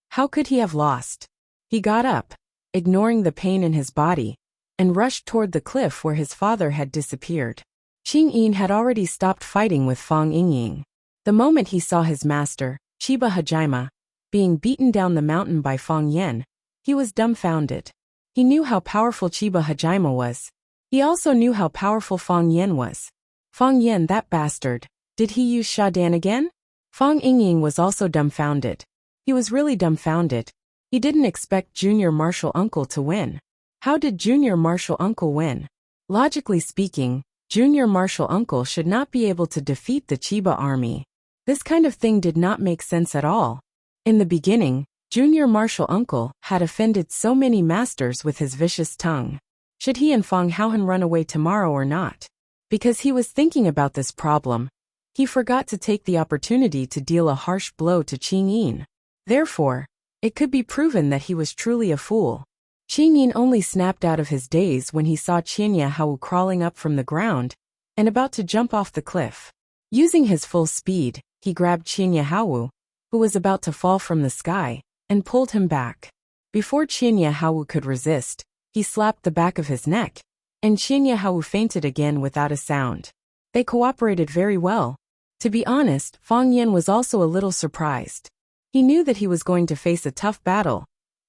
S1: How could he have lost? He got up, ignoring the pain in his body, and rushed toward the cliff where his father had disappeared. Qing Yin had already stopped fighting with Fang Yingying. The moment he saw his master, Chiba Hajime, being beaten down the mountain by Fang Yan, he was dumbfounded. He knew how powerful Chiba Hajime was. He also knew how powerful Fang Yan was. Fang Yan, that bastard. Did he use Shadan again? Fang Yingying was also dumbfounded. He was really dumbfounded. He didn't expect Junior Martial Uncle to win. How did Junior Martial Uncle win? Logically speaking, Junior Martial Uncle should not be able to defeat the Chiba army. This kind of thing did not make sense at all. In the beginning, Junior Martial Uncle had offended so many masters with his vicious tongue. Should he and Fang Haohan run away tomorrow or not? Because he was thinking about this problem, he forgot to take the opportunity to deal a harsh blow to Qing Yin. Therefore, it could be proven that he was truly a fool. Qing Yin only snapped out of his daze when he saw Qinya Hao crawling up from the ground and about to jump off the cliff. Using his full speed, he grabbed Qinya Hao, who was about to fall from the sky, and pulled him back. Before Qianya Hao could resist, he slapped the back of his neck, and Qianya Hao fainted again without a sound. They cooperated very well. To be honest, Fang Yan was also a little surprised. He knew that he was going to face a tough battle,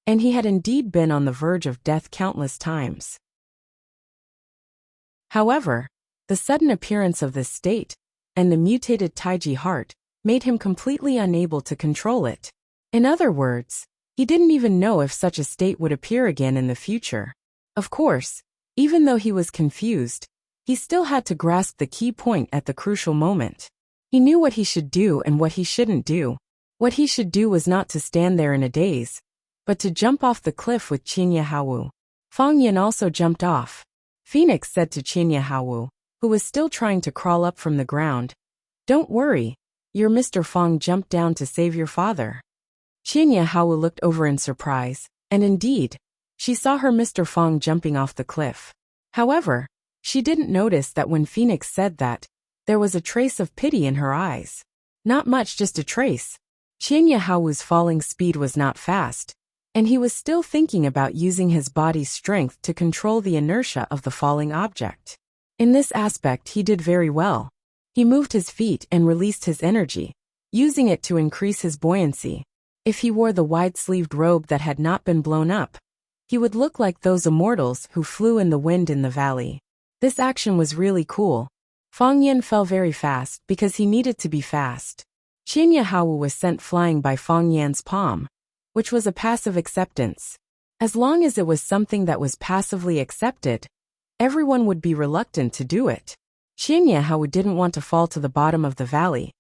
S1: and he had indeed been on the verge of death countless times. However, the sudden appearance of this state, and the mutated Taiji heart, made him completely unable to control it. In other words, he didn't even know if such a state would appear again in the future. Of course, even though he was confused, he still had to grasp the key point at the crucial moment. He knew what he should do and what he shouldn't do. What he should do was not to stand there in a daze, but to jump off the cliff with Qianya Hao. Fang Yan also jumped off. Phoenix said to Qianya Hao, who was still trying to crawl up from the ground, "Don't worry, your Mr. Fang jumped down to save your father." Qianya Hao looked over in surprise, and indeed, she saw her Mr. Fang jumping off the cliff. However, she didn't notice that when Phoenix said that, there was a trace of pity in her eyes. Not much, just a trace. Qianya Hao's falling speed was not fast, and he was still thinking about using his body's strength to control the inertia of the falling object. In this aspect he did very well. He moved his feet and released his energy, using it to increase his buoyancy. If he wore the wide-sleeved robe that had not been blown up, he would look like those immortals who flew in the wind in the valley. This action was really cool. Fang Yan fell very fast because he needed to be fast. Qianya Hao was sent flying by Fang Yan's palm, which was a passive acceptance. As long as it was something that was passively accepted, everyone would be reluctant to do it. Qianya Hao didn't want to fall to the bottom of the valley,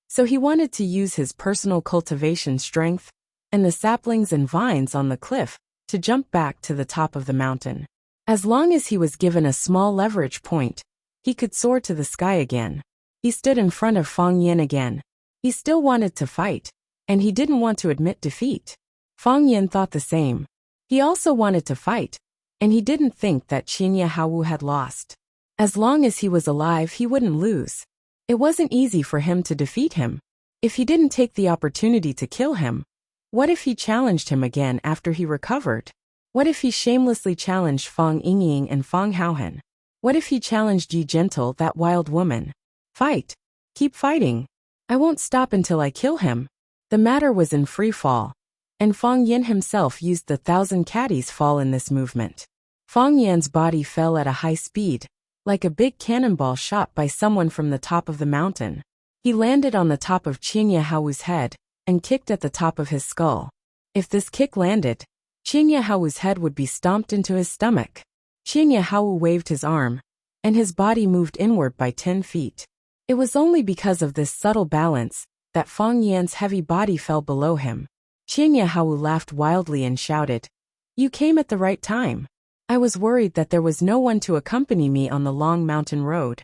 S1: so he wanted to use his personal cultivation strength and the saplings and vines on the cliff to jump back to the top of the mountain. As long as he was given a small leverage point, he could soar to the sky again. He stood in front of Fang Yan again. He still wanted to fight, and he didn't want to admit defeat. Fang Yan thought the same. He also wanted to fight, and he didn't think that Qianya Hao had lost. As long as he was alive, he wouldn't lose. It wasn't easy for him to defeat him. If he didn't take the opportunity to kill him, what if he challenged him again after he recovered? What if he shamelessly challenged Fang Yingying and Fang Haohan? What if he challenged Yi Gentle, that wild woman? Fight. Keep fighting. I won't stop until I kill him. The matter was in free fall, and Fang Yan himself used the 1,000 caddies fall in this movement. Fang Yan's body fell at a high speed, like a big cannonball shot by someone from the top of the mountain. He landed on the top of Qianya Hao's head and kicked at the top of his skull. If this kick landed, Qianya Hao's head would be stomped into his stomach. Qianya Hao waved his arm, and his body moved inward by 10 feet. It was only because of this subtle balance that Fang Yan's heavy body fell below him. Qianya Hao laughed wildly and shouted, "You came at the right time. I was worried that there was no one to accompany me on the long mountain road.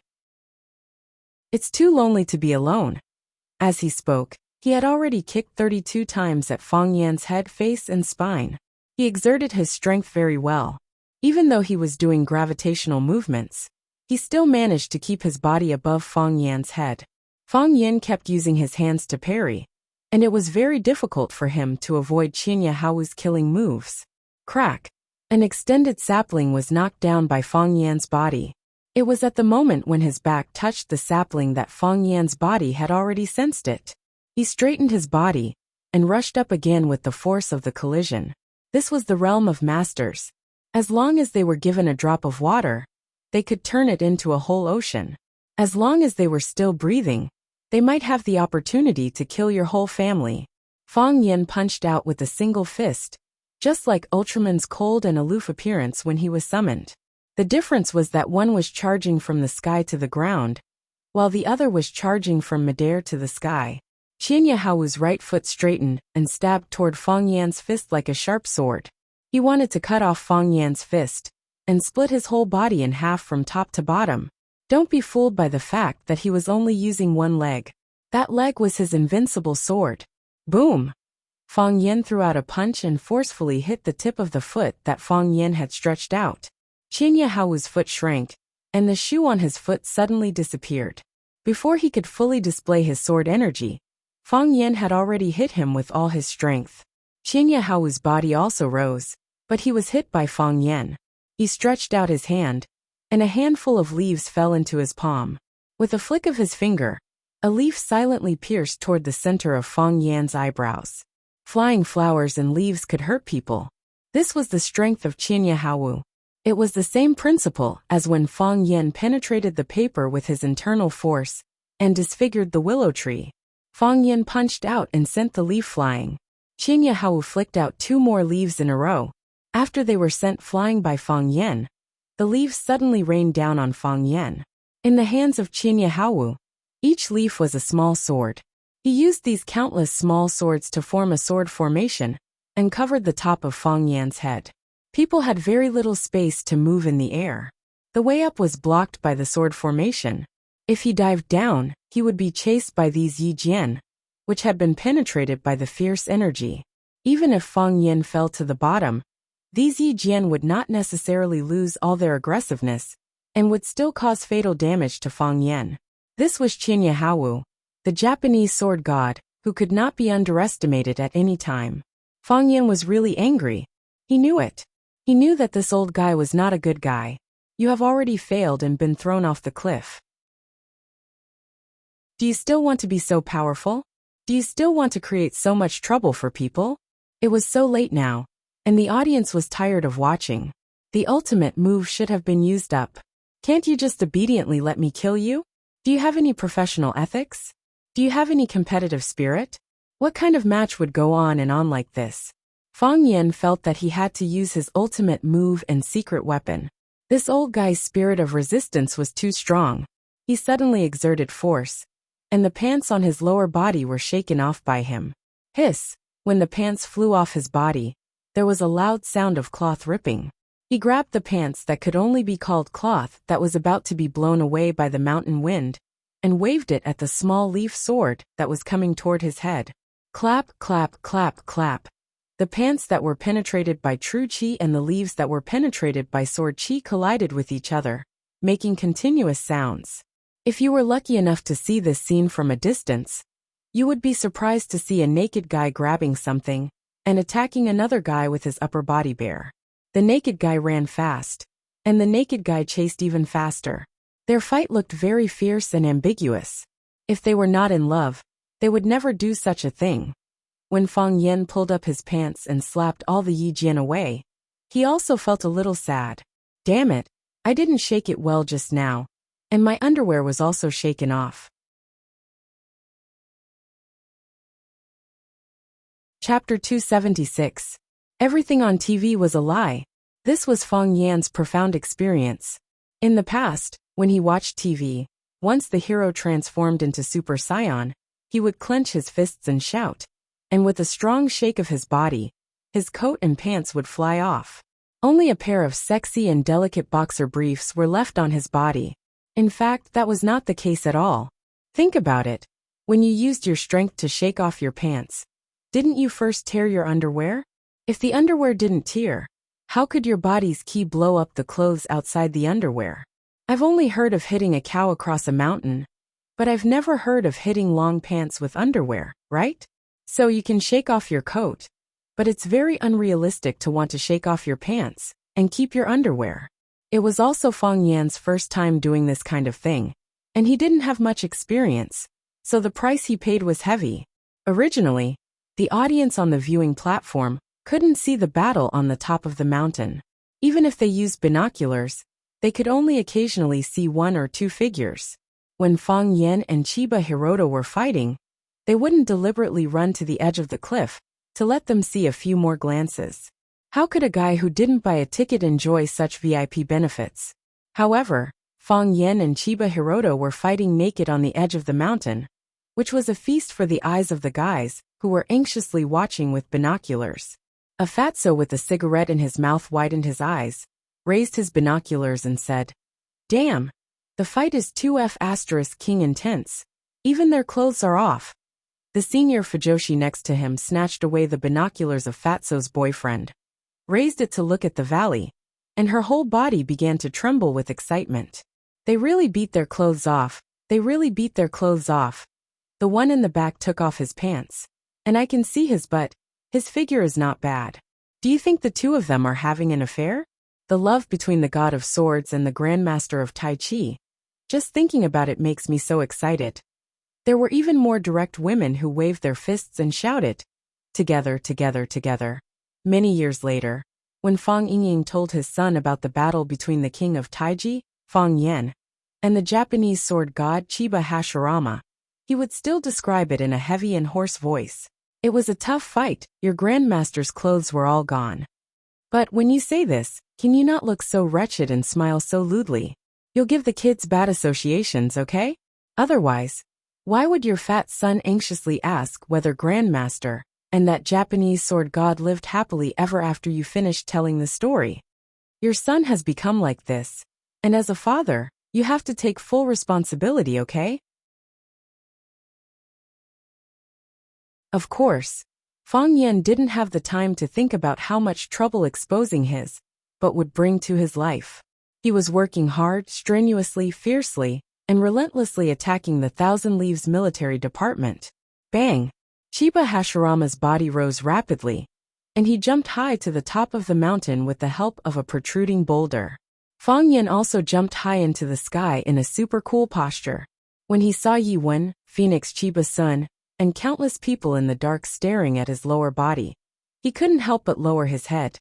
S1: It's too lonely to be alone." As he spoke, he had already kicked 32 times at Fang Yan's head, face, and spine. He exerted his strength very well. Even though he was doing gravitational movements, he still managed to keep his body above Fang Yan's head. Fang Yan kept using his hands to parry, and it was very difficult for him to avoid Qianya Hao's killing moves. Crack! An extended sapling was knocked down by Fang Yan's body. It was at the moment when his back touched the sapling that Fang Yan's body had already sensed it. He straightened his body and rushed up again with the force of the collision. This was the realm of masters. As long as they were given a drop of water, they could turn it into a whole ocean. As long as they were still breathing, they might have the opportunity to kill your whole family. Fang Yan punched out with a single fist, just like Ultraman's cold and aloof appearance when he was summoned. The difference was that one was charging from the sky to the ground, while the other was charging from midair to the sky. Qianya Hao's right foot straightened and stabbed toward Fang Yan's fist like a sharp sword. He wanted to cut off Fang Yan's fist and split his whole body in half from top to bottom. Don't be fooled by the fact that he was only using one leg. That leg was his invincible sword. Boom! Fang Yan threw out a punch and forcefully hit the tip of the foot that Fang Yan had stretched out. Qianya Hao's foot shrank, and the shoe on his foot suddenly disappeared. Before he could fully display his sword energy, Fang Yan had already hit him with all his strength. Qianya Hao's body also rose, but he was hit by Fang Yan. He stretched out his hand, and a handful of leaves fell into his palm. With a flick of his finger, a leaf silently pierced toward the center of Fang Yan's eyebrows. Flying flowers and leaves could hurt people. This was the strength of Qianya Hao. It was the same principle as when Fang Yan penetrated the paper with his internal force and disfigured the willow tree. Fang Yan punched out and sent the leaf flying. Qianya Hao flicked out 2 more leaves in a row. After they were sent flying by Fang Yan, the leaves suddenly rained down on Fang Yan. In the hands of Qianya Hao, each leaf was a small sword. He used these countless small swords to form a sword formation and covered the top of Fang Yan's head. People had very little space to move in the air. The way up was blocked by the sword formation. If he dived down, he would be chased by these Yi Jian, which had been penetrated by the fierce energy. Even if Fang Yan fell to the bottom, these Yi Jian would not necessarily lose all their aggressiveness and would still cause fatal damage to Fang Yan. This was Qianya Hao, the Japanese sword god, who could not be underestimated at any time. Fang Yan was really angry. He knew it. He knew that this old guy was not a good guy. You have already failed and been thrown off the cliff. Do you still want to be so powerful? Do you still want to create so much trouble for people? It was so late now, and the audience was tired of watching. The ultimate move should have been used up. Can't you just obediently let me kill you? Do you have any professional ethics? Do you have any competitive spirit? What kind of match would go on and on like this? Fang Yan felt that he had to use his ultimate move and secret weapon. This old guy's spirit of resistance was too strong. He suddenly exerted force, and the pants on his lower body were shaken off by him. Hiss! When the pants flew off his body, there was a loud sound of cloth ripping. He grabbed the pants that could only be called cloth that was about to be blown away by the mountain wind, and waved it at the small leaf sword that was coming toward his head. Clap, clap, clap, clap. The pants that were penetrated by true qi and the leaves that were penetrated by sword qi collided with each other, making continuous sounds. If you were lucky enough to see this scene from a distance, you would be surprised to see a naked guy grabbing something and attacking another guy with his upper body bare. The naked guy ran fast, and the naked guy chased even faster. Their fight looked very fierce and ambiguous. If they were not in love, they would never do such a thing. When Fang Yan pulled up his pants and slapped all the Yi Jian away, he also felt a little sad. Damn it, I didn't shake it well just now, and my underwear was also shaken off. Chapter 276. Everything on TV was a lie. This was Fang Yan's profound experience. In the past, when he watched TV, once the hero transformed into Super Saiyan, he would clench his fists and shout. And with a strong shake of his body, his coat and pants would fly off. Only a pair of sexy and delicate boxer briefs were left on his body. In fact, that was not the case at all. Think about it. When you used your strength to shake off your pants, didn't you first tear your underwear? If the underwear didn't tear, how could your body's ki blow up the clothes outside the underwear? I've only heard of hitting a cow across a mountain, but I've never heard of hitting long pants with underwear, right? So you can shake off your coat, but it's very unrealistic to want to shake off your pants and keep your underwear. It was also Fang Yan's first time doing this kind of thing, and he didn't have much experience, so the price he paid was heavy. Originally, the audience on the viewing platform couldn't see the battle on the top of the mountain. Even if they used binoculars, they could only occasionally see 1 or 2 figures. When Fang Yan and Chiba Hiroto were fighting, they wouldn't deliberately run to the edge of the cliff to let them see a few more glances. How could a guy who didn't buy a ticket enjoy such VIP benefits? However, Fang Yan and Chiba Hiroto were fighting naked on the edge of the mountain, which was a feast for the eyes of the guys who were anxiously watching with binoculars. A fatso with a cigarette in his mouth widened his eyes, raised his binoculars and said, "Damn, the fight is 2F** king intense. Even their clothes are off." The senior Fujoshi next to him snatched away the binoculars of Fatso's boyfriend, raised it to look at the valley, and her whole body began to tremble with excitement. They really beat their clothes off. They really beat their clothes off. The one in the back took off his pants, and I can see his butt. His figure is not bad. Do you think the two of them are having an affair? The love between the god of swords and the grandmaster of Tai Chi. Just thinking about it makes me so excited. There were even more direct women who waved their fists and shouted, "Together, together, together." Many years later, when Fang Yingying told his son about the battle between the king of Taiji, Fang Yan, and the Japanese sword god Chiba Hashirama, he would still describe it in a heavy and hoarse voice. It was a tough fight, your grandmaster's clothes were all gone. But when you say this, can you not look so wretched and smile so lewdly? You'll give the kids bad associations, okay? Otherwise, why would your fat son anxiously ask whether grandmaster and that Japanese sword god lived happily ever after you finished telling the story? Your son has become like this, and as a father, you have to take full responsibility, okay? Of course, Fang Yan didn't have the time to think about how much trouble exposing his, but would bring to his life. He was working hard, strenuously, fiercely, and relentlessly attacking the Thousand Leaves military department. Bang! Chiba Hashirama's body rose rapidly, and he jumped high to the top of the mountain with the help of a protruding boulder. Fang Yan also jumped high into the sky in a super cool posture. When he saw Yi Wen, Phoenix Chiba's son, and countless people in the dark staring at his lower body, he couldn't help but lower his head.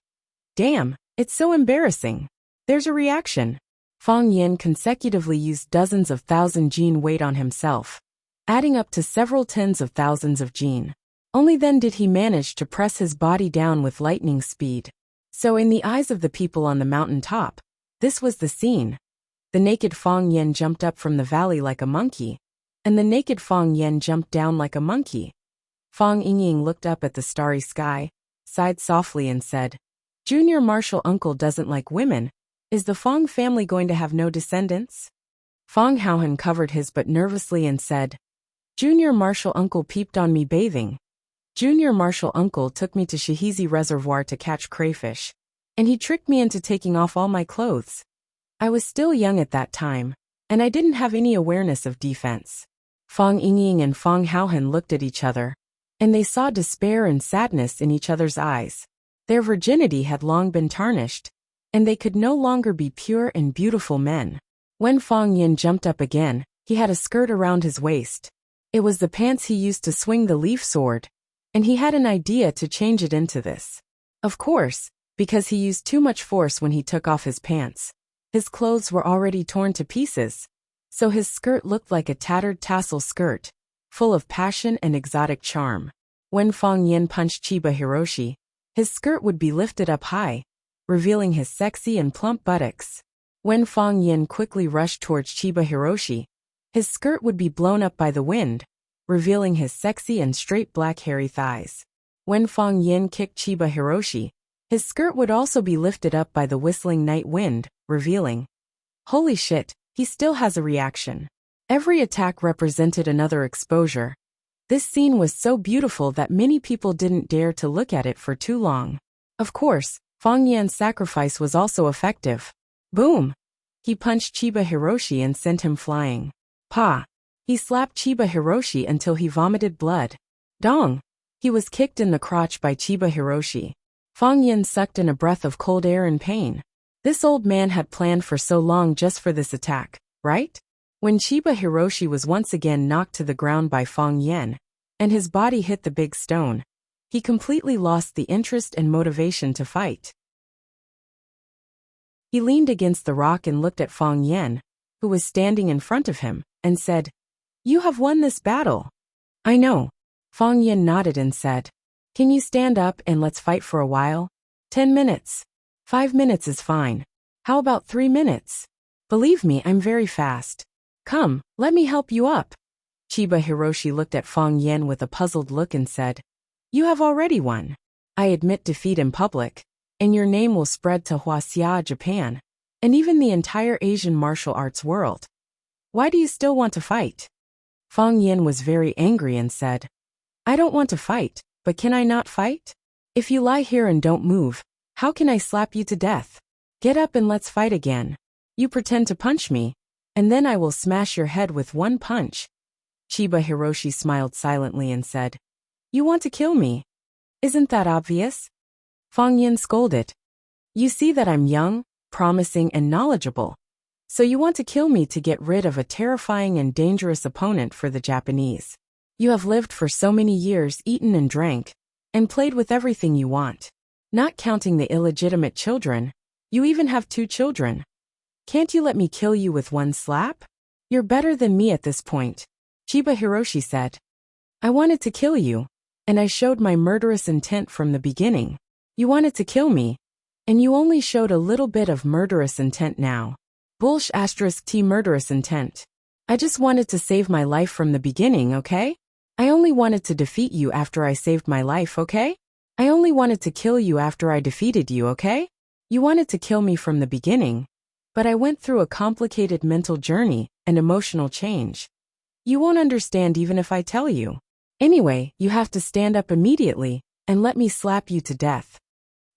S1: Damn, it's so embarrassing. There's a reaction. Fang Yan consecutively used dozens of thousand jin weight on himself, adding up to several tens of thousands of jin. Only then did he manage to press his body down with lightning speed. So in the eyes of the people on the mountain top, this was the scene. The naked Fang Yan jumped up from the valley like a monkey, and the naked Fang Yan jumped down like a monkey. Fang Yingying looked up at the starry sky, sighed softly and said, "Junior martial uncle doesn't like women. Is the Fang family going to have no descendants?" Fang Haohan covered his butt nervously and said, "Junior martial uncle peeped on me bathing. Junior martial uncle took me to Shahizi Reservoir to catch crayfish, and he tricked me into taking off all my clothes. I was still young at that time, and I didn't have any awareness of defense." Fang Yingying and Fang Haohan looked at each other, and they saw despair and sadness in each other's eyes. Their virginity had long been tarnished, and they could no longer be pure and beautiful men. When Fang Yan jumped up again, he had a skirt around his waist. It was the pants he used to swing the leaf sword, and he had an idea to change it into this. Of course, because he used too much force when he took off his pants. His clothes were already torn to pieces, so his skirt looked like a tattered tassel skirt, full of passion and exotic charm. When Fang Yan punched Chiba Hiroshi, his skirt would be lifted up high, revealing his sexy and plump buttocks. When Fang Yan quickly rushed towards Chiba Hiroshi, his skirt would be blown up by the wind, revealing his sexy and straight black hairy thighs. When Fang Yan kicked Chiba Hiroshi, his skirt would also be lifted up by the whistling night wind, revealing, holy shit, he still has a reaction. Every attack represented another exposure. This scene was so beautiful that many people didn't dare to look at it for too long. Of course, Fang Yan's sacrifice was also effective. Boom! He punched Chiba Hiroshi and sent him flying. Pa! He slapped Chiba Hiroshi until he vomited blood. Dong! He was kicked in the crotch by Chiba Hiroshi. Fang Yan sucked in a breath of cold air in pain. This old man had planned for so long just for this attack, right? When Chiba Hiroshi was once again knocked to the ground by Fang Yan, and his body hit the big stone, he completely lost the interest and motivation to fight. He leaned against the rock and looked at Fang Yan, who was standing in front of him, and said, "You have won this battle." "I know." Fang Yan nodded and said, "Can you stand up and let's fight for a while? 10 minutes. 5 minutes is fine. How about 3 minutes? Believe me, I'm very fast. Come, let me help you up." Chiba Hiroshi looked at Fang Yan with a puzzled look and said, "You have already won. I admit defeat in public, and your name will spread to Huaxia, Japan, and even the entire Asian martial arts world. Why do you still want to fight?" Fang Yan was very angry and said, "I don't want to fight, but can I not fight? If you lie here and don't move, how can I slap you to death? Get up and let's fight again. You pretend to punch me, and then I will smash your head with one punch." Chiba Hiroshi smiled silently and said, "You want to kill me? Isn't that obvious? Fang Yin scolded. You see that I'm young, promising, and knowledgeable. So you want to kill me to get rid of a terrifying and dangerous opponent for the Japanese. You have lived for so many years, eaten and drank, and played with everything you want. Not counting the illegitimate children, you even have 2 children. Can't you let me kill you with one slap? You're better than me at this point, Chiba Hiroshi said. I wanted to kill you, and I showed my murderous intent from the beginning. You wanted to kill me, and you only showed a little bit of murderous intent now. T murderous intent. I just wanted to save my life from the beginning, okay? I only wanted to defeat you after I saved my life, okay? I only wanted to kill you after I defeated you, okay? You wanted to kill me from the beginning, but I went through a complicated mental journey and emotional change. You won't understand even if I tell you. Anyway, you have to stand up immediately and let me slap you to death.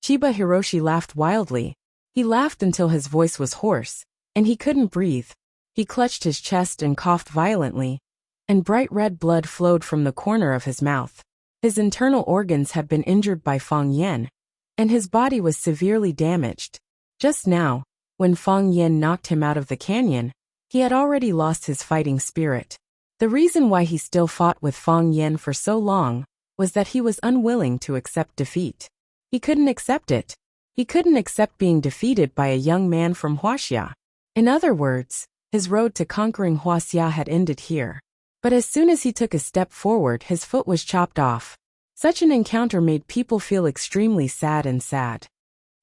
S1: Chiba Hiroshi laughed wildly. He laughed until his voice was hoarse, and he couldn't breathe. He clutched his chest and coughed violently, and bright red blood flowed from the corner of his mouth. His internal organs had been injured by Fang Yin, and his body was severely damaged. Just now, when Fang Yin knocked him out of the canyon, he had already lost his fighting spirit. The reason why he still fought with Fang Yin for so long was that he was unwilling to accept defeat. He couldn't accept it. He couldn't accept being defeated by a young man from Huaxia. In other words, his road to conquering Huaxia had ended here. But as soon as he took a step forward, his foot was chopped off. Such an encounter made people feel extremely sad and sad.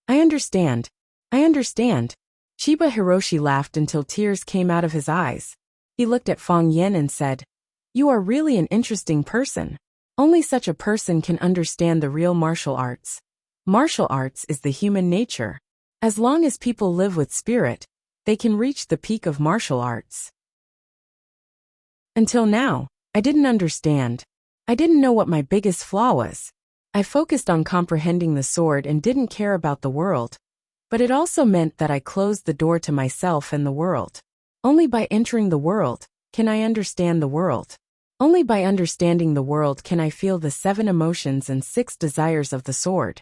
S1: I understand. I understand. Chiba Hiroshi laughed until tears came out of his eyes. He looked at Fang Yin and said, You are really an interesting person. Only such a person can understand the real martial arts. Martial arts is the human nature. As long as people live with spirit, they can reach the peak of martial arts. Until now, I didn't understand. I didn't know what my biggest flaw was. I focused on comprehending the sword and didn't care about the world. But it also meant that I closed the door to myself and the world. Only by entering the world can I understand the world. Only by understanding the world can I feel the 7 emotions and 6 desires of the sword.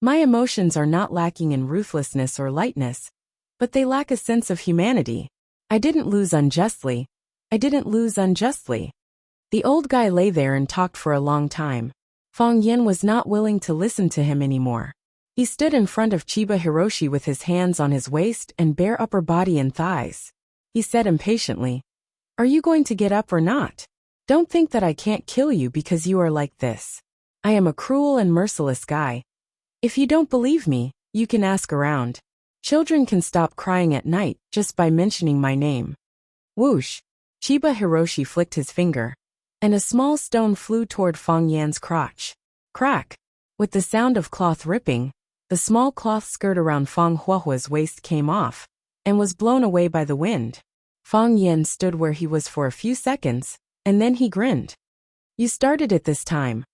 S1: My emotions are not lacking in ruthlessness or lightness, but they lack a sense of humanity. I didn't lose unjustly. I didn't lose unjustly. The old guy lay there and talked for a long time. Fang Yin was not willing to listen to him anymore. He stood in front of Chiba Hiroshi with his hands on his waist and bare upper body and thighs. He said impatiently, Are you going to get up or not? Don't think that I can't kill you because you are like this. I am a cruel and merciless guy. If you don't believe me, you can ask around. Children can stop crying at night just by mentioning my name. Whoosh! Chiba Hiroshi flicked his finger, and a small stone flew toward Fang Yan's crotch. Crack! With the sound of cloth ripping, the small cloth skirt around Fang Huahua's waist came off, and was blown away by the wind. Fang Yan stood where he was for a few seconds, and then he grinned. You started it this time.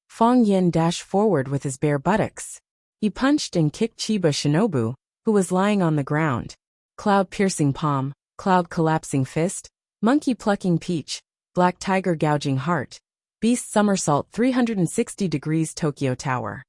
S1: Fang Yan dashed forward with his bare buttocks. He punched and kicked Chiba Shinobu, who was lying on the ground. Cloud-piercing palm, cloud-collapsing fist, monkey-plucking peach, black tiger gouging heart, beast somersault 360 degrees Tokyo Tower.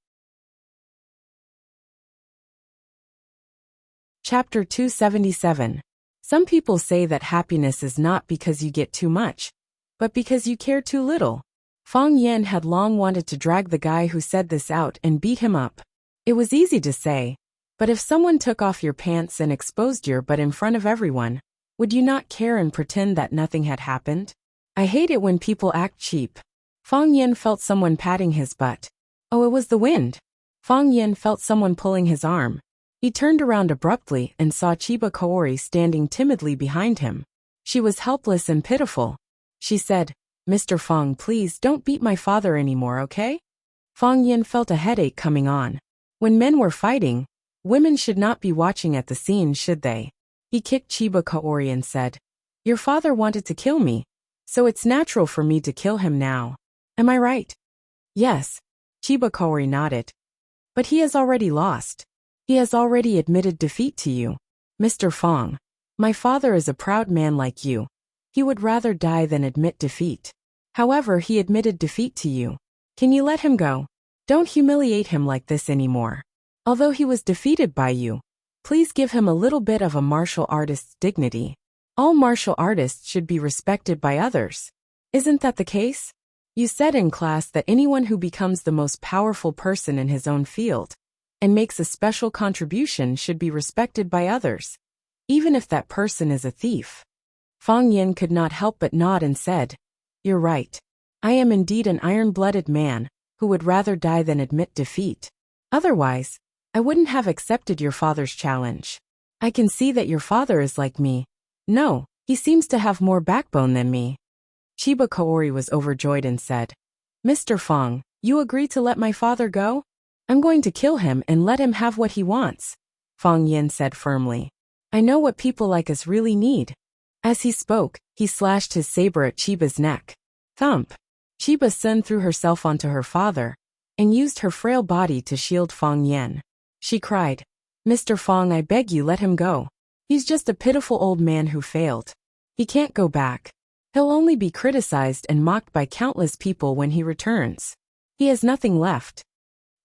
S1: Chapter 277. Some people say that happiness is not because you get too much, but because you care too little. Fang Yan had long wanted to drag the guy who said this out and beat him up. It was easy to say, but if someone took off your pants and exposed your butt in front of everyone, would you not care and pretend that nothing had happened? I hate it when people act cheap. Fang Yan felt someone patting his butt. Oh, it was the wind. Fang Yan felt someone pulling his arm. He turned around abruptly and saw Chiba Kaori standing timidly behind him. She was helpless and pitiful. She said, Mr. Fang, please don't beat my father anymore, okay? Fang Yan felt a headache coming on. When men were fighting, women should not be watching at the scene, should they? He kicked Chiba Kaori and said, Your father wanted to kill me, so it's natural for me to kill him now. Am I right? Yes. Chiba Kaori nodded. But he has already lost. He has already admitted defeat to you. Mr. Fang, my father is a proud man like you. He would rather die than admit defeat. However, he admitted defeat to you. Can you let him go? Don't humiliate him like this anymore. Although he was defeated by you, please give him a little bit of a martial artist's dignity. All martial artists should be respected by others. Isn't that the case? You said in class that anyone who becomes the most powerful person in his own field and makes a special contribution should be respected by others, even if that person is a thief. Fang Yin could not help but nod and said, "You're right. I am indeed an iron-blooded man who would rather die than admit defeat. Otherwise, I wouldn't have accepted your father's challenge. I can see that your father is like me. No, he seems to have more backbone than me." Chiba Kaori was overjoyed and said, "Mr. Fang, you agree to let my father go? I'm going to kill him and let him have what he wants," Fang Yin said firmly. "I know what people like us really need." As he spoke, he slashed his saber at Chiba's neck. Thump! Chiba-sun threw herself onto her father and used her frail body to shield Fang Yin. She cried, "Mr. Fang, I beg you let him go. He's just a pitiful old man who failed. He can't go back. He'll only be criticized and mocked by countless people when he returns. He has nothing left.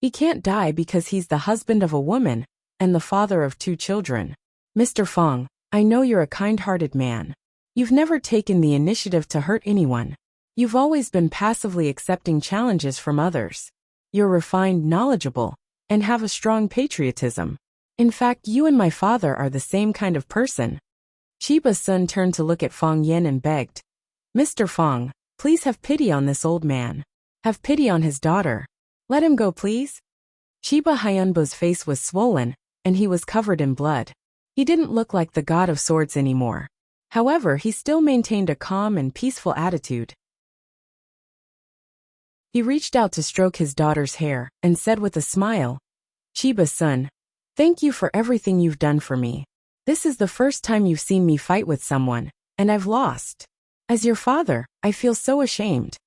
S1: He can't die because he's the husband of a woman and the father of 2 children. Mr. Fang, I know you're a kind-hearted man. You've never taken the initiative to hurt anyone. You've always been passively accepting challenges from others. You're refined, knowledgeable, and have a strong patriotism. In fact, you and my father are the same kind of person." Chiba-sun turned to look at Fang Yin and begged, "Mr. Fang, please have pity on this old man. Have pity on his daughter. Let him go, please." Chiba Hyunbo's face was swollen, and he was covered in blood. He didn't look like the god of swords anymore. However, he still maintained a calm and peaceful attitude. He reached out to stroke his daughter's hair and said with a smile, "Chiba-sun, thank you for everything you've done for me. This is the first time you've seen me fight with someone, and I've lost. As your father, I feel so ashamed."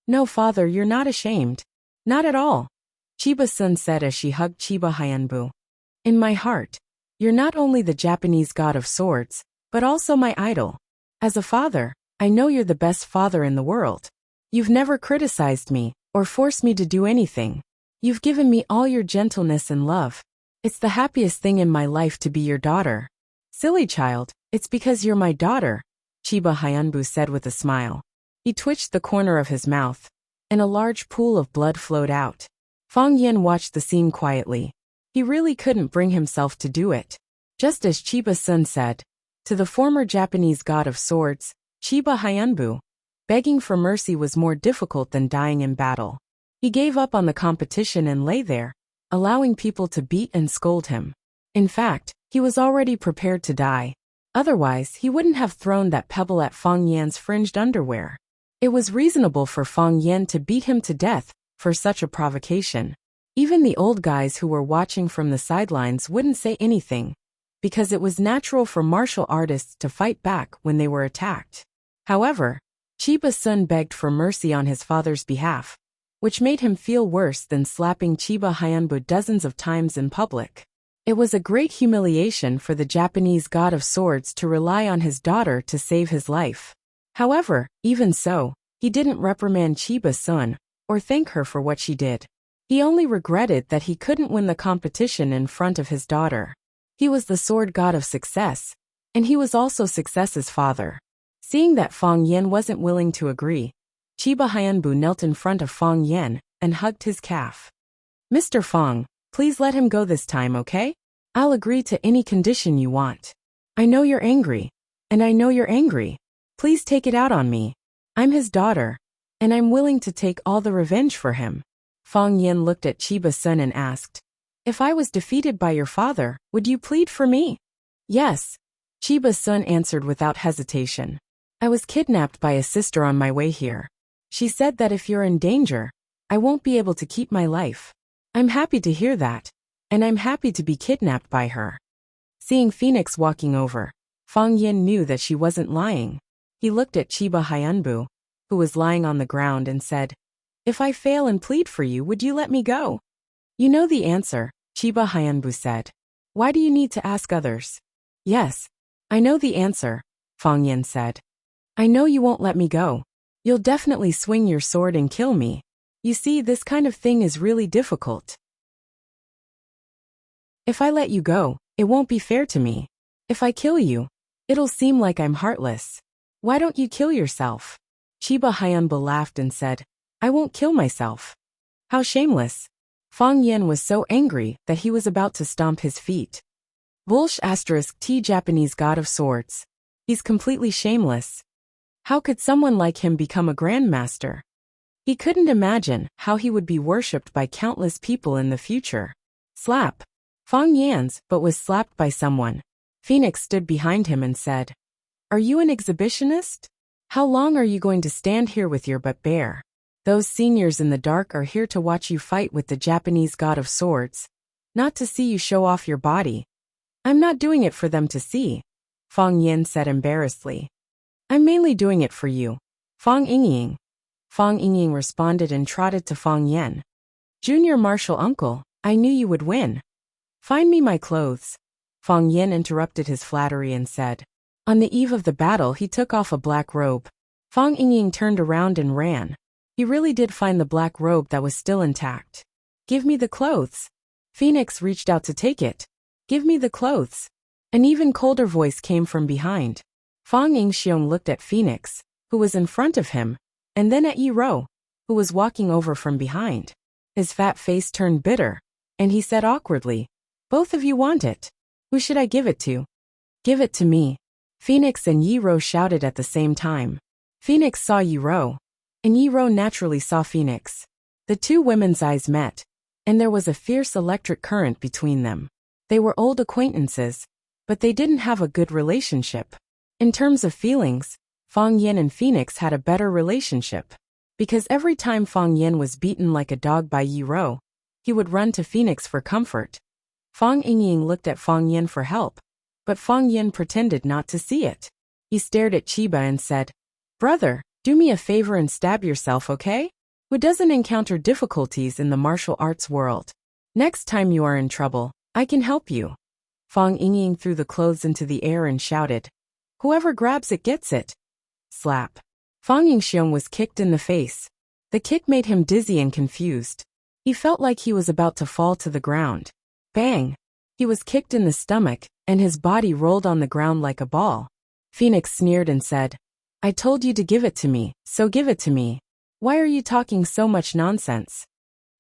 S1: "No, father, you're not ashamed. Not at all," Chiba-sun said as she hugged Chiba Hyunbo. "In my heart, you're not only the Japanese god of swords, but also my idol. As a father, I know you're the best father in the world. You've never criticized me or forced me to do anything. You've given me all your gentleness and love. It's the happiest thing in my life to be your daughter." "Silly child, it's because you're my daughter," Chiba Hyunbo said with a smile. He twitched the corner of his mouth, and a large pool of blood flowed out. Fang Yin watched the scene quietly. He really couldn't bring himself to do it. Just as Chiba-sun said, to the former Japanese god of swords, Chiba Hyunbo, begging for mercy was more difficult than dying in battle. He gave up on the competition and lay there, allowing people to beat and scold him. In fact, he was already prepared to die. Otherwise, he wouldn't have thrown that pebble at Fang Yan's fringed underwear. It was reasonable for Fang Yan to beat him to death for such a provocation. Even the old guys who were watching from the sidelines wouldn't say anything, because it was natural for martial artists to fight back when they were attacked. However, Chiba-sun begged for mercy on his father's behalf, which made him feel worse than slapping Chiba Hyunbo dozens of times in public. It was a great humiliation for the Japanese god of swords to rely on his daughter to save his life. However, even so, he didn't reprimand Chiba-sun or thank her for what she did. He only regretted that he couldn't win the competition in front of his daughter. He was the sword god of success, and he was also success's father. Seeing that Fang Yin wasn't willing to agree, Chiba Hyunbo knelt in front of Fang Yin and hugged his calf. "Mr. Fang, please let him go this time, okay? I'll agree to any condition you want. I know you're angry, and I know you're angry. Please take it out on me. I'm his daughter, and I'm willing to take all the revenge for him." Fang Yin looked at Chiba-sun and asked, "If I was defeated by your father, would you plead for me?" "Yes," Chiba-sun answered without hesitation. "I was kidnapped by a sister on my way here. She said that if you're in danger, I won't be able to keep my life. I'm happy to hear that, and I'm happy to be kidnapped by her." Seeing Phoenix walking over, Fang Yin knew that she wasn't lying. He looked at Chiba Hyunbo, who was lying on the ground, and said, "If I fail and plead for you, would you let me go?" "You know the answer," Chiba Hyunbo said. "Why do you need to ask others?" "Yes, I know the answer," Fang Yin said. "I know you won't let me go. You'll definitely swing your sword and kill me. You see, this kind of thing is really difficult. If I let you go, it won't be fair to me. If I kill you, it'll seem like I'm heartless. Why don't you kill yourself? Chiba Hyunba laughed and said, I won't kill myself. How shameless. Fang Yen was so angry that he was about to stomp his feet. Volsh *T Japanese god of swords. He's completely shameless. How could someone like him become a grandmaster? He couldn't imagine how he would be worshipped by countless people in the future. Slap. Fang Yan's but was slapped by someone. Phoenix stood behind him and said, Are you an exhibitionist? How long are you going to stand here with your butt bare? Those seniors in the dark are here to watch you fight with the Japanese god of swords, not to see you show off your body. I'm not doing it for them to see, Fang Yen said embarrassedly. I'm mainly doing it for you, Fang Yingying. Fang Yingying responded and trotted to Fang Yen. Junior martial uncle, I knew you would win. Find me my clothes. Fang Yen interrupted his flattery and said. On the eve of the battle he took off a black robe. Fang Yingying turned around and ran. He really did find the black robe that was still intact. Give me the clothes. Phoenix reached out to take it. Give me the clothes. An even colder voice came from behind. Fang Yingxiong looked at Phoenix, who was in front of him, and then at Yi Ro, who was walking over from behind. His fat face turned bitter, and he said awkwardly, Both of you want it. Who should I give it to? Give it to me. Phoenix and Yi Ro shouted at the same time. Phoenix saw Yi Ro, and Yi Ro naturally saw Phoenix. The two women's eyes met, and there was a fierce electric current between them. They were old acquaintances, but they didn't have a good relationship. In terms of feelings, Fang Yen and Phoenix had a better relationship. Because every time Fang Yen was beaten like a dog by Yi Ro, he would run to Phoenix for comfort. Fang Yingying looked at Fang Yen for help, but Fang Yen pretended not to see it. He stared at Chiba and said, Brother, do me a favor and stab yourself, okay? Who doesn't encounter difficulties in the martial arts world? Next time you are in trouble, I can help you. Fang Yingying threw the clothes into the air and shouted, Whoever grabs it gets it. Slap. Fang Yingxiong was kicked in the face. The kick made him dizzy and confused. He felt like he was about to fall to the ground. Bang! He was kicked in the stomach, and his body rolled on the ground like a ball. Phoenix sneered and said, I told you to give it to me, so give it to me. Why are you talking so much nonsense?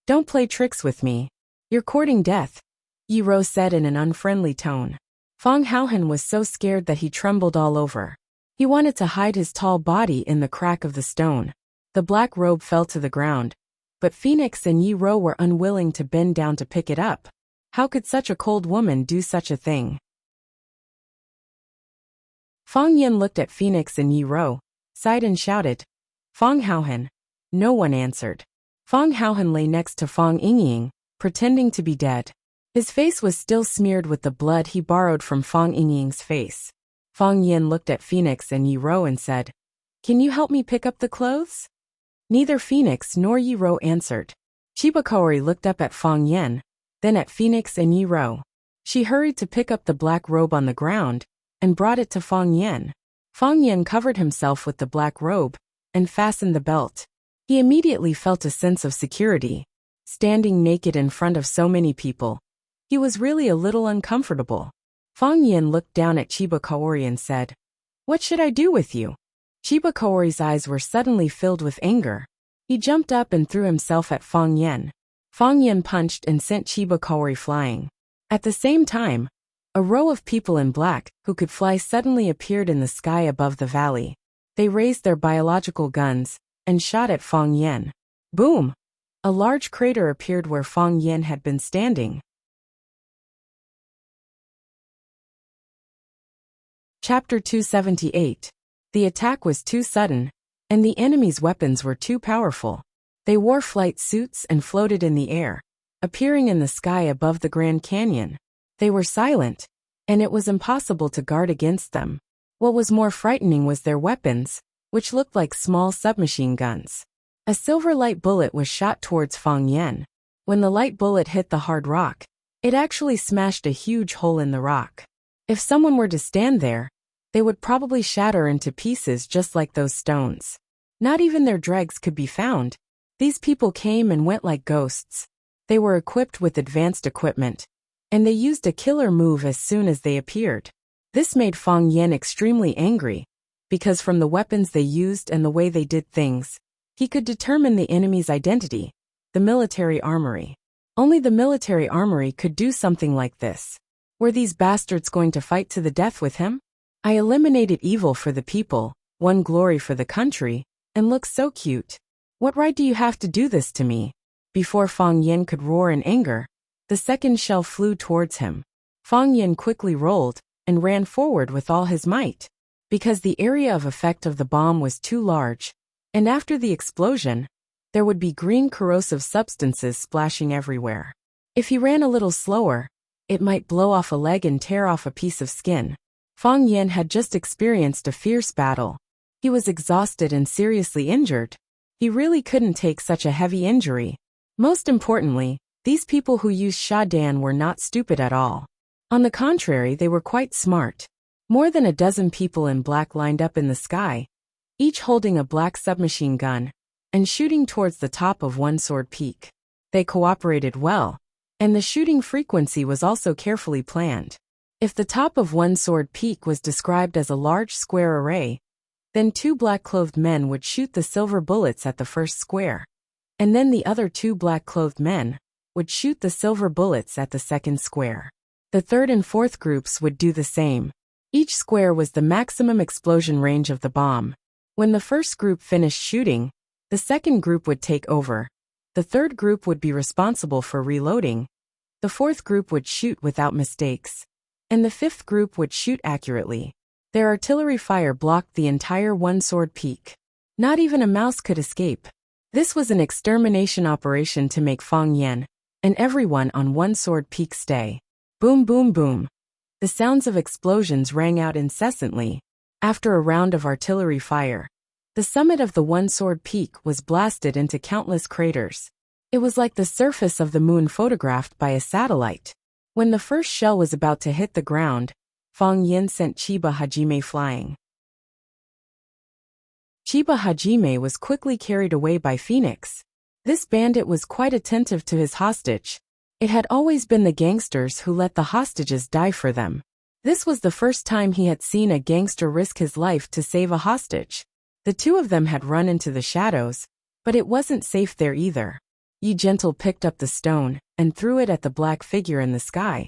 S1: Don't play tricks with me. You're courting death, Yi Ro said in an unfriendly tone. Fang Haohan was so scared that he trembled all over. He wanted to hide his tall body in the crack of the stone. The black robe fell to the ground, but Phoenix and Yi Ro were unwilling to bend down to pick it up. How could such a cold woman do such a thing? Fang Yen looked at Phoenix and Yi Ro, sighed and shouted, Fang Haohan. No one answered. Fang Haohan lay next to Fang Yingying, pretending to be dead. His face was still smeared with the blood he borrowed from Fang Yingying's face. Fang Yen looked at Phoenix and Yi Ro and said, Can you help me pick up the clothes? Neither Phoenix nor Yi Ro answered. Chibakori looked up at Fang Yen, then at Phoenix and Yi Ro. She hurried to pick up the black robe on the ground and brought it to Fang Yen. Fang Yen covered himself with the black robe and fastened the belt. He immediately felt a sense of security. Standing naked in front of so many people, he was really a little uncomfortable. Fang Yen looked down at Chiba Kaori and said, What should I do with you? Chiba Kaori's eyes were suddenly filled with anger. He jumped up and threw himself at Fang Yen. Fang Yen punched and sent Chiba Kaori flying. At the same time, a row of people in black who could fly suddenly appeared in the sky above the valley. They raised their biological guns and shot at Fang Yen. Boom! A large crater appeared where Fang Yen had been standing. Chapter 278. The attack was too sudden, and the enemy's weapons were too powerful. They wore flight suits and floated in the air, appearing in the sky above the Grand Canyon. They were silent, and it was impossible to guard against them. What was more frightening was their weapons, which looked like small submachine guns. A silver light bullet was shot towards Fang Yen. When the light bullet hit the hard rock, it actually smashed a huge hole in the rock. If someone were to stand there, they would probably shatter into pieces just like those stones. Not even their dregs could be found. These people came and went like ghosts. They were equipped with advanced equipment, and they used a killer move as soon as they appeared. This made Fang Yan extremely angry, because from the weapons they used and the way they did things, he could determine the enemy's identity, the military armory. Only the military armory could do something like this. Were these bastards going to fight to the death with him? I eliminated evil for the people, won glory for the country, and look so cute. What right do you have to do this to me? Before Fang Yan could roar in anger, the second shell flew towards him. Fang Yan quickly rolled and ran forward with all his might, because the area of effect of the bomb was too large, and after the explosion, there would be green corrosive substances splashing everywhere. If he ran a little slower, it might blow off a leg and tear off a piece of skin. Fang Yan had just experienced a fierce battle. He was exhausted and seriously injured. He really couldn't take such a heavy injury. Most importantly, these people who used Shadan were not stupid at all. On the contrary, they were quite smart. More than a dozen people in black lined up in the sky, each holding a black submachine gun, and shooting towards the top of One Sword Peak. They cooperated well, and the shooting frequency was also carefully planned. If the top of One Sword Peak was described as a large square array, then two black-clothed men would shoot the silver bullets at the first square, and then the other two black-clothed men would shoot the silver bullets at the second square. The third and fourth groups would do the same. Each square was the maximum explosion range of the bomb. When the first group finished shooting, the second group would take over. The third group would be responsible for reloading. The fourth group would shoot without mistakes, and the fifth group would shoot accurately. Their artillery fire blocked the entire One Sword Peak. Not even a mouse could escape. This was an extermination operation to make Fang Yan and everyone on One Sword Peak stay. Boom, boom, boom. The sounds of explosions rang out incessantly. After a round of artillery fire, the summit of the One Sword Peak was blasted into countless craters. It was like the surface of the moon photographed by a satellite. When the first shell was about to hit the ground, Fang Yan sent Chiba Hajime flying. Chiba Hajime was quickly carried away by Phoenix. This bandit was quite attentive to his hostage. It had always been the gangsters who let the hostages die for them. This was the first time he had seen a gangster risk his life to save a hostage. The two of them had run into the shadows, but it wasn't safe there either. Yi Gentle picked up the stone and threw it at the black figure in the sky.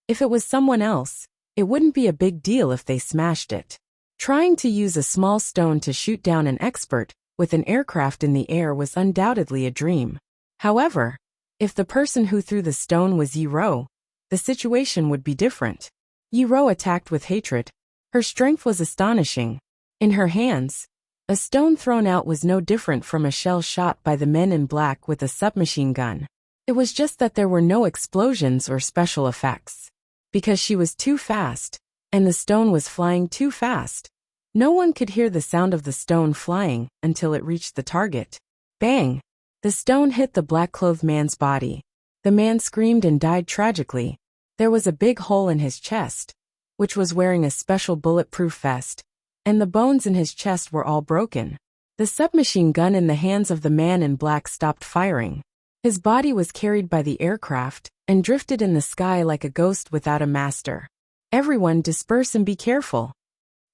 S1: If it was someone else, it wouldn't be a big deal if they smashed it. Trying to use a small stone to shoot down an expert with an aircraft in the air was undoubtedly a dream. However, if the person who threw the stone was Yi Ro, the situation would be different. Yi Ro attacked with hatred. Her strength was astonishing. In her hands, a stone thrown out was no different from a shell shot by the men in black with a submachine gun. It was just that there were no explosions or special effects. Because she was too fast, and the stone was flying too fast. No one could hear the sound of the stone flying until it reached the target. Bang! The stone hit the black-clothed man's body. The man screamed and died tragically. There was a big hole in his chest, which was wearing a special bulletproof vest, and the bones in his chest were all broken. The submachine gun in the hands of the man in black stopped firing. His body was carried by the aircraft and drifted in the sky like a ghost without a master. Everyone disperse and be careful.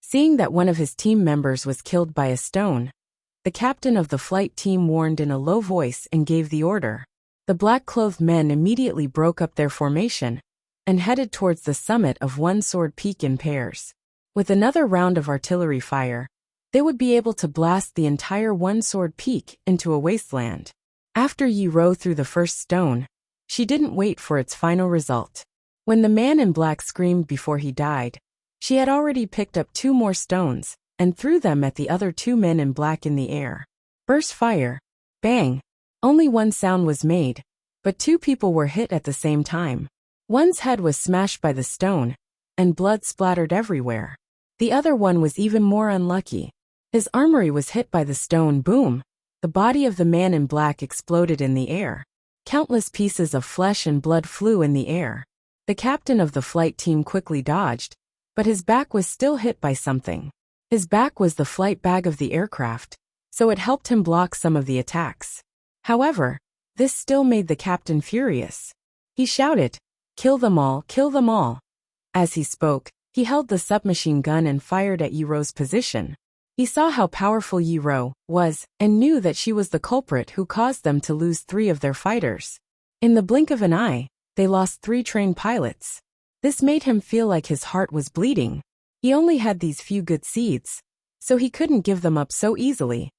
S1: Seeing that one of his team members was killed by a stone, the captain of the flight team warned in a low voice and gave the order. The black-clothed men immediately broke up their formation and headed towards the summit of One Sword Peak in pairs. With another round of artillery fire, they would be able to blast the entire One Sword Peak into a wasteland. After Yi Ro threw the first stone, she didn't wait for its final result. When the man in black screamed before he died, she had already picked up two more stones and threw them at the other two men in black in the air. Burst fire. Bang. Only one sound was made, but two people were hit at the same time. One's head was smashed by the stone, and blood splattered everywhere. The other one was even more unlucky. His armory was hit by the stone. Boom. The body of the man in black exploded in the air. Countless pieces of flesh and blood flew in the air. The captain of the flight team quickly dodged, but his back was still hit by something. His back was the flight bag of the aircraft, so it helped him block some of the attacks. However, this still made the captain furious. He shouted, "Kill them all, kill them all." As he spoke, he held the submachine gun and fired at Yiro's position. He saw how powerful Yiro was and knew that she was the culprit who caused them to lose 3 of their fighters. In the blink of an eye, they lost 3 trained pilots. This made him feel like his heart was bleeding. He only had these few good seeds, so he couldn't give them up so easily.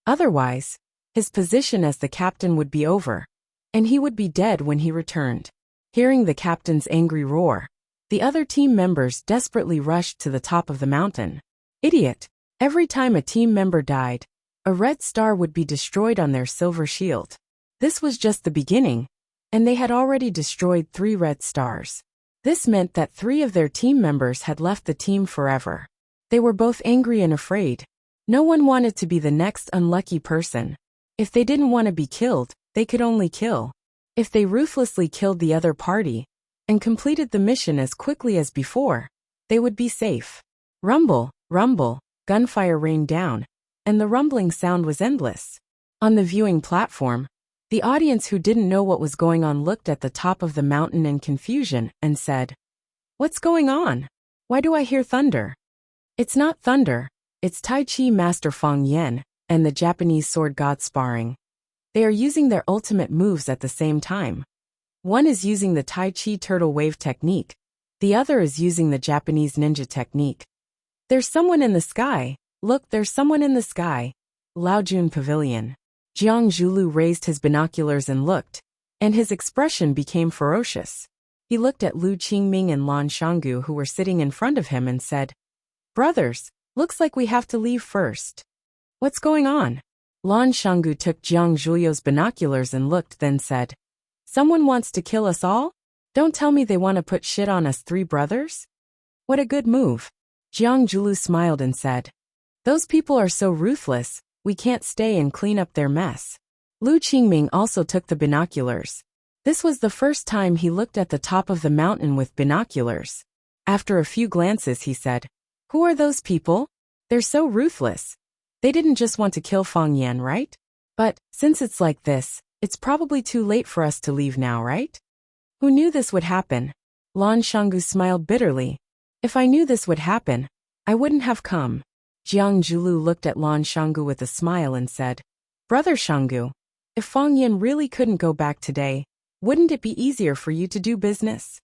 S1: Otherwise, his position as the captain would be over, and he would be dead when he returned. Hearing the captain's angry roar, the other team members desperately rushed to the top of the mountain. Idiot! Every time a team member died, a red star would be destroyed on their silver shield. This was just the beginning, and they had already destroyed 3 red stars. This meant that 3 of their team members had left the team forever. They were both angry and afraid. No one wanted to be the next unlucky person. If they didn't want to be killed, they could only kill. If they ruthlessly killed the other party and completed the mission as quickly as before, they would be safe. Rumble, rumble, gunfire rained down, and the rumbling sound was endless. On the viewing platform, the audience who didn't know what was going on looked at the top of the mountain in confusion and said, "What's going on? Why do I hear thunder?" "It's not thunder, it's Tai Chi Master Feng Yan and the Japanese sword god sparring. They are using their ultimate moves at the same time. One is using the Tai Chi turtle wave technique, the other is using the Japanese ninja technique. There's someone in the sky, look, there's someone in the sky." Laojun Pavilion. Jiang Zhulu raised his binoculars and looked, and his expression became ferocious. He looked at Lu Qingming and Lan Shanggu who were sitting in front of him and said, "Brothers, looks like we have to leave first. What's going on?" Lan Shanggu took Jiang Zhulio's binoculars and looked, then said, "Someone wants to kill us all? Don't tell me they want to put shit on us 3 brothers? What a good move." Jiang Zhulu smiled and said, "Those people are so ruthless, we can't stay and clean up their mess." Lu Qingming also took the binoculars. This was the first time he looked at the top of the mountain with binoculars. After a few glances he said, "Who are those people? They're so ruthless. They didn't just want to kill Feng Yan, right? But, since it's like this, it's probably too late for us to leave now, right?" "Who knew this would happen?" Lan Shanggu smiled bitterly. "If I knew this would happen, I wouldn't have come." Jiang Zhulu looked at Lan Shanggu with a smile and said, "Brother Shanggu, if Feng Yan really couldn't go back today, wouldn't it be easier for you to do business?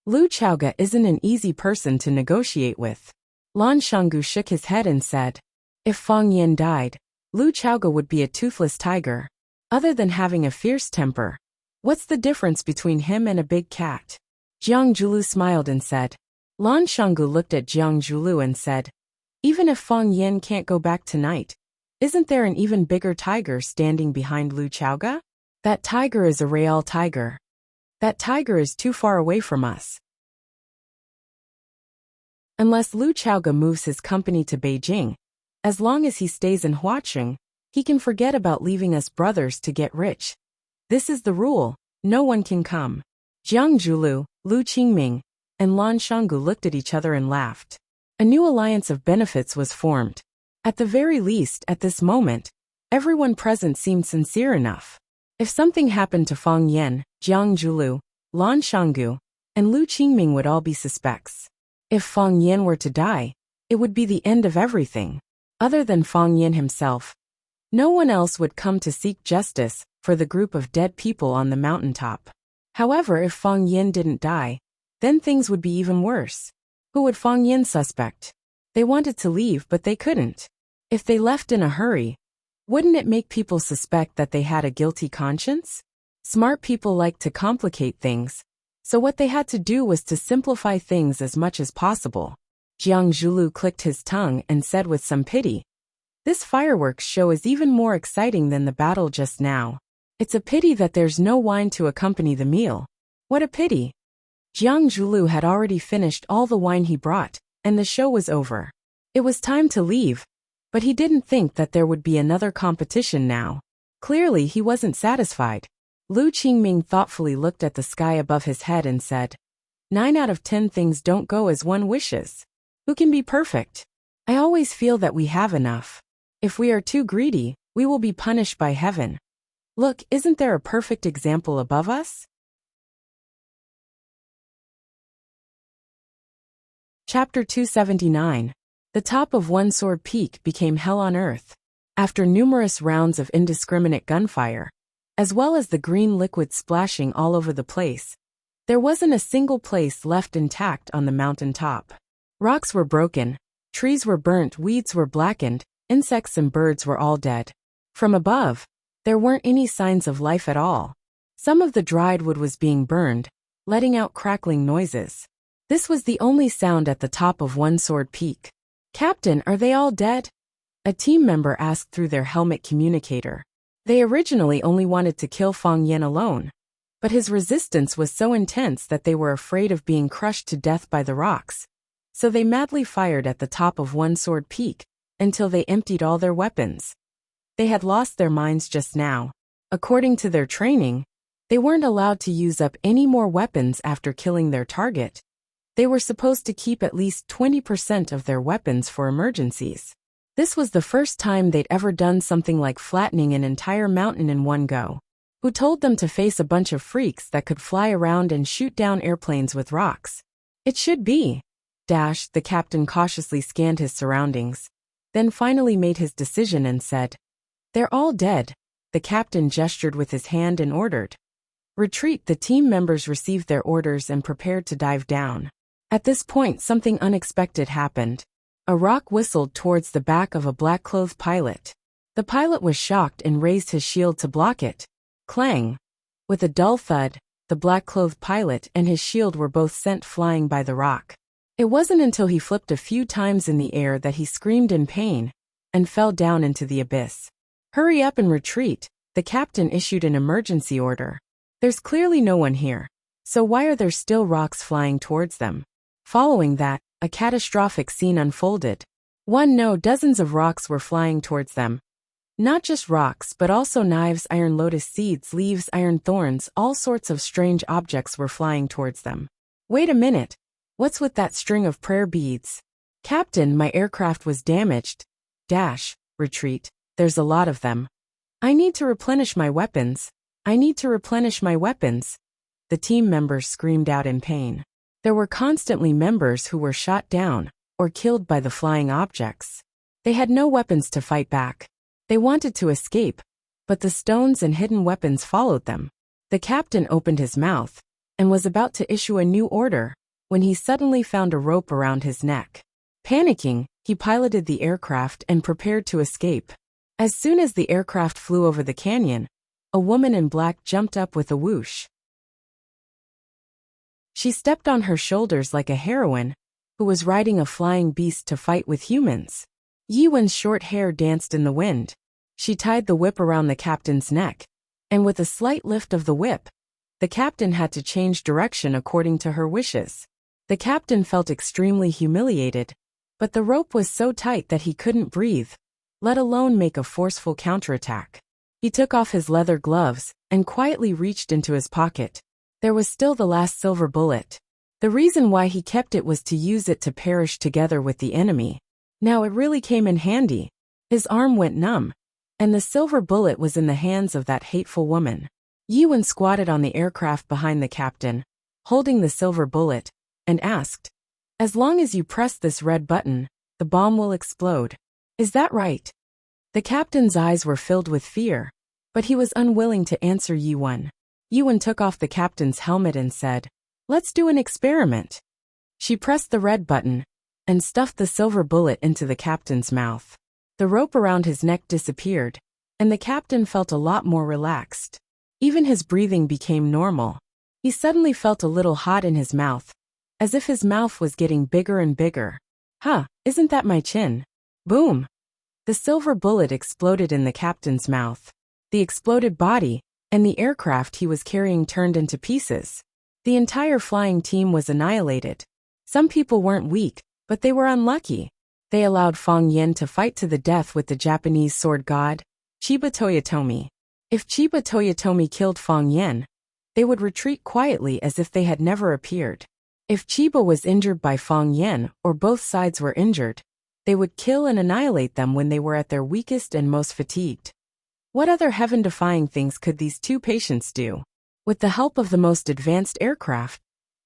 S1: Lu Chaoga isn't an easy person to negotiate with." Lan Shanggu shook his head and said, "If Feng Yan died, Lu Chaoga would be a toothless tiger. Other than having a fierce temper, what's the difference between him and a big cat?" Jiang Zhulu smiled and said. Lan Shanggu looked at Jiang Zhulu and said, "Even if Feng Yan can't go back tonight, isn't there an even bigger tiger standing behind Lu Chaoga? That tiger is a real tiger. That tiger is too far away from us. Unless Lu Chaoga moves his company to Beijing, as long as he stays in Huaqing, he can forget about leaving us brothers to get rich. This is the rule, no one can come." Jiang Zhulu, Lu Qingming, and Lan Shanggu looked at each other and laughed. A new alliance of benefits was formed. At the very least, at this moment, everyone present seemed sincere enough. If something happened to Feng Yan, Jiang Zhulu, Lan Shanggu, and Lu Qingming would all be suspects. If Feng Yan were to die, it would be the end of everything. Other than Feng Yan himself, no one else would come to seek justice for the group of dead people on the mountaintop. However, if Feng Yan didn't die, then things would be even worse. Who would Feng Yan suspect? They wanted to leave, but they couldn't. If they left in a hurry, wouldn't it make people suspect that they had a guilty conscience? Smart people like to complicate things, so what they had to do was to simplify things as much as possible. Jiang Zhulu clicked his tongue and said with some pity, "This fireworks show is even more exciting than the battle just now. It's a pity that there's no wine to accompany the meal. What a pity." Jiang Zhulu had already finished all the wine he brought, and the show was over. It was time to leave, but he didn't think that there would be another competition now. Clearly he wasn't satisfied. Lu Qingming thoughtfully looked at the sky above his head and said, 9 out of 10 things don't go as one wishes. Who can be perfect? I always feel that we have enough. If we are too greedy, We will be punished by heaven. Look, isn't there a perfect example above us? Chapter 279. The top of One Sword Peak became hell on earth. After numerous rounds of indiscriminate gunfire, as well as the green liquid splashing all over the place, there wasn't a single place left intact on the mountain top. Rocks were broken, trees were burnt, weeds were blackened, insects and birds were all dead. From above, there weren't any signs of life at all. Some of the dried wood was being burned, letting out crackling noises. This was the only sound at the top of One Sword Peak. "Captain, are they all dead?" a team member asked through their helmet communicator. They originally only wanted to kill Fang Yan alone, but his resistance was so intense that they were afraid of being crushed to death by the rocks. So they madly fired at the top of One Sword Peak until they emptied all their weapons. They had lost their minds just now. According to their training, they weren't allowed to use up any more weapons after killing their target. They were supposed to keep at least 20% of their weapons for emergencies. This was the first time they'd ever done something like flattening an entire mountain in one go. Who told them to face a bunch of freaks that could fly around and shoot down airplanes with rocks? It should be. The captain cautiously scanned his surroundings, then finally made his decision and said, "They're all dead." The captain gestured with his hand and ordered, "Retreat." The team members received their orders and prepared to dive down. At this point, something unexpected happened. A rock whistled towards the back of a black-clothed pilot. The pilot was shocked and raised his shield to block it. Clang! With a dull thud, the black-clothed pilot and his shield were both sent flying by the rock. It wasn't until he flipped a few times in the air that he screamed in pain and fell down into the abyss. "Hurry up and retreat," the captain issued an emergency order. "There's clearly no one here, so why are there still rocks flying towards them?" Following that, a catastrophic scene unfolded. Dozens of rocks were flying towards them. Not just rocks, but also knives, iron lotus seeds, leaves, iron thorns, all sorts of strange objects were flying towards them. "Wait a minute. What's with that string of prayer beads?" "Captain, my aircraft was damaged." Retreat. There's a lot of them. I need to replenish my weapons. The team members screamed out in pain. There were constantly members who were shot down or killed by the flying objects. They had no weapons to fight back. They wanted to escape, but the stones and hidden weapons followed them. The captain opened his mouth and was about to issue a new order when he suddenly found a rope around his neck. Panicking, he piloted the aircraft and prepared to escape. As soon as the aircraft flew over the canyon, a woman in black jumped up with a whoosh. She stepped on her shoulders like a heroine who was riding a flying beast to fight with humans. Yi Wen's short hair danced in the wind. She tied the whip around the captain's neck, and with a slight lift of the whip, the captain had to change direction according to her wishes. The captain felt extremely humiliated, but the rope was so tight that he couldn't breathe, let alone make a forceful counterattack. He took off his leather gloves and quietly reached into his pocket. There was still the last silver bullet. The reason why he kept it was to use it to perish together with the enemy. Now it really came in handy. His arm went numb, and the silver bullet was in the hands of that hateful woman. Yi Wen squatted on the aircraft behind the captain, holding the silver bullet, and asked, "As long as you press this red button, the bomb will explode. Is that right?" The captain's eyes were filled with fear, but he was unwilling to answer Yi Wen. Yi Wen took off the captain's helmet and said, "Let's do an experiment." She pressed the red button and stuffed the silver bullet into the captain's mouth. The rope around his neck disappeared, and the captain felt a lot more relaxed. Even his breathing became normal. He suddenly felt a little hot in his mouth, as if his mouth was getting bigger and bigger. Isn't that my chin?" Boom! The silver bullet exploded in the captain's mouth. The exploded body and the aircraft he was carrying turned into pieces. The entire flying team was annihilated. Some people weren't weak, but they were unlucky. They allowed Fang Yan to fight to the death with the Japanese sword god, Chiba Toyotomi. If Chiba Toyotomi killed Fang Yan, they would retreat quietly as if they had never appeared. If Chiba was injured by Fang Yan or both sides were injured, they would kill and annihilate them when they were at their weakest and most fatigued. What other heaven-defying things could these two patients do? With the help of the most advanced aircraft,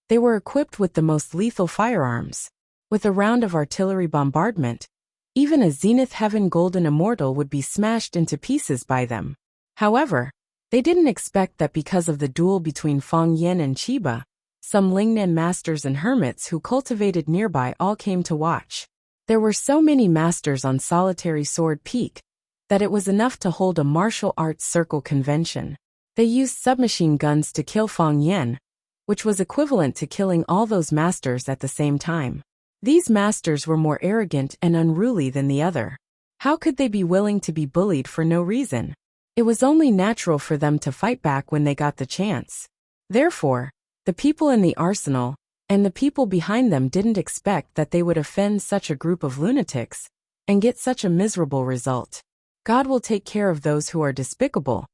S1: they were equipped with the most lethal firearms. With a round of artillery bombardment, even a Zenith Heaven Golden Immortal would be smashed into pieces by them. However, they didn't expect that because of the duel between Fang Yin and Chiba, some Lingnan masters and hermits who cultivated nearby all came to watch. There were so many masters on Solitary Sword Peak that it was enough to hold a martial arts circle convention. They used submachine guns to kill Fang Yin, which was equivalent to killing all those masters at the same time. These masters were more arrogant and unruly than the other. How could they be willing to be bullied for no reason? It was only natural for them to fight back when they got the chance. Therefore, the people in the arsenal and the people behind them didn't expect that they would offend such a group of lunatics and get such a miserable result. God will take care of those who are despicable,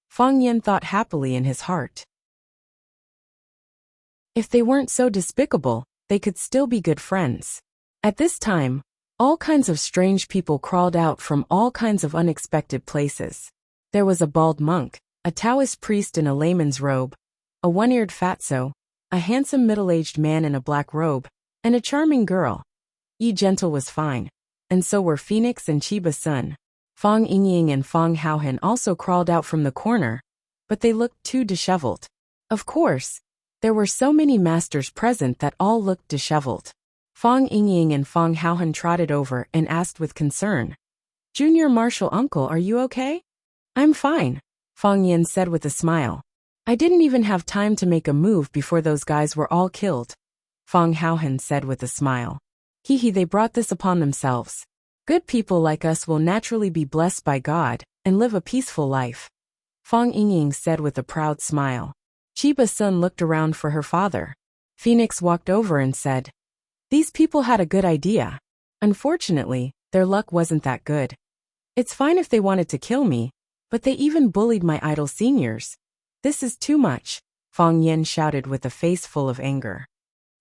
S1: Fang Yin thought happily in his heart. If they weren't so despicable, they could still be good friends. At this time, all kinds of strange people crawled out from all kinds of unexpected places. There was a bald monk, a Taoist priest in a layman's robe, a one-eared fatso, a handsome middle-aged man in a black robe, and a charming girl. Yi Gentle was fine, and so were Phoenix and Chiba Sun. Fang Yingying and Fang Haohan also crawled out from the corner, but they looked too disheveled. Of course, there were so many masters present that all looked disheveled. Fang Yingying and Fang Haohan trotted over and asked with concern, "Junior Marshal Uncle, are you okay?" "I'm fine," Fang Yin said with a smile. "I didn't even have time to make a move before those guys were all killed," Fang Haohan said with a smile. "Hee, they brought this upon themselves. Good people like us will naturally be blessed by God and live a peaceful life," Fang Yingying said with a proud smile. Chiba Sun looked around for her father. Phoenix walked over and said, "These people had a good idea. Unfortunately, their luck wasn't that good. It's fine if they wanted to kill me, but they even bullied my idol seniors. This is too much," Fang Yin shouted with a face full of anger.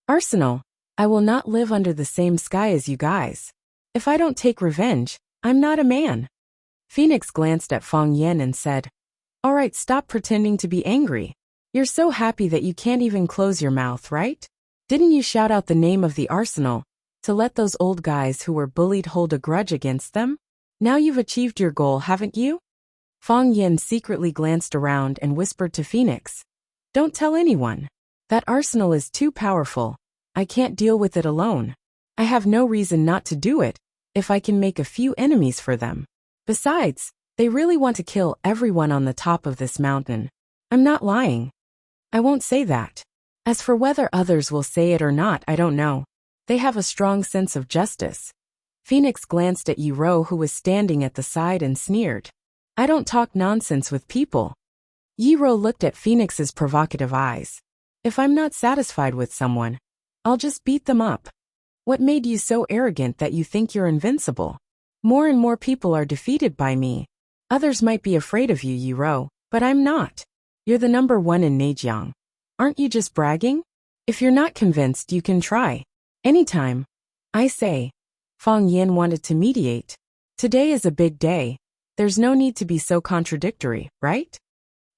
S1: "Arsenal, I will not live under the same sky as you guys. If I don't take revenge, I'm not a man." Phoenix glanced at Fang Yin and said, "All right, stop pretending to be angry. You're so happy that you can't even close your mouth, right? Didn't you shout out the name of the arsenal to let those old guys who were bullied hold a grudge against them? Now you've achieved your goal, haven't you?" Fang Yin secretly glanced around and whispered to Phoenix, "Don't tell anyone. That arsenal is too powerful. I can't deal with it alone. I have no reason not to do it if I can make a few enemies for them. Besides, they really want to kill everyone on the top of this mountain. I'm not lying. I won't say that. As for whether others will say it or not, I don't know. They have a strong sense of justice." Phoenix glanced at Yi Ro, who was standing at the side, and sneered, "I don't talk nonsense with people." Yi Ro looked at Phoenix's provocative eyes. "If I'm not satisfied with someone, I'll just beat them up. What made you so arrogant that you think you're invincible? More and more people are defeated by me. Others might be afraid of you, Yi Ro, but I'm not. You're the number one in Neijiang. Aren't you just bragging? If you're not convinced, you can try. Anytime. I say." Fang Yin wanted to mediate. "Today is a big day. There's no need to be so contradictory, right?"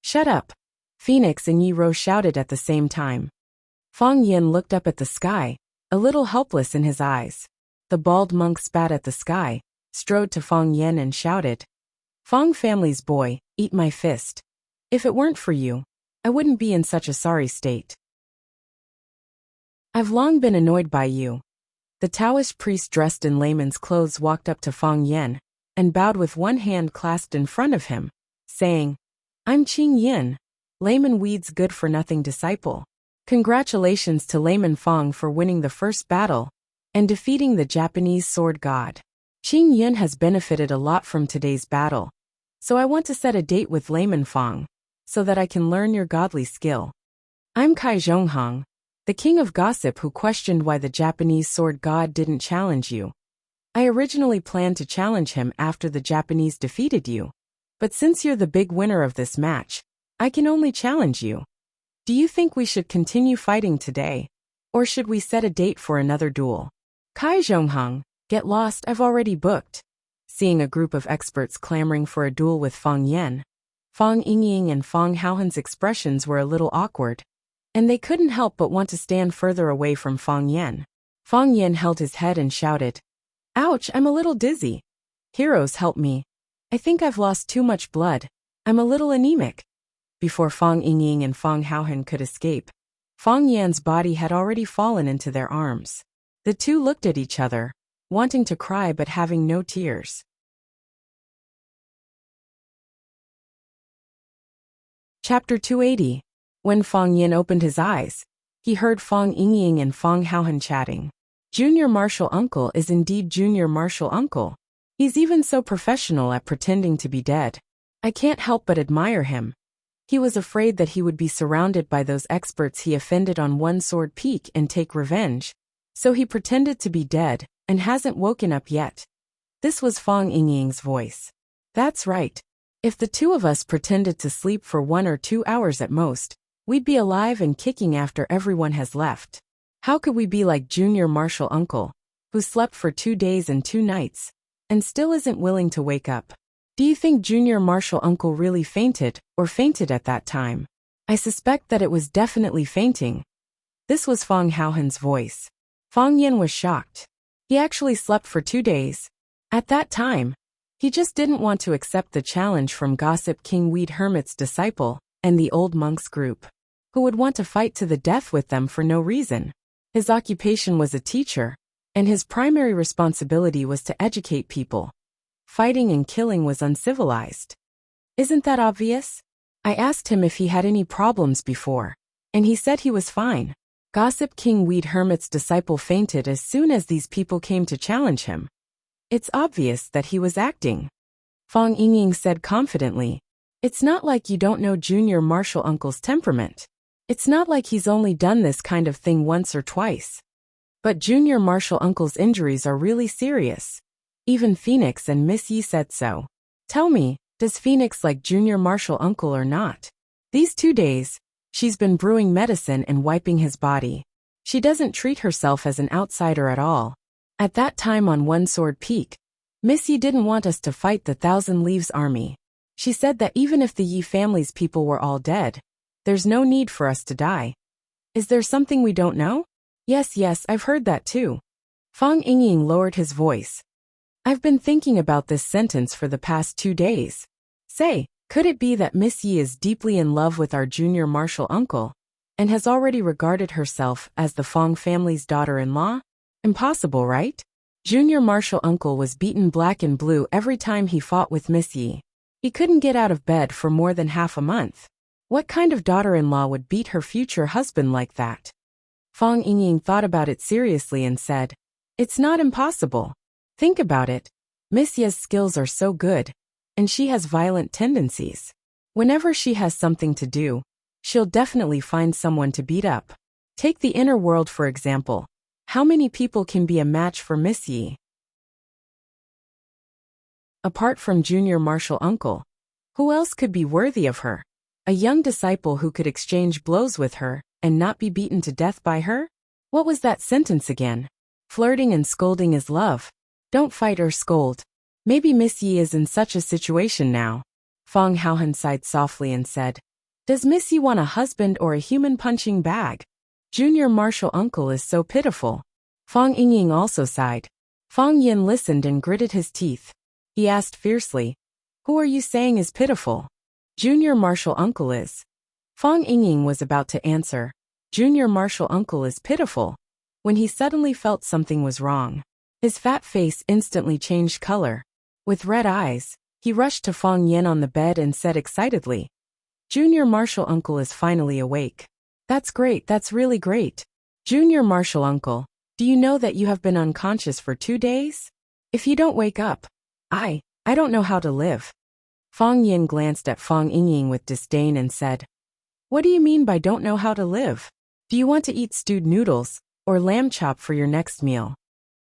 S1: "Shut up," Phoenix and Yi Ro shouted at the same time. Fang Yin looked up at the sky, a little helpless in his eyes. The bald monk spat at the sky, strode to Fang Yin and shouted, "Fang family's boy, eat my fist. If it weren't for you, I wouldn't be in such a sorry state. I've long been annoyed by you." The Taoist priest dressed in layman's clothes walked up to Fang Yin and bowed with one hand clasped in front of him, saying, "I'm Qing Yin, layman Weed's good-for-nothing disciple. Congratulations to layman Fang for winning the first battle and defeating the Japanese sword god. Qing Yin has benefited a lot from today's battle, so I want to set a date with layman Fang so that I can learn your godly skill. I'm Kai Zhonghang, the king of gossip who questioned why the Japanese sword god didn't challenge you. I originally planned to challenge him after the Japanese defeated you, but since you're the big winner of this match, I can only challenge you. Do you think we should continue fighting today, or should we set a date for another duel?" "Kai Zhonghang, get lost, I've already booked. seeing a group of experts clamoring for a duel with Fang Yan. Fang Yingying and Fang Haohan's expressions were a little awkward, and they couldn't help but want to stand further away from Fang Yan. Fang Yan held his head and shouted, "Ouch, I'm a little dizzy. Heroes, help me. I think I've lost too much blood. I'm a little anemic." Before Fang Yingying and Fang Haohan could escape, Fang Yan's body had already fallen into their arms. The two looked at each other, wanting to cry but having no tears. Chapter 280. When Fang Yan opened his eyes, he heard Fang Yingying and Fang Haohan chatting. Junior Martial Uncle is indeed Junior Martial Uncle. He's even so professional at pretending to be dead. I can't help but admire him. He was afraid that he would be surrounded by those experts he offended on One Sword Peak and take revenge, so he pretended to be dead and hasn't woken up yet. This was Fang Yingying's voice. That's right. If the two of us pretended to sleep for 1 or 2 hours at most, we'd be alive and kicking after everyone has left. How could we be like Junior Martial Uncle, who slept for 2 days and 2 nights, and still isn't willing to wake up? Do you think Junior Martial Uncle really fainted at that time? I suspect that it was definitely fainting. This was Fang Haohan's voice. Fang Yan was shocked. He actually slept for 2 days. At that time, he just didn't want to accept the challenge from Gossip King Weed Hermit's disciple and the old monks group, who would want to fight to the death with them for no reason. His occupation was a teacher, and his primary responsibility was to educate people. Fighting and killing was uncivilized. Isn't that obvious? I asked him if he had any problems before, and he said he was fine. Gossip King Weed Hermit's disciple fainted as soon as these people came to challenge him. It's obvious that he was acting. Fang Yingying said confidently, "It's not like you don't know Junior Martial Uncle's temperament. It's not like he's only done this kind of thing once or twice. But Junior Martial Uncle's injuries are really serious. Even Phoenix and Miss Yi said so. Tell me, does Phoenix like Junior Martial Uncle or not? These 2 days, she's been brewing medicine and wiping his body. She doesn't treat herself as an outsider at all. At that time on One Sword Peak, Miss Yi didn't want us to fight the Thousand Leaves army. She said that even if the Yi family's people were all dead, there's no need for us to die. Is there something we don't know?" Yes, I've heard that too." Fang Yingying lowered his voice. "I've been thinking about this sentence for the past 2 days. Say, could it be that Miss Yi is deeply in love with our Junior Martial Uncle, and has already regarded herself as the Fang family's daughter-in-law? Impossible, right? Junior Martial Uncle was beaten black and blue every time he fought with Miss Yi. He couldn't get out of bed for more than half a month. What kind of daughter-in-law would beat her future husband like that?" Fang Yingying thought about it seriously and said, "It's not impossible. Think about it. Miss Yi's skills are so good, and she has violent tendencies. Whenever she has something to do, she'll definitely find someone to beat up. Take the inner world for example. How many people can be a match for Miss Yi? Apart from Junior Martial Uncle, who else could be worthy of her? A young disciple who could exchange blows with her and not be beaten to death by her? What was that sentence again? Flirting and scolding is love. Don't fight or scold. Maybe Miss Yi is in such a situation now." Fang Haohan sighed softly and said, "Does Miss Yi want a husband or a human punching bag? Junior Martial Uncle is so pitiful." Fang Yingying also sighed. Fang Yin listened and gritted his teeth. He asked fiercely, "Who are you saying is pitiful?" "Junior Martial Uncle is." Fang Yingying was about to answer, "Junior Martial Uncle is pitiful," when he suddenly felt something was wrong. His fat face instantly changed color. With red eyes, he rushed to Fang Yin on the bed and said excitedly, "Junior Martial Uncle is finally awake. That's great, that's really great. Junior Martial Uncle, do you know that you have been unconscious for 2 days? If you don't wake up, I don't know how to live." Fang Yin glanced at Fang Yingying with disdain and said, "What do you mean by don't know how to live? Do you want to eat stewed noodles or lamb chop for your next meal?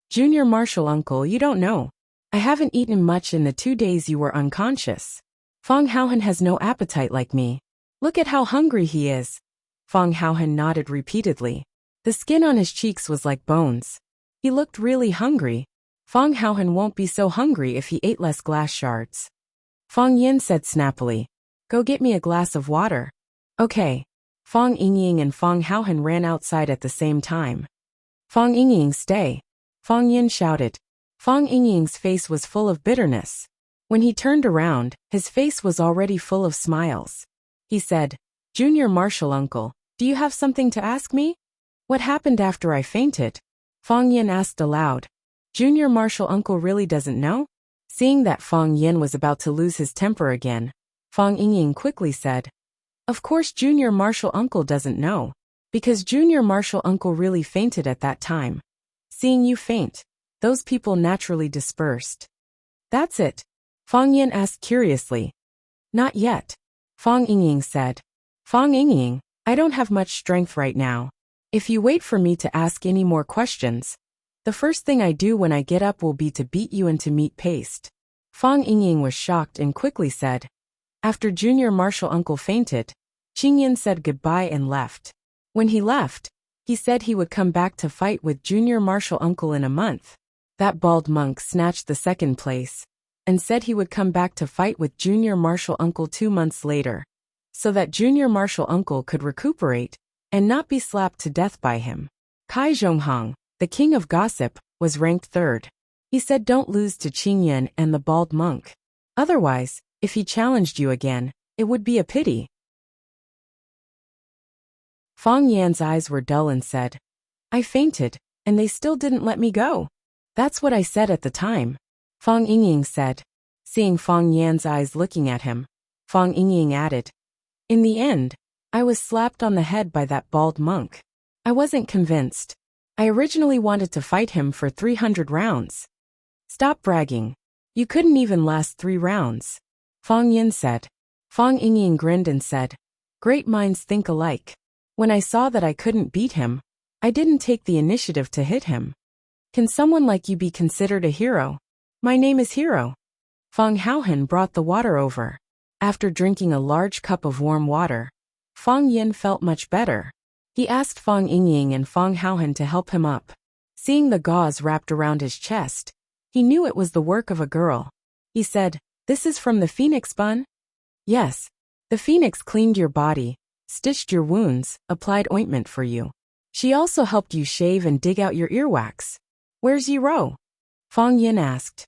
S1: Junior Martial Uncle, you don't know. I haven't eaten much in the 2 days you were unconscious. Fang Haohan has no appetite like me. Look at how hungry he is." Fang Haohan nodded repeatedly. The skin on his cheeks was like bones. He looked really hungry. Fong Haohan won't be so hungry if he ate less glass shards. Fong Yin said snappily. Go get me a glass of water. Okay. Fong Yingying and Fong Haohan ran outside at the same time. Fong Yingying, stay. Fong Yin shouted. Fong Yingying's face was full of bitterness. When he turned around, his face was already full of smiles. He said, Junior Marshal Uncle, do you have something to ask me? What happened after I fainted? Fong Yin asked aloud. Junior Marshal Uncle really doesn't know? Seeing that Fong Yin was about to lose his temper again, Fong Yingying quickly said, Of course Junior Marshal Uncle doesn't know, because Junior Marshal Uncle really fainted at that time. Seeing you faint, those people naturally dispersed. That's it? Fong Yin asked curiously. Not yet. Fong Yingying said. Fong Yingying, I don't have much strength right now. If you wait for me to ask any more questions, the first thing I do when I get up will be to beat you into meat paste. Fong Yingying was shocked and quickly said. After Junior Marshal Uncle fainted, Qingyan said goodbye and left. When he left, he said he would come back to fight with Junior Marshal Uncle in a month. That bald monk snatched the second place and said he would come back to fight with Junior Marshal Uncle 2 months later, so that Junior Marshal Uncle could recuperate and not be slapped to death by him. Kai Zhonghong, the king of gossip, was ranked third. He said don't lose to Qingyan and the bald monk. Otherwise, if he challenged you again, it would be a pity. Fong Yan's eyes were dull and said, I fainted, and they still didn't let me go. That's what I said at the time. Fong Yingying said. Seeing Fong Yan's eyes looking at him, Fong Yingying added, In the end, I was slapped on the head by that bald monk. I wasn't convinced. I originally wanted to fight him for 300 rounds. Stop bragging. You couldn't even last 3 rounds. Fong Yin said. Fong Yingying grinned and said, Great minds think alike. When I saw that I couldn't beat him, I didn't take the initiative to hit him. Can someone like you be considered a hero? My name is Hero. Fong Haohan brought the water over. After drinking a large cup of warm water, Fong Yin felt much better. He asked Fong Yingying and Fong Haohan to help him up. Seeing the gauze wrapped around his chest, he knew it was the work of a girl. He said, This is from the phoenix bun? Yes. The phoenix cleaned your body, stitched your wounds, applied ointment for you. She also helped you shave and dig out your earwax. Where's Yi-Ro? Fong Yin asked.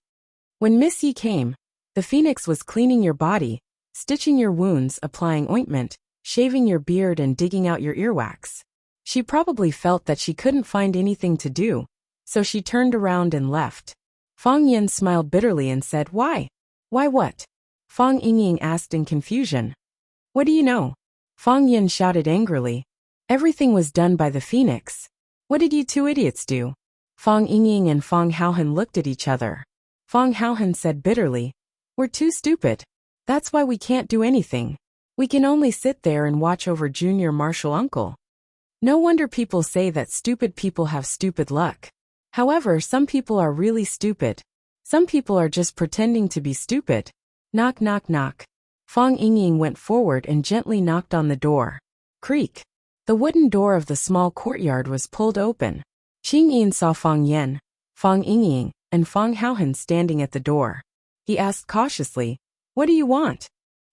S1: When Miss Yi came, the phoenix was cleaning your body, stitching your wounds, applying ointment, shaving your beard and digging out your earwax. She probably felt that she couldn't find anything to do, so she turned around and left. Fong Yin smiled bitterly and said, Why? Why what? Fong Yingying asked in confusion. What do you know? Fong Yin shouted angrily. Everything was done by the phoenix. What did you 2 idiots do? Fong Yingying and Fong Haohan looked at each other. Fong Haohan said bitterly, We're too stupid. That's why we can't do anything. We can only sit there and watch over Junior Marshal Uncle. No wonder people say that stupid people have stupid luck. However, some people are really stupid. Some people are just pretending to be stupid. Knock, knock, knock. Fong Yingying went forward and gently knocked on the door. Creak. The wooden door of the small courtyard was pulled open. Qingyan saw Fong Yin, Fong Yingying, and Fong Haohan standing at the door. He asked cautiously, What do you want?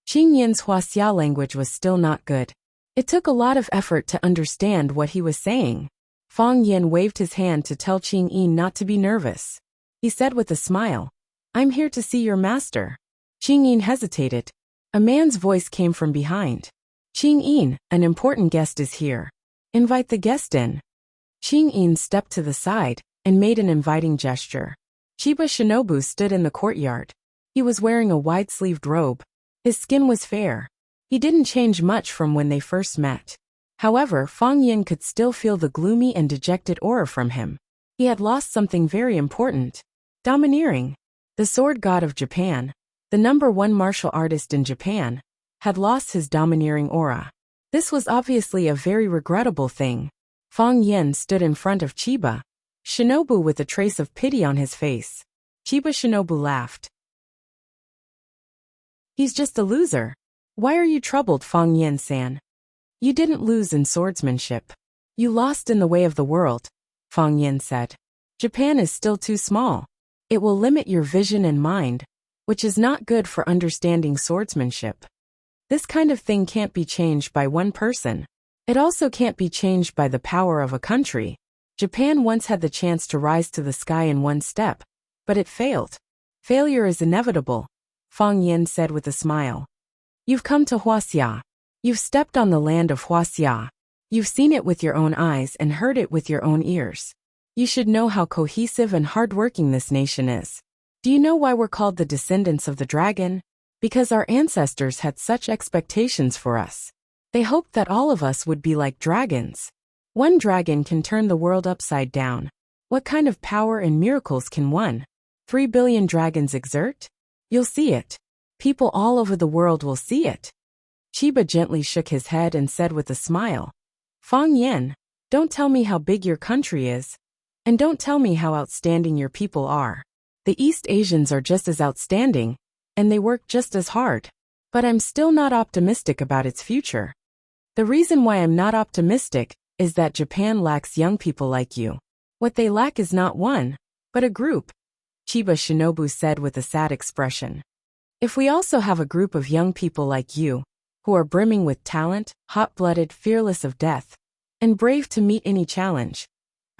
S1: Qingyan's Huaxia language was still not good. It took a lot of effort to understand what he was saying. Fong Yin waved his hand to tell Qingyan not to be nervous. He said with a smile, I'm here to see your master. Qingyan hesitated. A man's voice came from behind. Qingyan, an important guest is here. Invite the guest in. Qingyan stepped to the side and made an inviting gesture. Chiba Shinobu stood in the courtyard. He was wearing a wide-sleeved robe. His skin was fair. He didn't change much from when they first met. However, Fong Yin could still feel the gloomy and dejected aura from him. He had lost something very important. Domineering. The sword god of Japan, the #1 martial artist in Japan, had lost his domineering aura. This was obviously a very regrettable thing. Fong Yin stood in front of Chiba Shinobu with a trace of pity on his face. Chiba Shinobu laughed. He's just a loser. Why are you troubled, Fong Yin-san? You didn't lose in swordsmanship. You lost in the way of the world, Fong Yin said. Japan is still too small. It will limit your vision and mind, which is not good for understanding swordsmanship. This kind of thing can't be changed by one person. It also can't be changed by the power of a country. Japan once had the chance to rise to the sky in one step, but it failed. Failure is inevitable, Fang Yen said with a smile. You've come to Huaxia. You've stepped on the land of Huaxia. You've seen it with your own eyes and heard it with your own ears. You should know how cohesive and hardworking this nation is. Do you know why we're called the descendants of the dragon? Because our ancestors had such expectations for us. They hoped that all of us would be like dragons. One dragon can turn the world upside down. What kind of power and miracles can 3 billion dragons exert? You'll see it. People all over the world will see it. Chiba gently shook his head and said with a smile, Fang Yen, don't tell me how big your country is. And don't tell me how outstanding your people are. The East Asians are just as outstanding, and they work just as hard. But I'm still not optimistic about its future. The reason why I'm not optimistic is that Japan lacks young people like you. What they lack is not one, but a group, Chiba Shinobu said with a sad expression. If we also have a group of young people like you, who are brimming with talent, hot-blooded, fearless of death, and brave to meet any challenge,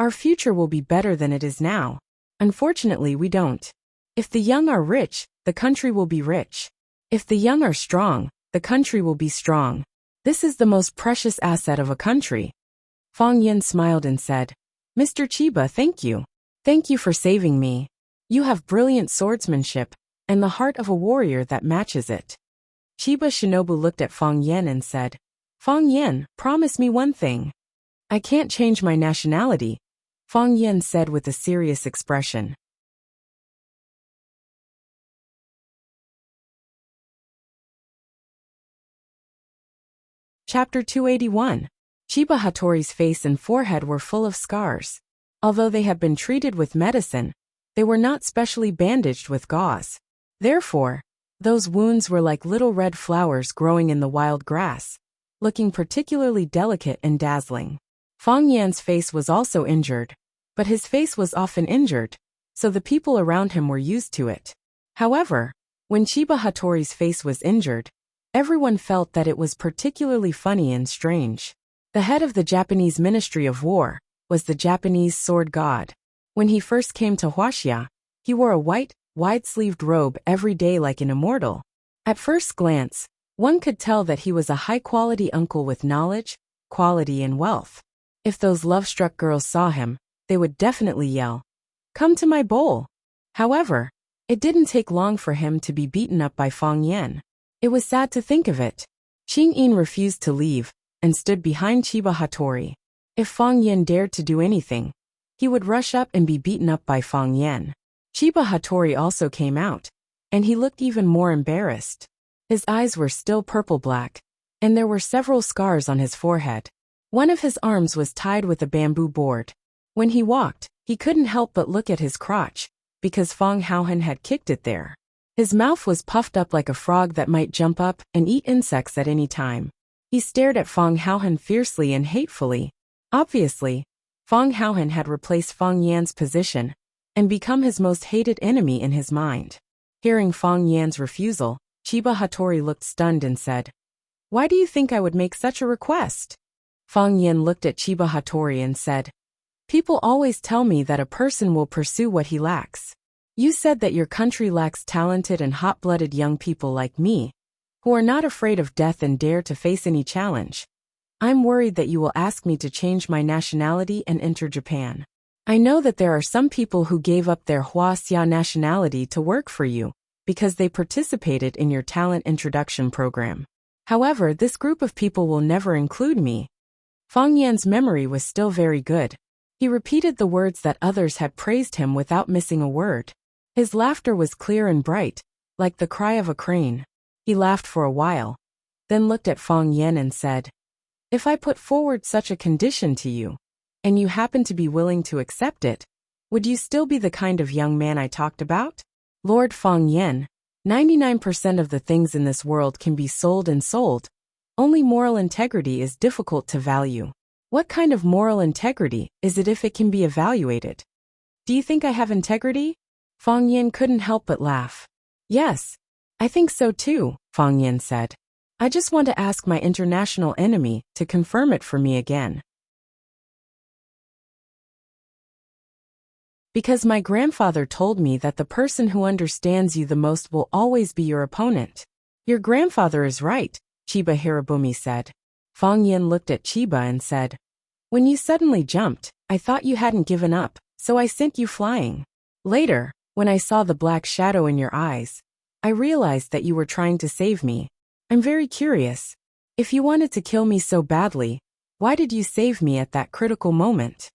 S1: our future will be better than it is now. Unfortunately, we don't. If the young are rich, the country will be rich. If the young are strong, the country will be strong. This is the most precious asset of a country. Fang Yen smiled and said, Mr. Chiba, thank you. Thank you for saving me. You have brilliant swordsmanship, and the heart of a warrior that matches it. Chiba Shinobu looked at Fang Yen and said, Fang Yen, promise me one thing. I can't change my nationality, Fang Yen said with a serious expression. Chapter 281. Chiba Hattori's face and forehead were full of scars. Although they had been treated with medicine, they were not specially bandaged with gauze. Therefore, those wounds were like little red flowers growing in the wild grass, looking particularly delicate and dazzling. Fang Yan's face was also injured, but his face was often injured, so the people around him were used to it. However, when Chiba Hattori's face was injured, everyone felt that it was particularly funny and strange. The head of the Japanese Ministry of War was the Japanese sword god. When he first came to Huaxia, he wore a white, wide-sleeved robe every day like an immortal. At first glance, one could tell that he was a high-quality uncle with knowledge, quality and wealth. If those love-struck girls saw him, they would definitely yell, "Come to my bowl!" However, it didn't take long for him to be beaten up by Fang Yen. It was sad to think of it. Qing Yin refused to leave, and stood behind Chiba Hattori. If Fang Yen dared to do anything, he would rush up and be beaten up by Fang Yen. Chiba Hattori also came out, and he looked even more embarrassed. His eyes were still purple-black, and there were several scars on his forehead. One of his arms was tied with a bamboo board. When he walked, he couldn't help but look at his crotch, because Fang Haohan had kicked it there. His mouth was puffed up like a frog that might jump up and eat insects at any time. He stared at Fang Haohan fiercely and hatefully. Obviously, Fang Haohan had replaced Fang Yan's position and become his most hated enemy in his mind. Hearing Fang Yan's refusal, Chiba Hattori looked stunned and said, "Why do you think I would make such a request?" Fang Yan looked at Chiba Hattori and said, "People always tell me that a person will pursue what he lacks. You said that your country lacks talented and hot-blooded young people like me, who are not afraid of death and dare to face any challenge. I'm worried that you will ask me to change my nationality and enter Japan. I know that there are some people who gave up their Huaxia nationality to work for you, because they participated in your talent introduction program. However, this group of people will never include me." Fang Yan's memory was still very good. He repeated the words that others had praised him without missing a word. His laughter was clear and bright, like the cry of a crane. He laughed for a while, then looked at Fang Yan and said, "If I put forward such a condition to you, and you happen to be willing to accept it, would you still be the kind of young man I talked about?" Lord Fang Yan, 99% of the things in this world can be sold and sold. Only moral integrity is difficult to value. What kind of moral integrity is it if it can be evaluated? Do you think I have integrity? Fang Yin couldn't help but laugh. Yes, I think so too, Fang Yin said. I just want to ask my international enemy to confirm it for me again. Because my grandfather told me that the person who understands you the most will always be your opponent. Your grandfather is right, Chiba Hirobumi said. Fang Yin looked at Chiba and said, when you suddenly jumped, I thought you hadn't given up, so I sent you flying. Later, when I saw the black shadow in your eyes, I realized that you were trying to save me. I'm very curious. If you wanted to kill me so badly, why did you save me at that critical moment?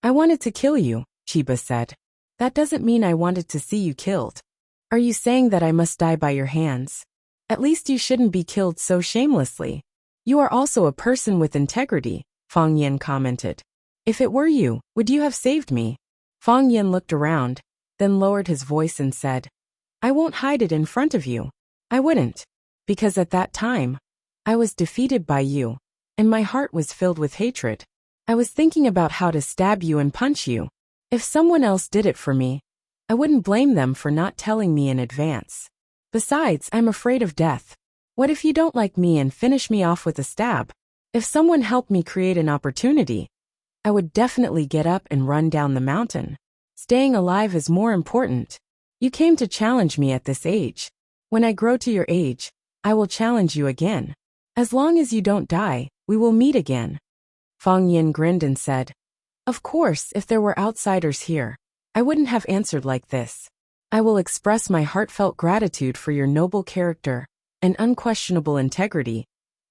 S1: I wanted to kill you, Chiba said. That doesn't mean I wanted to see you killed. Are you saying that I must die by your hands? At least you shouldn't be killed so shamelessly. You are also a person with integrity, Fang Yin commented. If it were you, would you have saved me? Fang Yin looked around, then lowered his voice and said, I won't hide it in front of you. I wouldn't. Because at that time, I was defeated by you, and my heart was filled with hatred. I was thinking about how to stab you and punch you. If someone else did it for me, I wouldn't blame them for not telling me in advance. Besides, I'm afraid of death. What if you don't like me and finish me off with a stab? If someone helped me create an opportunity, I would definitely get up and run down the mountain. Staying alive is more important. You came to challenge me at this age. When I grow to your age, I will challenge you again. As long as you don't die, we will meet again. Fang Yin grinned and said, of course, if there were outsiders here, I wouldn't have answered like this. I will express my heartfelt gratitude for your noble character and unquestionable integrity,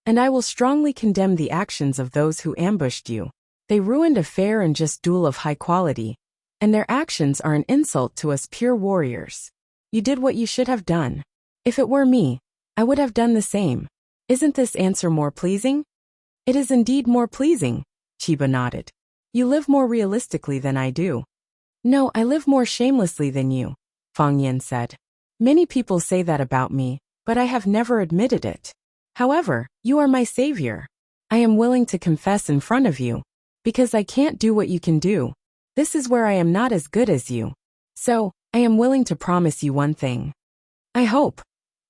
S1: and I will strongly condemn the actions of those who ambushed you. They ruined a fair and just duel of high quality, and their actions are an insult to us pure warriors. You did what you should have done. If it were me, I would have done the same. Isn't this answer more pleasing? It is indeed more pleasing, Chiba nodded. You live more realistically than I do. No, I live more shamelessly than you, Fang Yin said. Many people say that about me, but I have never admitted it. However, you are my savior. I am willing to confess in front of you, because I can't do what you can do. This is where I am not as good as you. So, I am willing to promise you one thing. I hope.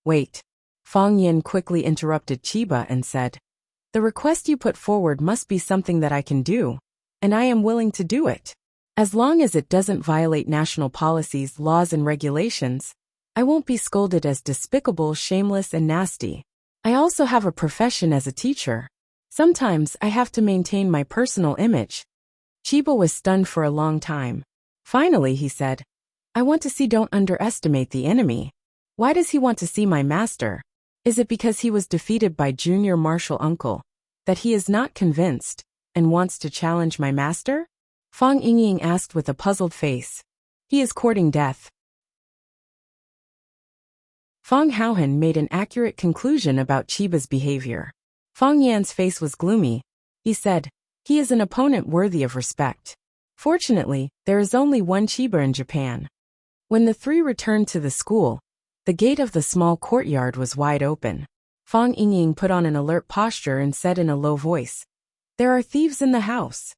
S1: Wait. Fang Yin quickly interrupted Chiba and said, the request you put forward must be something that I can do, and I am willing to do it. As long as it doesn't violate national policies, laws, and regulations, I won't be scolded as despicable, shameless, and nasty. I also have a profession as a teacher. Sometimes I have to maintain my personal image. Chiba was stunned for a long time. Finally, he said, I want to see. Don't underestimate the enemy. Why does he want to see my master? Is it because he was defeated by Junior Marshal Uncle, that he is not convinced, and wants to challenge my master? Fang Yingying asked with a puzzled face. He is courting death. Fang Haohan made an accurate conclusion about Chiba's behavior. Fang Yan's face was gloomy. He said, he is an opponent worthy of respect. Fortunately, there is only one Chiba in Japan. When the three returned to the school, the gate of the small courtyard was wide open. Fang Yingying put on an alert posture and said in a low voice, there are thieves in the house.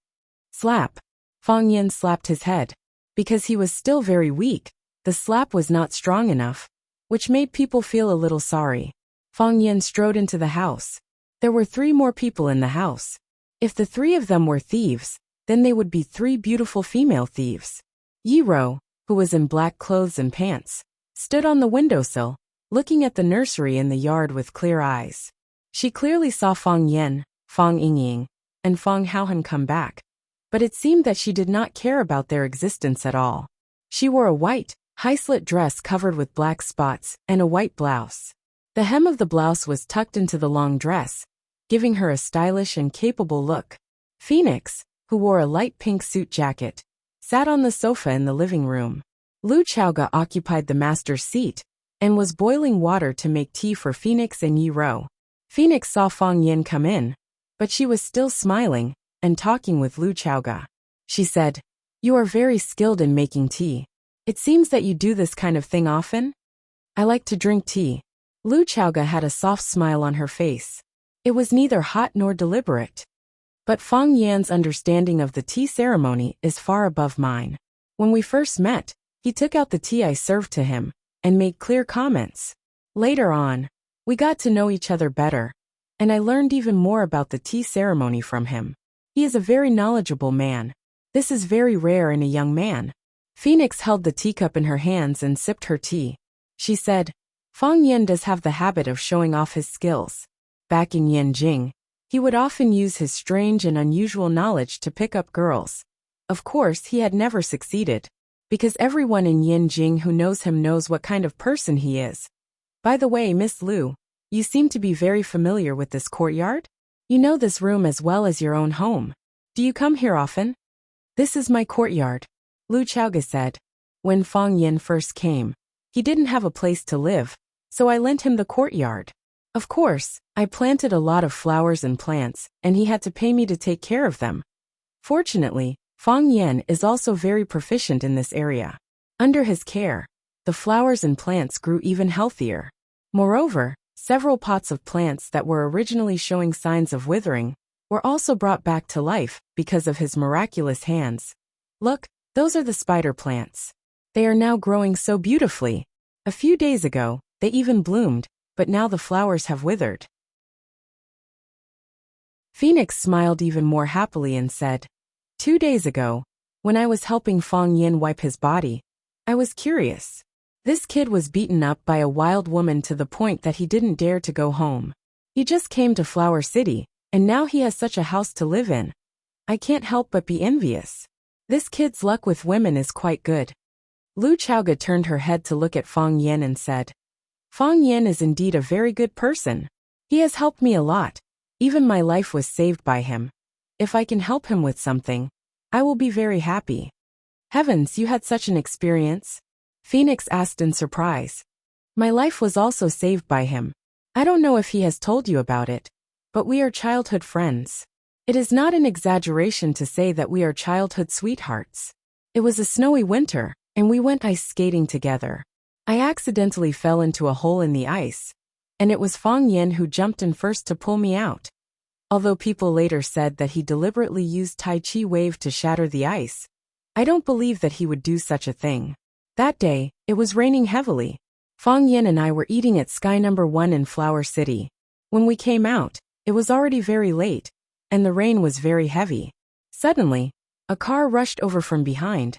S1: Slap. Fang Yin slapped his head. Because he was still very weak, the slap was not strong enough, which made people feel a little sorry. Fang Yin strode into the house. There were 3 more people in the house. If the 3 of them were thieves, then they would be 3 beautiful female thieves. Yiro, who was in black clothes and pants, stood on the windowsill, looking at the nursery in the yard with clear eyes. She clearly saw Fang Yin, Fang Yingying, and Fang Haohan come back, but it seemed that she did not care about their existence at all. She wore a white, high-slit dress covered with black spots and a white blouse. The hem of the blouse was tucked into the long dress, giving her a stylish and capable look. Phoenix, who wore a light pink suit jacket, sat on the sofa in the living room. Lu Chaoga occupied the master's seat and was boiling water to make tea for Phoenix and Yiro. Phoenix saw Fang Yin come in, but she was still smiling and talking with Lu Chaoga. She said, you are very skilled in making tea. It seems that you do this kind of thing often? I like to drink tea. Lu Chaoga had a soft smile on her face. It was neither hot nor deliberate. But Fang Yan's understanding of the tea ceremony is far above mine. When we first met, he He took out the tea I served to him and made clear comments. Later on, we got to know each other better, and I learned even more about the tea ceremony from him. He is a very knowledgeable man. This is very rare in a young man. Phoenix held the teacup in her hands and sipped her tea. She said, Fang Yan does have the habit of showing off his skills. Back in Yanjing, he would often use his strange and unusual knowledge to pick up girls. Of course, he had never succeeded, because everyone in Yanjing who knows him knows what kind of person he is. By the way, Miss Liu, you seem to be very familiar with this courtyard? You know this room as well as your own home. Do you come here often? This is my courtyard, Lu Chaoge said. When Fang Yan first came, he didn't have a place to live, so I lent him the courtyard. Of course, I planted a lot of flowers and plants, and he had to pay me to take care of them. Fortunately, Fang Yan is also very proficient in this area. Under his care, the flowers and plants grew even healthier. Moreover, several pots of plants that were originally showing signs of withering were also brought back to life because of his miraculous hands. Look, those are the spider plants. They are now growing so beautifully. A few days ago, they even bloomed, but now the flowers have withered. Phoenix smiled even more happily and said, 2 days ago, when I was helping Fang Yin wipe his body, I was curious. This kid was beaten up by a wild woman to the point that he didn't dare to go home. He just came to Flower City, and now he has such a house to live in. I can't help but be envious. This kid's luck with women is quite good. Lu Chaoge turned her head to look at Fang Yan and said, Fang Yan is indeed a very good person. He has helped me a lot. Even my life was saved by him. If I can help him with something, I will be very happy. Heavens, you had such an experience? Phoenix asked in surprise. My life was also saved by him. I don't know if he has told you about it, but we are childhood friends. It is not an exaggeration to say that we are childhood sweethearts. It was a snowy winter, and we went ice skating together. I accidentally fell into a hole in the ice, and it was Fang Yan who jumped in first to pull me out. Although people later said that he deliberately used Tai Chi wave to shatter the ice, I don't believe that he would do such a thing. That day, it was raining heavily. Fang Yan and I were eating at Sky No. 1 in Flower City. When we came out, it was already very late, and the rain was very heavy. Suddenly, a car rushed over from behind.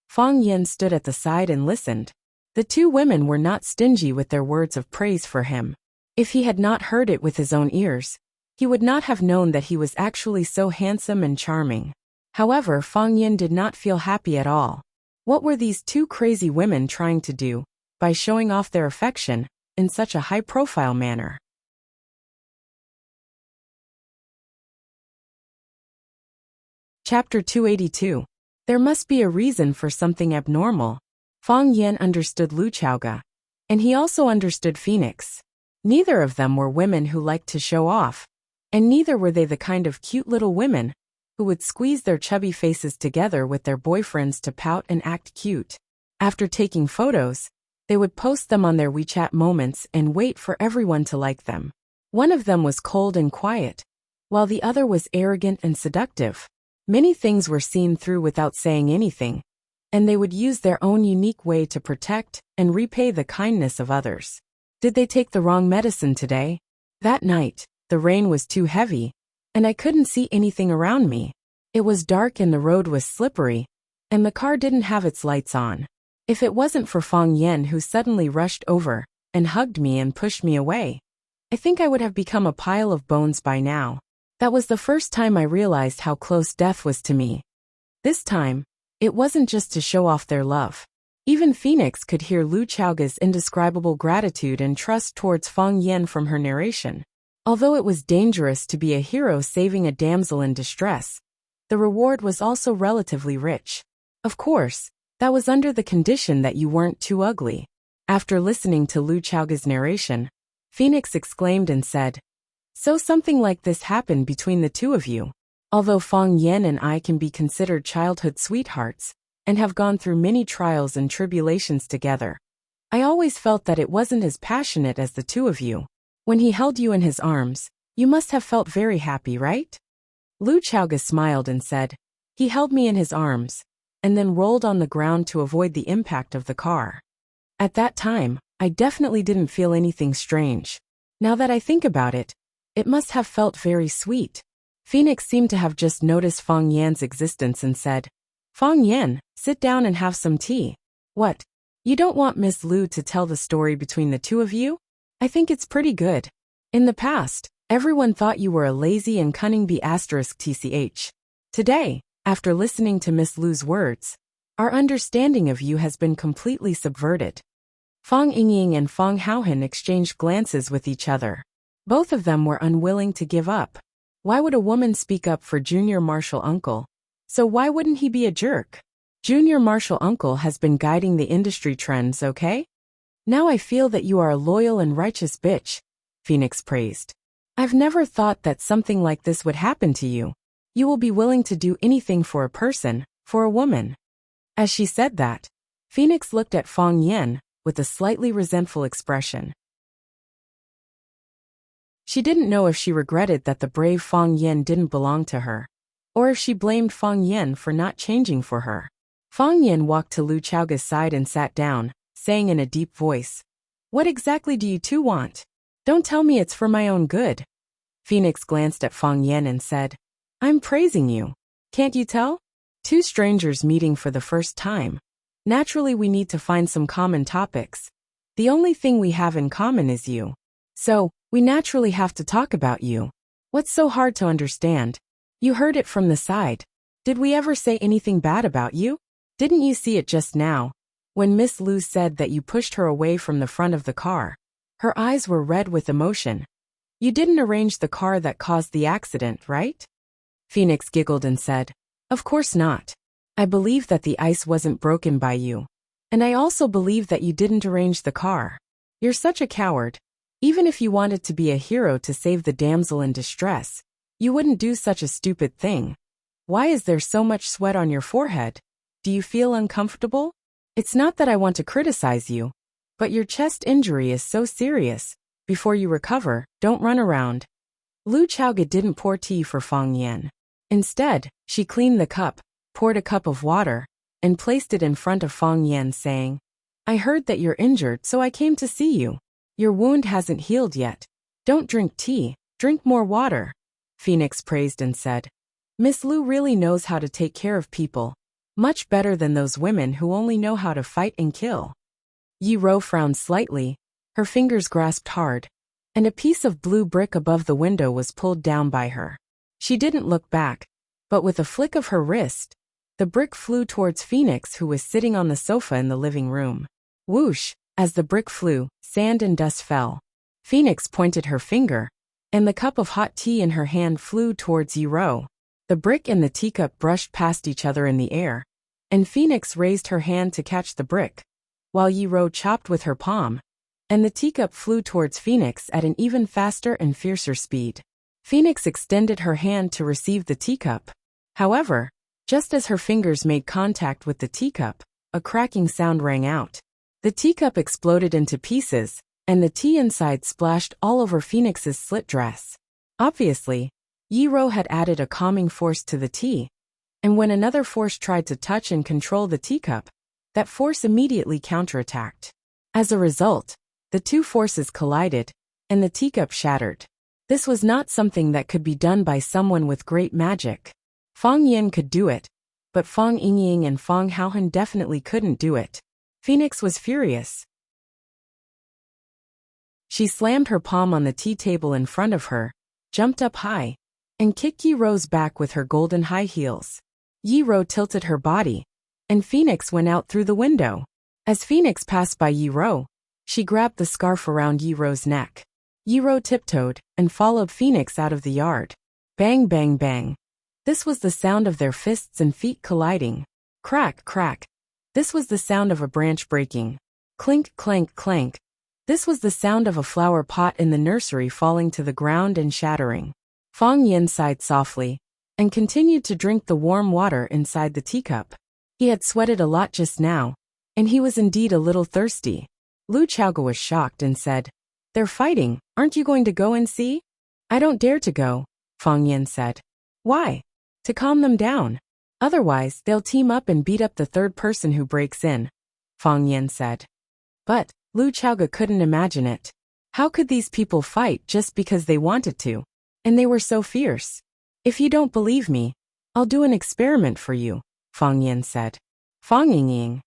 S1: Fang Yan stood at the side and listened. The two women were not stingy with their words of praise for him. If he had not heard it with his own ears, he would not have known that he was actually so handsome and charming. However, Fang Yan did not feel happy at all. What were these two crazy women trying to do by showing off their affection in such a high-profile manner? Chapter 282. There must be a reason for something abnormal. Fang Yan understood Lu Chaoge, and he also understood Phoenix. Neither of them were women who liked to show off, and neither were they the kind of cute little women who would squeeze their chubby faces together with their boyfriends to pout and act cute. After taking photos, they would post them on their WeChat moments and wait for everyone to like them. One of them was cold and quiet, while the other was arrogant and seductive. Many things were seen through without saying anything, and they would use their own unique way to protect and repay the kindness of others. Did they take the wrong medicine today? That night, the rain was too heavy, and I couldn't see anything around me. It was dark and the road was slippery, and the car didn't have its lights on. If it wasn't for Fang Yan who suddenly rushed over and hugged me and pushed me away, I think I would have become a pile of bones by now. That was the first time I realized how close death was to me. This time, it wasn't just to show off their love. Even Phoenix could hear Lu Chaoge's indescribable gratitude and trust towards Fang Yan from her narration. Although it was dangerous to be a hero saving a damsel in distress, the reward was also relatively rich. Of course, that was under the condition that you weren't too ugly. After listening to Lu Chaoge's narration, Phoenix exclaimed and said, So something like this happened between the two of you. Although Fang Yan and I can be considered childhood sweethearts, and have gone through many trials and tribulations together, I always felt that it wasn't as passionate as the two of you. When he held you in his arms, you must have felt very happy, right? Lu Chaoge smiled and said, He held me in his arms, and then rolled on the ground to avoid the impact of the car. At that time, I definitely didn't feel anything strange. Now that I think about it, it must have felt very sweet. Phoenix seemed to have just noticed Fang Yan's existence and said, "Fang Yan, sit down and have some tea." "What? You don't want Miss Lu to tell the story between the two of you? I think it's pretty good. In the past, everyone thought you were a lazy and cunning B***tch. Today, after listening to Miss Lu's words, our understanding of you has been completely subverted." Fang Yingying and Fang Haohan exchanged glances with each other. Both of them were unwilling to give up. Why would a woman speak up for Junior Marshal Uncle? So why wouldn't he be a jerk? Junior Marshal Uncle has been guiding the industry trends, okay? Now I feel that you are a loyal and righteous bitch, Phoenix praised. I've never thought that something like this would happen to you. You will be willing to do anything for a person, for a woman. As she said that, Phoenix looked at Fang Yan with a slightly resentful expression. She didn't know if she regretted that the brave Fang Yan didn't belong to her, or if she blamed Fang Yan for not changing for her. Fang Yan walked to Lu Chaoga's side and sat down, saying in a deep voice, "What exactly do you two want? Don't tell me it's for my own good." Phoenix glanced at Fang Yan and said, "I'm praising you. Can't you tell? Two strangers meeting for the first time. Naturally we need to find some common topics. The only thing we have in common is you. So, we naturally have to talk about you. What's so hard to understand? You heard it from the side. Did we ever say anything bad about you? Didn't you see it just now, when Miss Lu said that you pushed her away from the front of the car? Her eyes were red with emotion. You didn't arrange the car that caused the accident, right?" Phoenix giggled and said, "Of course not. I believe that the ice wasn't broken by you. And I also believe that you didn't arrange the car. You're such a coward. Even if you wanted to be a hero to save the damsel in distress, you wouldn't do such a stupid thing. Why is there so much sweat on your forehead? Do you feel uncomfortable? It's not that I want to criticize you, but your chest injury is so serious. Before you recover, don't run around." Lu Chaoga didn't pour tea for Fang Yan. Instead, she cleaned the cup, poured a cup of water, and placed it in front of Fang Yan, saying, "I heard that you're injured, so I came to see you. Your wound hasn't healed yet. Don't drink tea, drink more water." Phoenix praised and said, "Miss Lu really knows how to take care of people, much better than those women who only know how to fight and kill." Yi Ro frowned slightly, her fingers grasped hard, and a piece of blue brick above the window was pulled down by her. She didn't look back, but with a flick of her wrist, the brick flew towards Phoenix, who was sitting on the sofa in the living room. Whoosh! As the brick flew, sand and dust fell. Phoenix pointed her finger, and the cup of hot tea in her hand flew towards Yi Ro. The brick and the teacup brushed past each other in the air, and Phoenix raised her hand to catch the brick, while Yi Ro chopped with her palm, and the teacup flew towards Phoenix at an even faster and fiercer speed. Phoenix extended her hand to receive the teacup. However, just as her fingers made contact with the teacup, a cracking sound rang out. The teacup exploded into pieces, and the tea inside splashed all over Phoenix's slit dress. Obviously, Yi Ro had added a calming force to the tea, and when another force tried to touch and control the teacup, that force immediately counterattacked. As a result, the two forces collided, and the teacup shattered. This was not something that could be done by someone with great magic. Fang Yan could do it, but Fang Yingying and Fang Haohan definitely couldn't do it. Phoenix was furious. She slammed her palm on the tea table in front of her, jumped up high, and kicked Yi Ro's back with her golden high heels. Yi Ro tilted her body, and Phoenix went out through the window. As Phoenix passed by Yi Ro, she grabbed the scarf around Yi Ro's neck. Yi Ro tiptoed and followed Phoenix out of the yard. Bang, bang, bang. This was the sound of their fists and feet colliding. Crack, crack. This was the sound of a branch breaking. Clink, clank, clank. This was the sound of a flower pot in the nursery falling to the ground and shattering. Fang Yan sighed softly, and continued to drink the warm water inside the teacup. He had sweated a lot just now, and he was indeed a little thirsty. Lu Chaoga was shocked and said, "They're fighting, aren't you going to go and see?" "I don't dare to go," Fang Yan said. "Why?" "To calm them down." Otherwise, they'll team up and beat up the third person who breaks in, Fang Yan said. But Lu Chaoge couldn't imagine it. How could these people fight just because they wanted to? And they were so fierce. If you don't believe me, I'll do an experiment for you, Fang Yan said. Fang Yingying.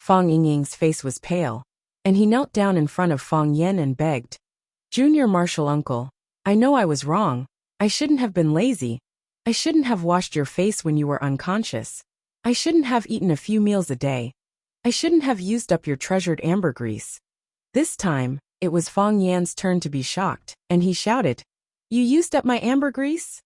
S1: Fang Yingying's face was pale, and he knelt down in front of Fang Yan and begged. Junior Marshal Uncle, I know I was wrong. I shouldn't have been lazy. I shouldn't have washed your face when you were unconscious. I shouldn't have eaten a few meals a day. I shouldn't have used up your treasured ambergris. This time, it was Fang Yan's turn to be shocked, and he shouted, You used up my ambergris?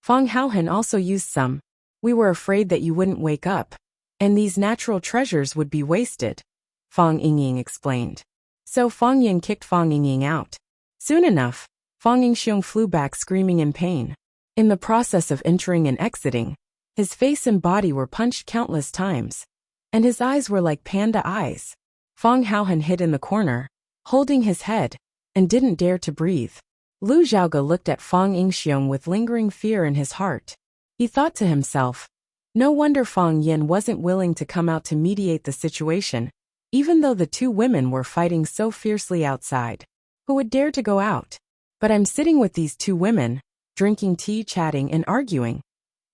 S1: Fang Haohan also used some. We were afraid that you wouldn't wake up, and these natural treasures would be wasted, Fang Yingying explained. So Fang Yan kicked Fang Yingying out. Soon enough, Fang Yingxiong flew back screaming in pain. In the process of entering and exiting, his face and body were punched countless times, and his eyes were like panda eyes. Fang Haohan hid in the corner, holding his head, and didn't dare to breathe. Lu Zhaoge looked at Fang Yingxiong with lingering fear in his heart. He thought to himself, no wonder Fang Yan wasn't willing to come out to mediate the situation, even though the two women were fighting so fiercely outside. Who would dare to go out? But I'm sitting with these two women, drinking tea, chatting, and arguing.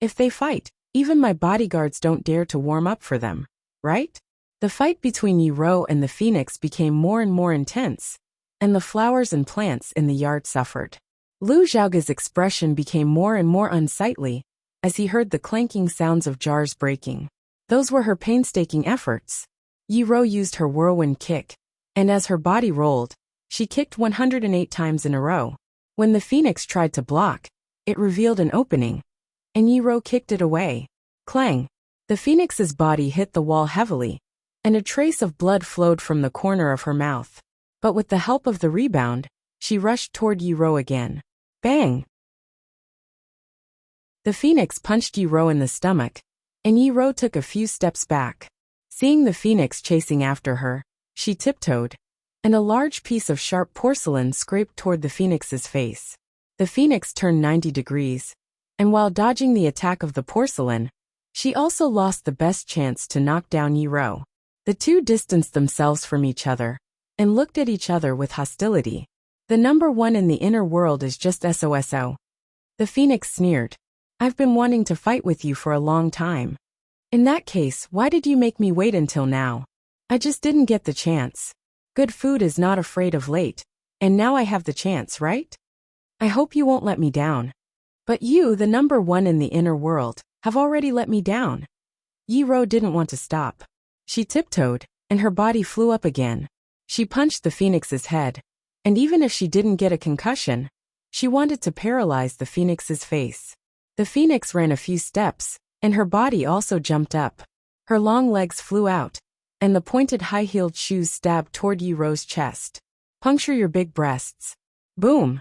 S1: If they fight, even my bodyguards don't dare to warm up for them, right? The fight between Yi Rou and the phoenix became more and more intense, and the flowers and plants in the yard suffered. Lu Zhaoge's expression became more and more unsightly as he heard the clanking sounds of jars breaking. Those were her painstaking efforts. Yi Rou used her whirlwind kick, and as her body rolled, she kicked 108 times in a row. When the phoenix tried to block, it revealed an opening, and Yi Rou kicked it away. Clang! The phoenix's body hit the wall heavily, and a trace of blood flowed from the corner of her mouth. But with the help of the rebound, she rushed toward Yi Rou again. Bang! The phoenix punched Yi Rou in the stomach, and Yi Rou took a few steps back. Seeing the phoenix chasing after her, she tiptoed, and a large piece of sharp porcelain scraped toward the phoenix's face. The phoenix turned 90 degrees, and while dodging the attack of the porcelain, she also lost the best chance to knock down Yi Rou. The two distanced themselves from each other, and looked at each other with hostility. The number one in the inner world is just SOSO. The phoenix sneered. I've been wanting to fight with you for a long time. In that case, why did you make me wait until now? I just didn't get the chance. Good food is not afraid of late, and now I have the chance, right? I hope you won't let me down. But you, the number one in the inner world, have already let me down. Yi Rou didn't want to stop. She tiptoed, and her body flew up again. She punched the phoenix's head, and even if she didn't get a concussion, she wanted to paralyze the phoenix's face. The phoenix ran a few steps, and her body also jumped up. Her long legs flew out, and the pointed high-heeled shoes stabbed toward Yi Rou's chest. Puncture your big breasts. Boom!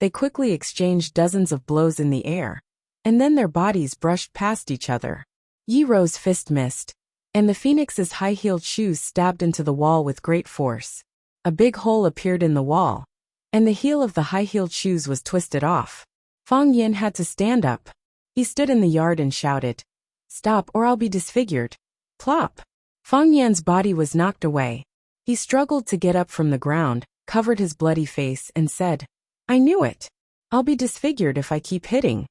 S1: They quickly exchanged dozens of blows in the air, and then their bodies brushed past each other. Yi Rou's fist missed, and the phoenix's high-heeled shoes stabbed into the wall with great force. A big hole appeared in the wall, and the heel of the high-heeled shoes was twisted off. Fang Yan had to stand up. He stood in the yard and shouted, Stop or I'll be disfigured. Plop! Fang Yan's body was knocked away. He struggled to get up from the ground, covered his bloody face, and said, I knew it. I'll be disfigured if I keep hitting.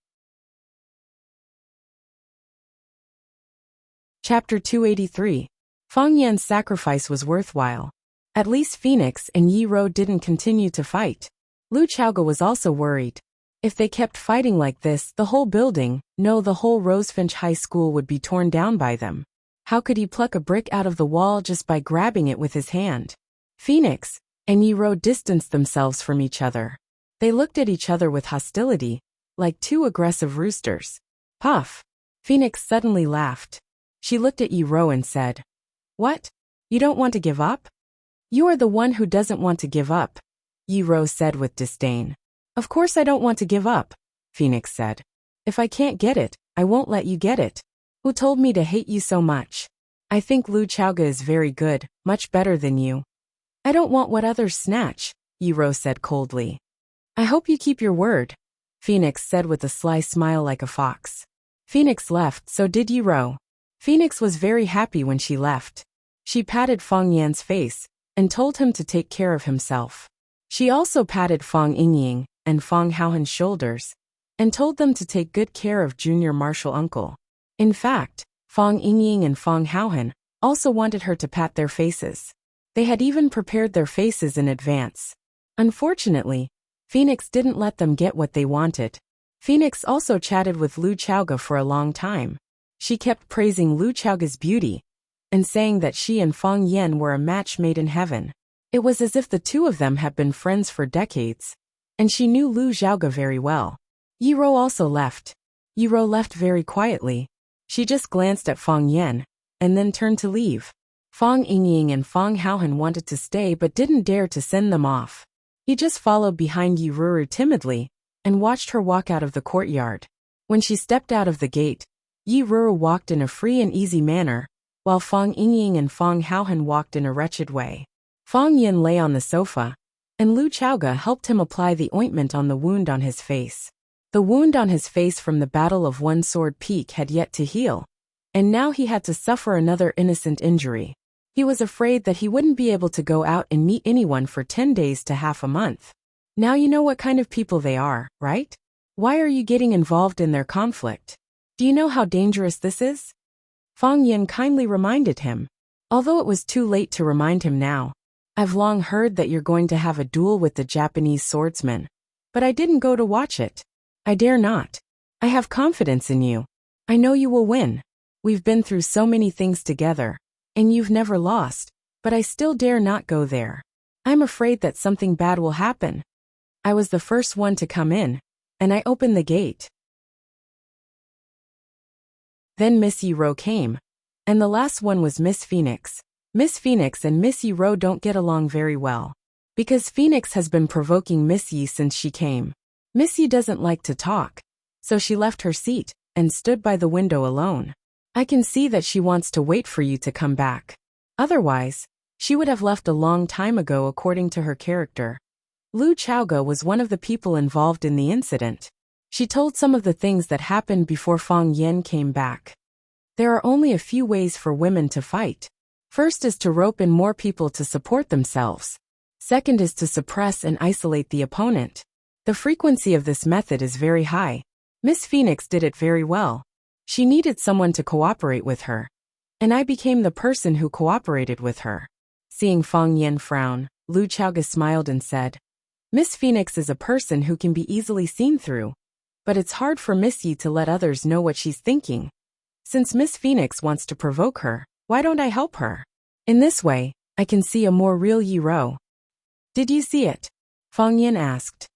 S1: Chapter 283. Fang Yan's sacrifice was worthwhile. At least Phoenix and Yi Rou didn't continue to fight. Lu Chaoge was also worried. If they kept fighting like this, the whole building, no, the whole Rosefinch High School would be torn down by them. How could he pluck a brick out of the wall just by grabbing it with his hand? Phoenix and Yi Rou distanced themselves from each other. They looked at each other with hostility, like two aggressive roosters. Puff! Phoenix suddenly laughed. She looked at Yi Rou and said, What? You don't want to give up? You are the one who doesn't want to give up, Yi Rou said with disdain. Of course I don't want to give up, Phoenix said. If I can't get it, I won't let you get it. Who told me to hate you so much? I think Lu Chaoge is very good, much better than you. I don't want what others snatch, Yi Rou said coldly. I hope you keep your word, Phoenix said with a sly smile like a fox. Phoenix left, so did Yi Ro. Phoenix was very happy when she left. She patted Fang Yan's face and told him to take care of himself. She also patted Fang Yingying and Fang Haohan's shoulders and told them to take good care of junior martial uncle. In fact, Fang Yingying and Fang Haohan also wanted her to pat their faces. They had even prepared their faces in advance. Unfortunately, Phoenix didn't let them get what they wanted. Phoenix also chatted with Lu Chaoga for a long time. She kept praising Lu Chaoga's beauty and saying that she and Fang Yan were a match made in heaven. It was as if the two of them had been friends for decades, and she knew Lu Xiaoga very well. Yi Ro also left. Yi Ro left very quietly. She just glanced at Fang Yan and then turned to leave. Fang Yingying and Fang Haohan wanted to stay but didn't dare to send them off. He just followed behind Yi Ruru timidly and watched her walk out of the courtyard. When she stepped out of the gate, Yi Ruru walked in a free and easy manner, while Fang Yingying and Fang Haohan walked in a wretched way. Fang Yin lay on the sofa, and Lu Chaoga helped him apply the ointment on the wound on his face. The wound on his face from the Battle of One Sword Peak had yet to heal, and now he had to suffer another innocent injury. He was afraid that he wouldn't be able to go out and meet anyone for 10 days to half a month. Now you know what kind of people they are, right? Why are you getting involved in their conflict? Do you know how dangerous this is? Fang Yin kindly reminded him. Although it was too late to remind him now, I've long heard that you're going to have a duel with the Japanese swordsman. But I didn't go to watch it. I dare not. I have confidence in you. I know you will win. We've been through so many things together, and you've never lost, but I still dare not go there. I'm afraid that something bad will happen. I was the first one to come in, and I opened the gate. Then Miss Yi Ro came, and the last one was Miss Phoenix. Miss Phoenix and Miss Yi Ro don't get along very well, because Phoenix has been provoking Miss Yi since she came. Miss Yi doesn't like to talk, so she left her seat and stood by the window alone. I can see that she wants to wait for you to come back. Otherwise, she would have left a long time ago according to her character. Lu Chaoga was one of the people involved in the incident. She told some of the things that happened before Fang Yan came back. There are only a few ways for women to fight. First is to rope in more people to support themselves. Second is to suppress and isolate the opponent. The frequency of this method is very high. Miss Phoenix did it very well. She needed someone to cooperate with her, and I became the person who cooperated with her. Seeing Fang Yan frown, Lu Chaoga smiled and said, Miss Phoenix is a person who can be easily seen through, but it's hard for Miss Yi to let others know what she's thinking. Since Miss Phoenix wants to provoke her, why don't I help her? In this way, I can see a more real Yi Ro. Did you see it? Fang Yan asked.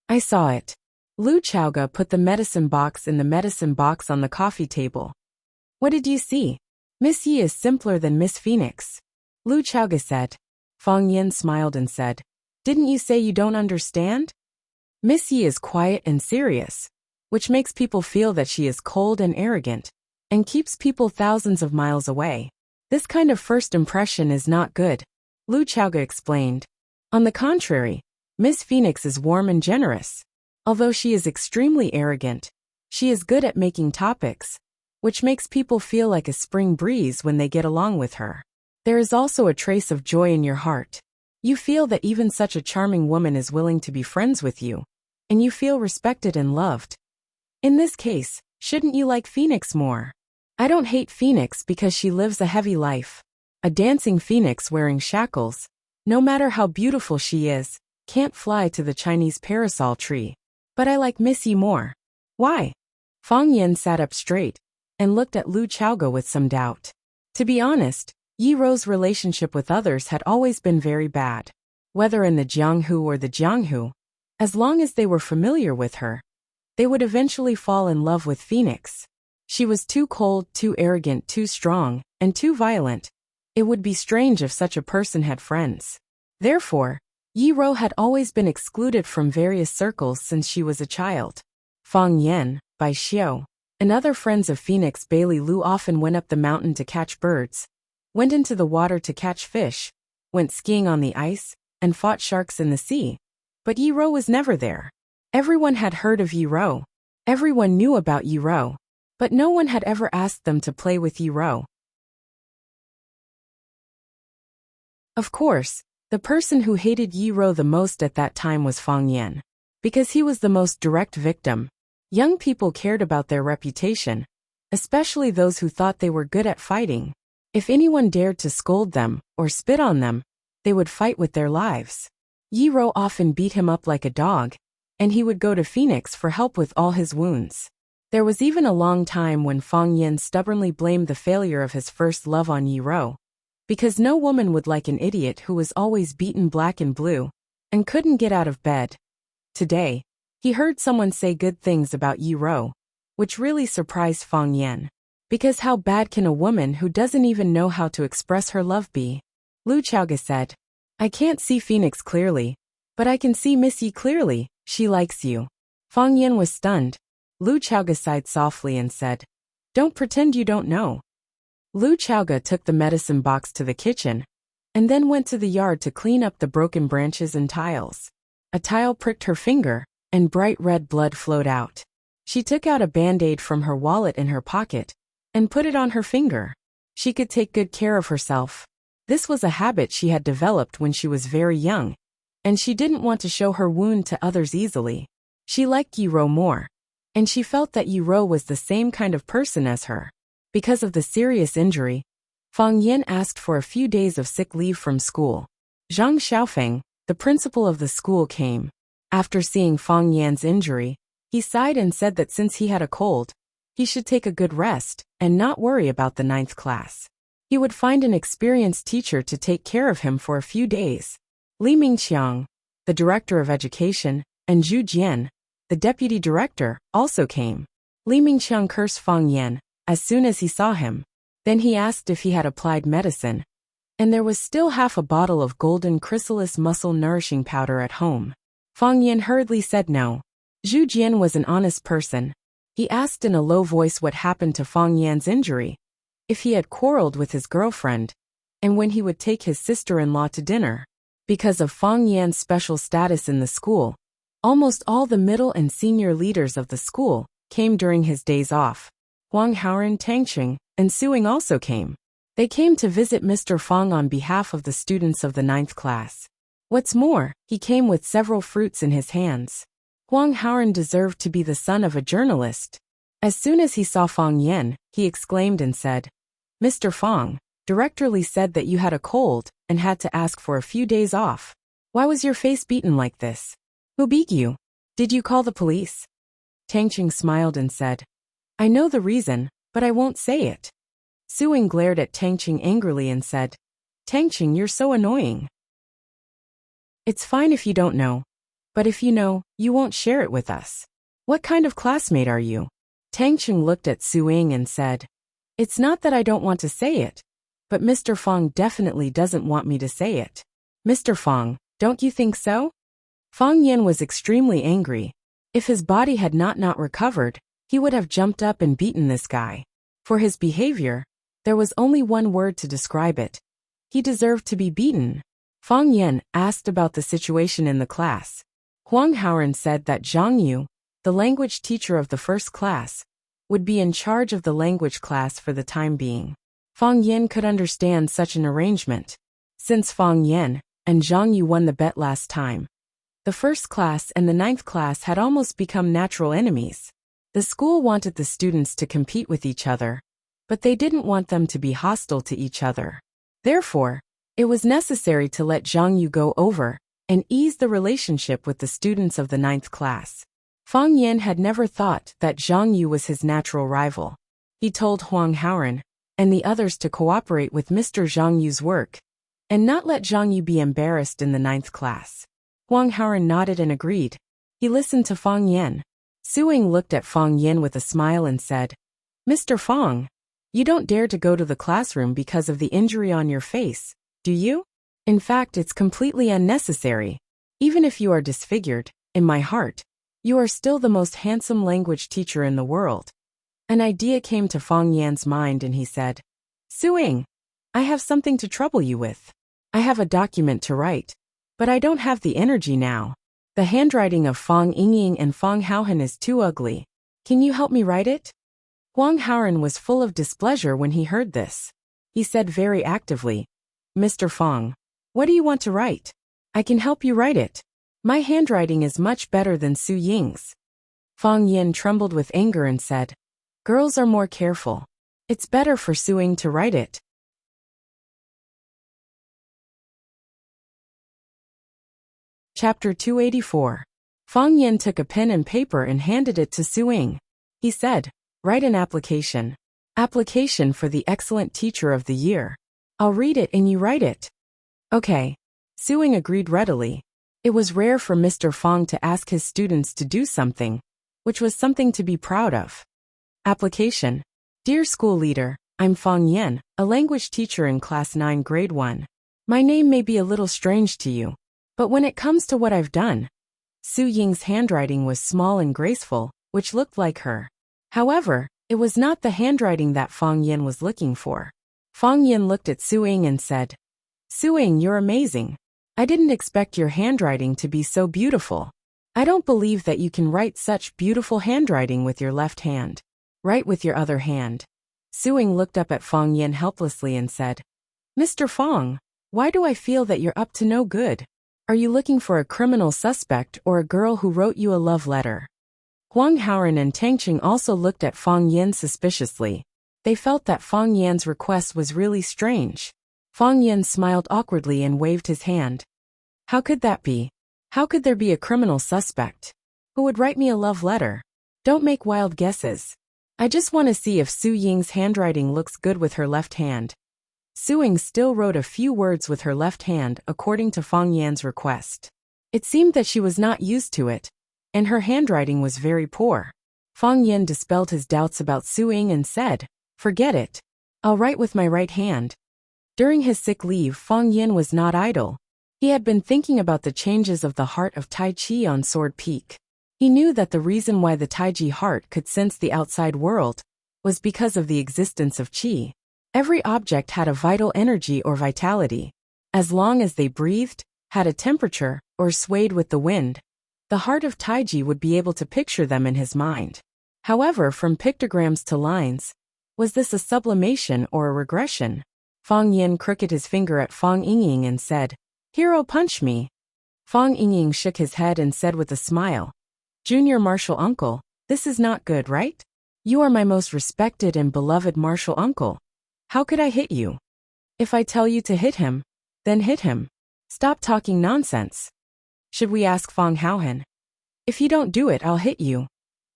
S1: I saw it. Lu Chaoga put the medicine box in the medicine box on the coffee table. What did you see? Miss Yi is simpler than Miss Phoenix. Lu Chaoga said. Fang Yan smiled and said, Didn't you say you don't understand? Miss Yi is quiet and serious, which makes people feel that she is cold and arrogant, and keeps people thousands of miles away. This kind of first impression is not good, Lu Chaoga explained. On the contrary, Miss Phoenix is warm and generous. Although she is extremely arrogant, she is good at making topics, which makes people feel like a spring breeze when they get along with her. There is also a trace of joy in your heart. You feel that even such a charming woman is willing to be friends with you, and you feel respected and loved. In this case, shouldn't you like Phoenix more? I don't hate Phoenix because she lives a heavy life. A dancing phoenix wearing shackles, no matter how beautiful she is, can't fly to the Chinese parasol tree. But I like Miss Yi more. Why? Fang Yan sat up straight and looked at Lu Chaoga with some doubt. To be honest, Yi Ro's relationship with others had always been very bad. Whether in the Jianghu or the Jianghu, as long as they were familiar with her, they would eventually fall in love with Phoenix. She was too cold, too arrogant, too strong, and too violent. It would be strange if such a person had friends. Therefore, Yi Ro had always been excluded from various circles since she was a child. Fang Yan, Bai Xiao, and other friends of Phoenix Bailey Lu often went up the mountain to catch birds, went into the water to catch fish, went skiing on the ice, and fought sharks in the sea. But Yi Ro was never there. Everyone had heard of Yi Ro. Everyone knew about Yi Ro. But no one had ever asked them to play with Yi Ro. Of course, the person who hated Yi Ro the most at that time was Fang Yan. Because he was the most direct victim. Young people cared about their reputation, especially those who thought they were good at fighting. If anyone dared to scold them or spit on them, they would fight with their lives. Yi Ro often beat him up like a dog, and he would go to Phoenix for help with all his wounds. There was even a long time when Fang Yan stubbornly blamed the failure of his first love on Yi Ro. Because no woman would like an idiot who was always beaten black and blue, and couldn't get out of bed. Today, he heard someone say good things about Yi Ro, which really surprised Fang Yan. Because how bad can a woman who doesn't even know how to express her love be? Lu Chaoga said, I can't see Phoenix clearly, but I can see Miss Yi clearly, she likes you. Fang Yan was stunned. Lu Chaoga sighed softly and said, Don't pretend you don't know. Lu Chaoga took the medicine box to the kitchen, and then went to the yard to clean up the broken branches and tiles. A tile pricked her finger, and bright red blood flowed out. She took out a band-aid from her wallet in her pocket, and put it on her finger. She could take good care of herself. This was a habit she had developed when she was very young, and she didn't want to show her wound to others easily. She liked Yi Ro more, and she felt that Yi Ro was the same kind of person as her. Because of the serious injury, Fang Yan asked for a few days of sick leave from school. Zhang Xiaofeng, the principal of the school, came. After seeing Fang Yan's injury, he sighed and said that since he had a cold, he should take a good rest and not worry about the 9th class. He would find an experienced teacher to take care of him for a few days. Li Mingqiang, the director of education, and Zhu Jian, the deputy director, also came. Li Mingqiang cursed Fang Yan as soon as he saw him. Then he asked if he had applied medicine, and there was still half a bottle of golden chrysalis muscle nourishing powder at home. Fang Yan hurriedly said no. Zhu Jian was an honest person. He asked in a low voice what happened to Fang Yan's injury, if he had quarreled with his girlfriend, and when he would take his sister-in-law to dinner. Because of Fang Yan's special status in the school, almost all the middle and senior leaders of the school came during his days off. Huang Haoran, Tangqing, and Suing also came. They came to visit Mr. Fang on behalf of the students of the 9th class. What's more, he came with several fruits in his hands. Huang Haoran deserved to be the son of a journalist. As soon as he saw Fang Yan, he exclaimed and said, Mr. Fang, Director Li said that you had a cold and had to ask for a few days off. Why was your face beaten like this? Who beat you? Did you call the police? Tangqing smiled and said, I know the reason, but I won't say it. Suing glared at Tangqing angrily and said, Tangqing, you're so annoying. It's fine if you don't know. But if you know, you won't share it with us. What kind of classmate are you? Tangqing looked at Suing and said, It's not that I don't want to say it, but Mr. Fang definitely doesn't want me to say it. Mr. Fang, don't you think so? Fang Yan was extremely angry. If his body had not recovered, he would have jumped up and beaten this guy. For his behavior, there was only one word to describe it. He deserved to be beaten. Fang Yan asked about the situation in the class. Huang Haoran said that Zhang Yu, the language teacher of the first class, would be in charge of the language class for the time being. Fang Yan could understand such an arrangement, since Fang Yan and Zhang Yu won the bet last time. The first class and the 9th class had almost become natural enemies. The school wanted the students to compete with each other, but they didn't want them to be hostile to each other. Therefore, it was necessary to let Zhang Yu go over and ease the relationship with the students of the 9th class. Fang Yan had never thought that Zhang Yu was his natural rival. He told Huang Haoran and the others to cooperate with Mr. Zhang Yu's work and not let Zhang Yu be embarrassed in the 9th class. Huang Haoran nodded and agreed. He listened to Fang Yan. Suing looked at Fang Yan with a smile and said, Mr. Fang, you don't dare to go to the classroom because of the injury on your face, do you? In fact, it's completely unnecessary. Even if you are disfigured, in my heart, you are still the most handsome language teacher in the world. An idea came to Fang Yan's mind and he said, Suing, I have something to trouble you with. I have a document to write, but I don't have the energy now. The handwriting of Fang Yingying and Fang Haohan is too ugly. Can you help me write it? Huang Haoren was full of displeasure when he heard this. He said very actively, Mr. Fong, what do you want to write? I can help you write it. My handwriting is much better than Su Ying's. Fang Yin trembled with anger and said, girls are more careful. It's better for Su Ying to write it. Chapter 284. Fang Yin took a pen and paper and handed it to Su Ying. He said, write an application. Application for the excellent teacher of the year. I'll read it and you write it. Okay. Su Ying agreed readily. It was rare for Mr. Fong to ask his students to do something, which was something to be proud of. Application. Dear school leader, I'm Fang Yin, a language teacher in class 9 grade 1. My name may be a little strange to you, but when it comes to what I've done, Su Ying's handwriting was small and graceful, which looked like her. However, it was not the handwriting that Fang Yin was looking for. Fang Yin looked at Su Ying and said, Su Ying, you're amazing. I didn't expect your handwriting to be so beautiful. I don't believe that you can write such beautiful handwriting with your left hand. Write with your other hand. Su Ying looked up at Fang Yin helplessly and said, Mr. Fong, why do I feel that you're up to no good? Are you looking for a criminal suspect or a girl who wrote you a love letter? Huang Haoren and Tang Qing also looked at Fang Yin suspiciously. They felt that Fang Yin's request was really strange. Fang Yin smiled awkwardly and waved his hand. How could that be? How could there be a criminal suspect? Who would write me a love letter? Don't make wild guesses. I just want to see if Su Ying's handwriting looks good with her left hand. Su Ying still wrote a few words with her left hand according to Fang Yin's request. It seemed that she was not used to it, and her handwriting was very poor. Fang Yin dispelled his doubts about Su Ying and said, forget it. I'll write with my right hand. During his sick leave, Fang Yin was not idle. He had been thinking about the changes of the heart of Tai Chi on Sword Peak. He knew that the reason why the Taiji heart could sense the outside world was because of the existence of Qi. Every object had a vital energy or vitality. As long as they breathed, had a temperature, or swayed with the wind, the heart of Taiji would be able to picture them in his mind. However, from pictograms to lines, was this a sublimation or a regression? Fang Yin crooked his finger at Fang Yingying and said, Hero, punch me. Fang Yingying shook his head and said with a smile, Junior martial uncle, this is not good, right? You are my most respected and beloved martial uncle. How could I hit you? If I tell you to hit him, then hit him. Stop talking nonsense. Should we ask Fang Haohen? If you don't do it, I'll hit you.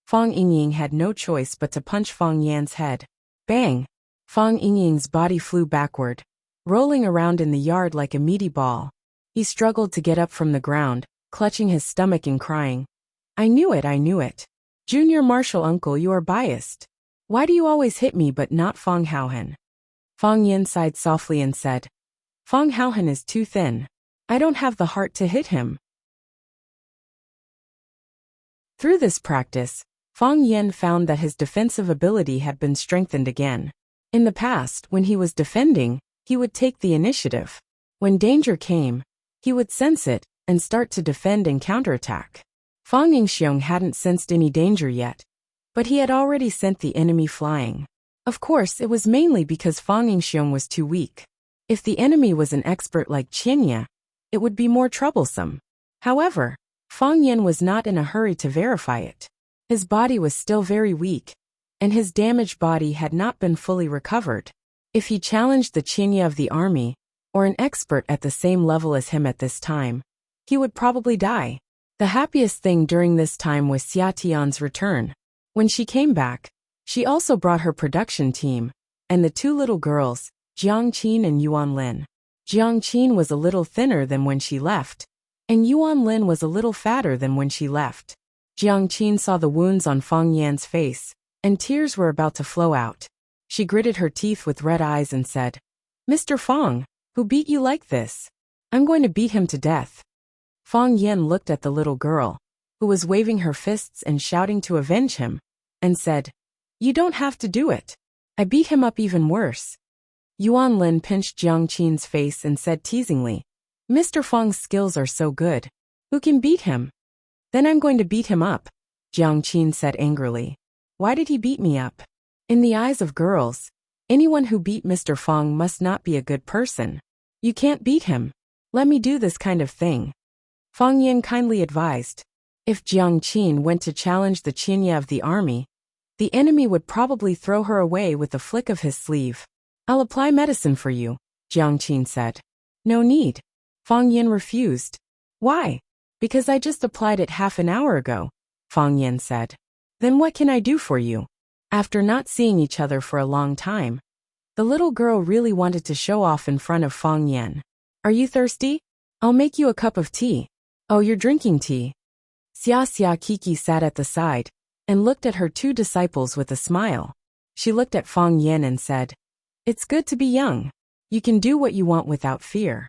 S1: Fang Yingying had no choice but to punch Fang Yan's head. Bang! Fang Yingying's body flew backward, rolling around in the yard like a meaty ball. He struggled to get up from the ground, clutching his stomach and crying. I knew it, I knew it. Junior martial uncle, you are biased. Why do you always hit me but not Fang Haohen? Fang Yin sighed softly and said, Fang Haohen is too thin. I don't have the heart to hit him. Through this practice, Fang Yin found that his defensive ability had been strengthened again. In the past, when he was defending, he would take the initiative. When danger came, he would sense it and start to defend and counterattack. Fang Yingxiong hadn't sensed any danger yet, but he had already sent the enemy flying. Of course, it was mainly because Fang Yingxiong was too weak. If the enemy was an expert like Qinya, it would be more troublesome. However, Fang Yin was not in a hurry to verify it. His body was still very weak, and his damaged body had not been fully recovered. If he challenged the Qinya of the army, or an expert at the same level as him at this time, he would probably die. The happiest thing during this time was Xia Tian's return. When she came back, she also brought her production team, and the two little girls, Jiang Qin and Yuan Lin. Jiang Qin was a little thinner than when she left, and Yuan Lin was a little fatter than when she left. Jiang Qin saw the wounds on Fang Yan's face, and tears were about to flow out. She gritted her teeth with red eyes and said, Mr. Fang, who beat you like this? I'm going to beat him to death. Fang Yin looked at the little girl, who was waving her fists and shouting to avenge him, and said, You don't have to do it. I beat him up even worse. Yuan Lin pinched Jiang Qin's face and said teasingly, Mr. Fang's skills are so good. Who can beat him? Then I'm going to beat him up, Jiang Qin said angrily. Why did he beat me up? In the eyes of girls, anyone who beat Mr. Fong must not be a good person. You can't beat him. Let me do this kind of thing. Fong Yin kindly advised. If Jiang Qin went to challenge the Qinya of the army, the enemy would probably throw her away with a flick of his sleeve. I'll apply medicine for you, Jiang Qin said. No need. Fong Yin refused. Why? Because I just applied it half an hour ago, Fong Yin said. Then what can I do for you? After not seeing each other for a long time, the little girl really wanted to show off in front of Fong Yin. Are you thirsty? I'll make you a cup of tea. Oh, you're drinking tea. Xia Kiki sat at the side and looked at her two disciples with a smile. She looked at Fong Yin and said, It's good to be young. You can do what you want without fear.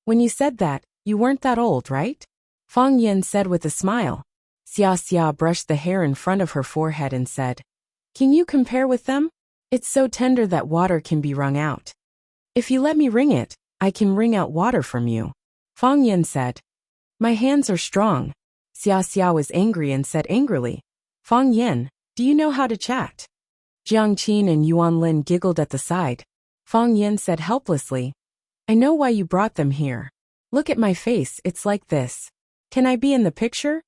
S1: When you said that, you weren't that old, right? Fong Yin said with a smile. Xia brushed the hair in front of her forehead and said, Can you compare with them? It's so tender that water can be wrung out. If you let me wring it, I can wring out water from you. Fong Yin said. My hands are strong. Xia was angry and said angrily, Fong Yin, do you know how to chat? Jiang Qin and Yuan Lin giggled at the side. Fong Yin said helplessly, I know why you brought them here. Look at my face, it's like this. Can I be in the picture?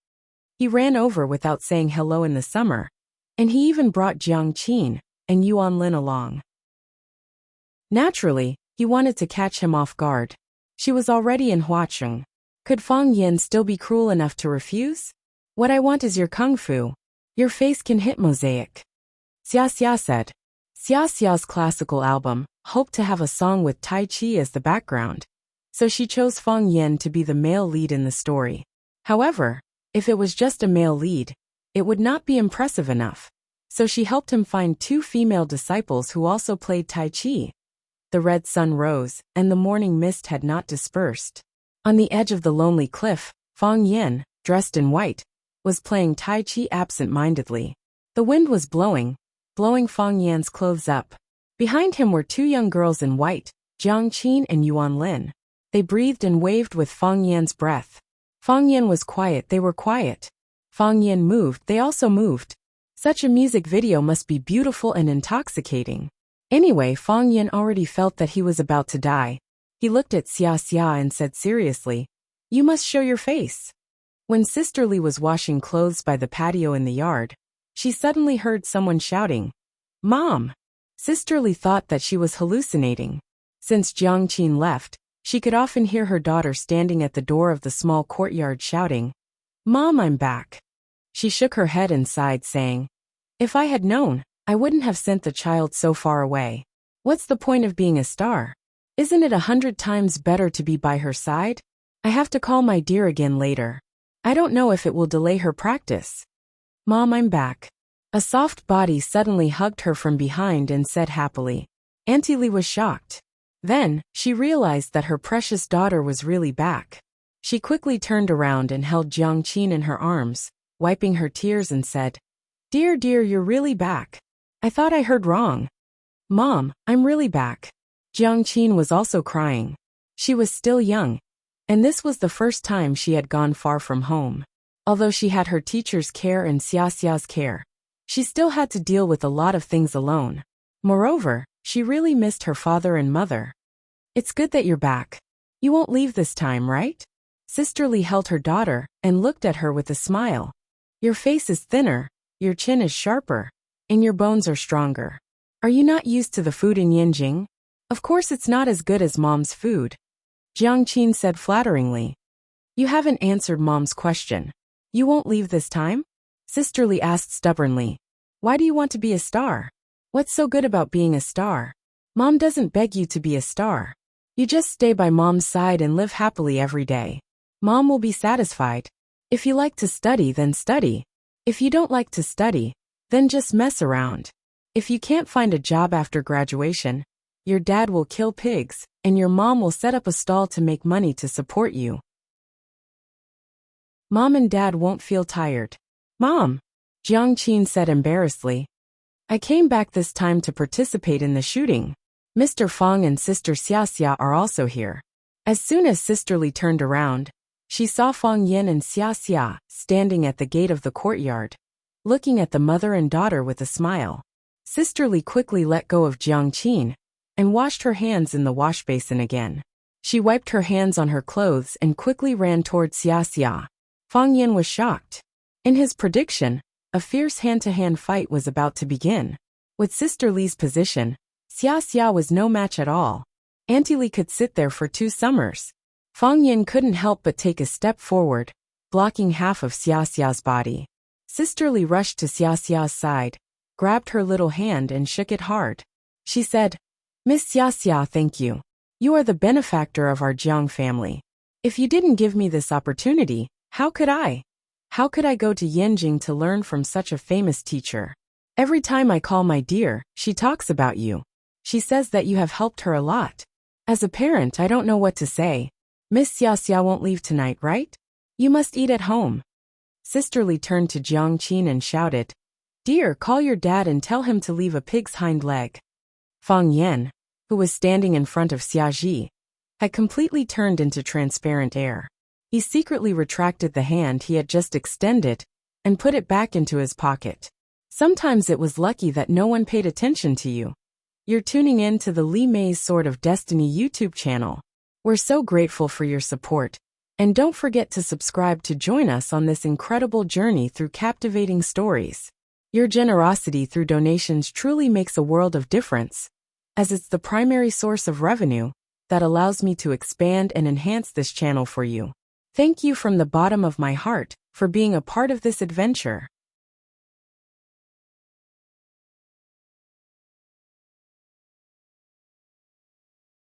S1: He ran over without saying hello in the summer, and he even brought Jiang Qin and Yuan Lin along. Naturally, he wanted to catch him off guard. She was already in Huacheng. Could Fong Yin still be cruel enough to refuse? What I want is your kung fu. Your face can hit mosaic. Xia said. Xia's classical album hoped to have a song with Tai Chi as the background, so she chose Fong Yin to be the male lead in the story. However, if it was just a male lead, it would not be impressive enough, so she helped him find two female disciples who also played Tai Chi. The red sun rose, and the morning mist had not dispersed. On the edge of the lonely cliff, Fong Yin, dressed in white, was playing Tai Chi absent-mindedly. The wind was blowing Fong Yin's clothes up. Behind him were two young girls in white, Jiang Qin and Yuan Lin. They breathed and waved with Fong Yin's breath. Fong Yin was quiet, they were quiet. Fong Yin moved, they also moved. Such a music video must be beautiful and intoxicating. Anyway, Fong Yin already felt that he was about to die. He looked at Xia and said seriously, You must show your face. When Sister Li was washing clothes by the patio in the yard, she suddenly heard someone shouting, Mom! Sister Li thought that she was hallucinating. Since Jiang Qin left, she could often hear her daughter standing at the door of the small courtyard shouting, Mom, I'm back. She shook her head and sighed, saying, If I had known, I wouldn't have sent the child so far away. What's the point of being a star? Isn't it 100 times better to be by her side? I have to call my dear again later. I don't know if it will delay her practice. Mom, I'm back. A soft body suddenly hugged her from behind and said happily. Auntie Li was shocked. Then, she realized that her precious daughter was really back. She quickly turned around and held Jiang Qin in her arms, wiping her tears and said, Dear, you're really back. I thought I heard wrong. Mom, I'm really back. Jiang Qin was also crying. She was still young, and this was the first time she had gone far from home. Although she had her teacher's care and Xia's care, she still had to deal with a lot of things alone. Moreover, she really missed her father and mother. It's good that you're back. You won't leave this time, right? Sister Li held her daughter and looked at her with a smile. Your face is thinner, your chin is sharper, and your bones are stronger. Are you not used to the food in Yanjing? Of course it's not as good as Mom's food. Jiang Qin said flatteringly. You haven't answered Mom's question. You won't leave this time? Sister Li asked stubbornly. Why do you want to be a star? What's so good about being a star? Mom doesn't beg you to be a star. You just stay by Mom's side and live happily every day. Mom will be satisfied. If you like to study, then study. If you don't like to study, then just mess around. If you can't find a job after graduation, your dad will kill pigs, and your mom will set up a stall to make money to support you. Mom and Dad won't feel tired. Mom, Jiang Qin said embarrassedly. I came back this time to participate in the shooting. Mr. Fong and Sister Xia are also here. As soon as Sister Li turned around, she saw Fong Yin and Xia standing at the gate of the courtyard, looking at the mother and daughter with a smile. Sister Li quickly let go of Jiang Qin and washed her hands in the wash basin again. She wiped her hands on her clothes and quickly ran toward Xia Xia. Fang Yan was shocked. In his prediction, a fierce hand-to-hand fight was about to begin. With Sister Li's position, Xia Xia was no match at all. Auntie Li could sit there for 2 summers. Fang Yan couldn't help but take a step forward, blocking half of Xia Xia's body. Sister Li rushed to Xia Xia's side, grabbed her little hand and shook it hard. She said, "Miss Xia Xia, thank you. You are the benefactor of our Jiang family. If you didn't give me this opportunity, how could I? How could I go to Yanjing to learn from such a famous teacher? Every time I call my dear, she talks about you. She says that you have helped her a lot. As a parent, I don't know what to say. Miss Xia Xia won't leave tonight, right? You must eat at home." Sister Li turned to Jiang Qin and shouted, "Dear, call your dad and tell him to leave a pig's hind leg." Fang Yan, who was standing in front of Xia Ji, had completely turned into transparent air. He secretly retracted the hand he had just extended and put it back into his pocket. Sometimes it was lucky that no one paid attention to you. You're tuning in to the Li Mei's Sword of Destiny YouTube channel. We're so grateful for your support. And don't forget to subscribe to join us on this incredible journey through captivating stories. Your generosity through donations truly makes a world of difference, as it's the primary source of revenue that allows me to expand and enhance this channel for you. Thank you from the bottom of my heart for being a part of this adventure.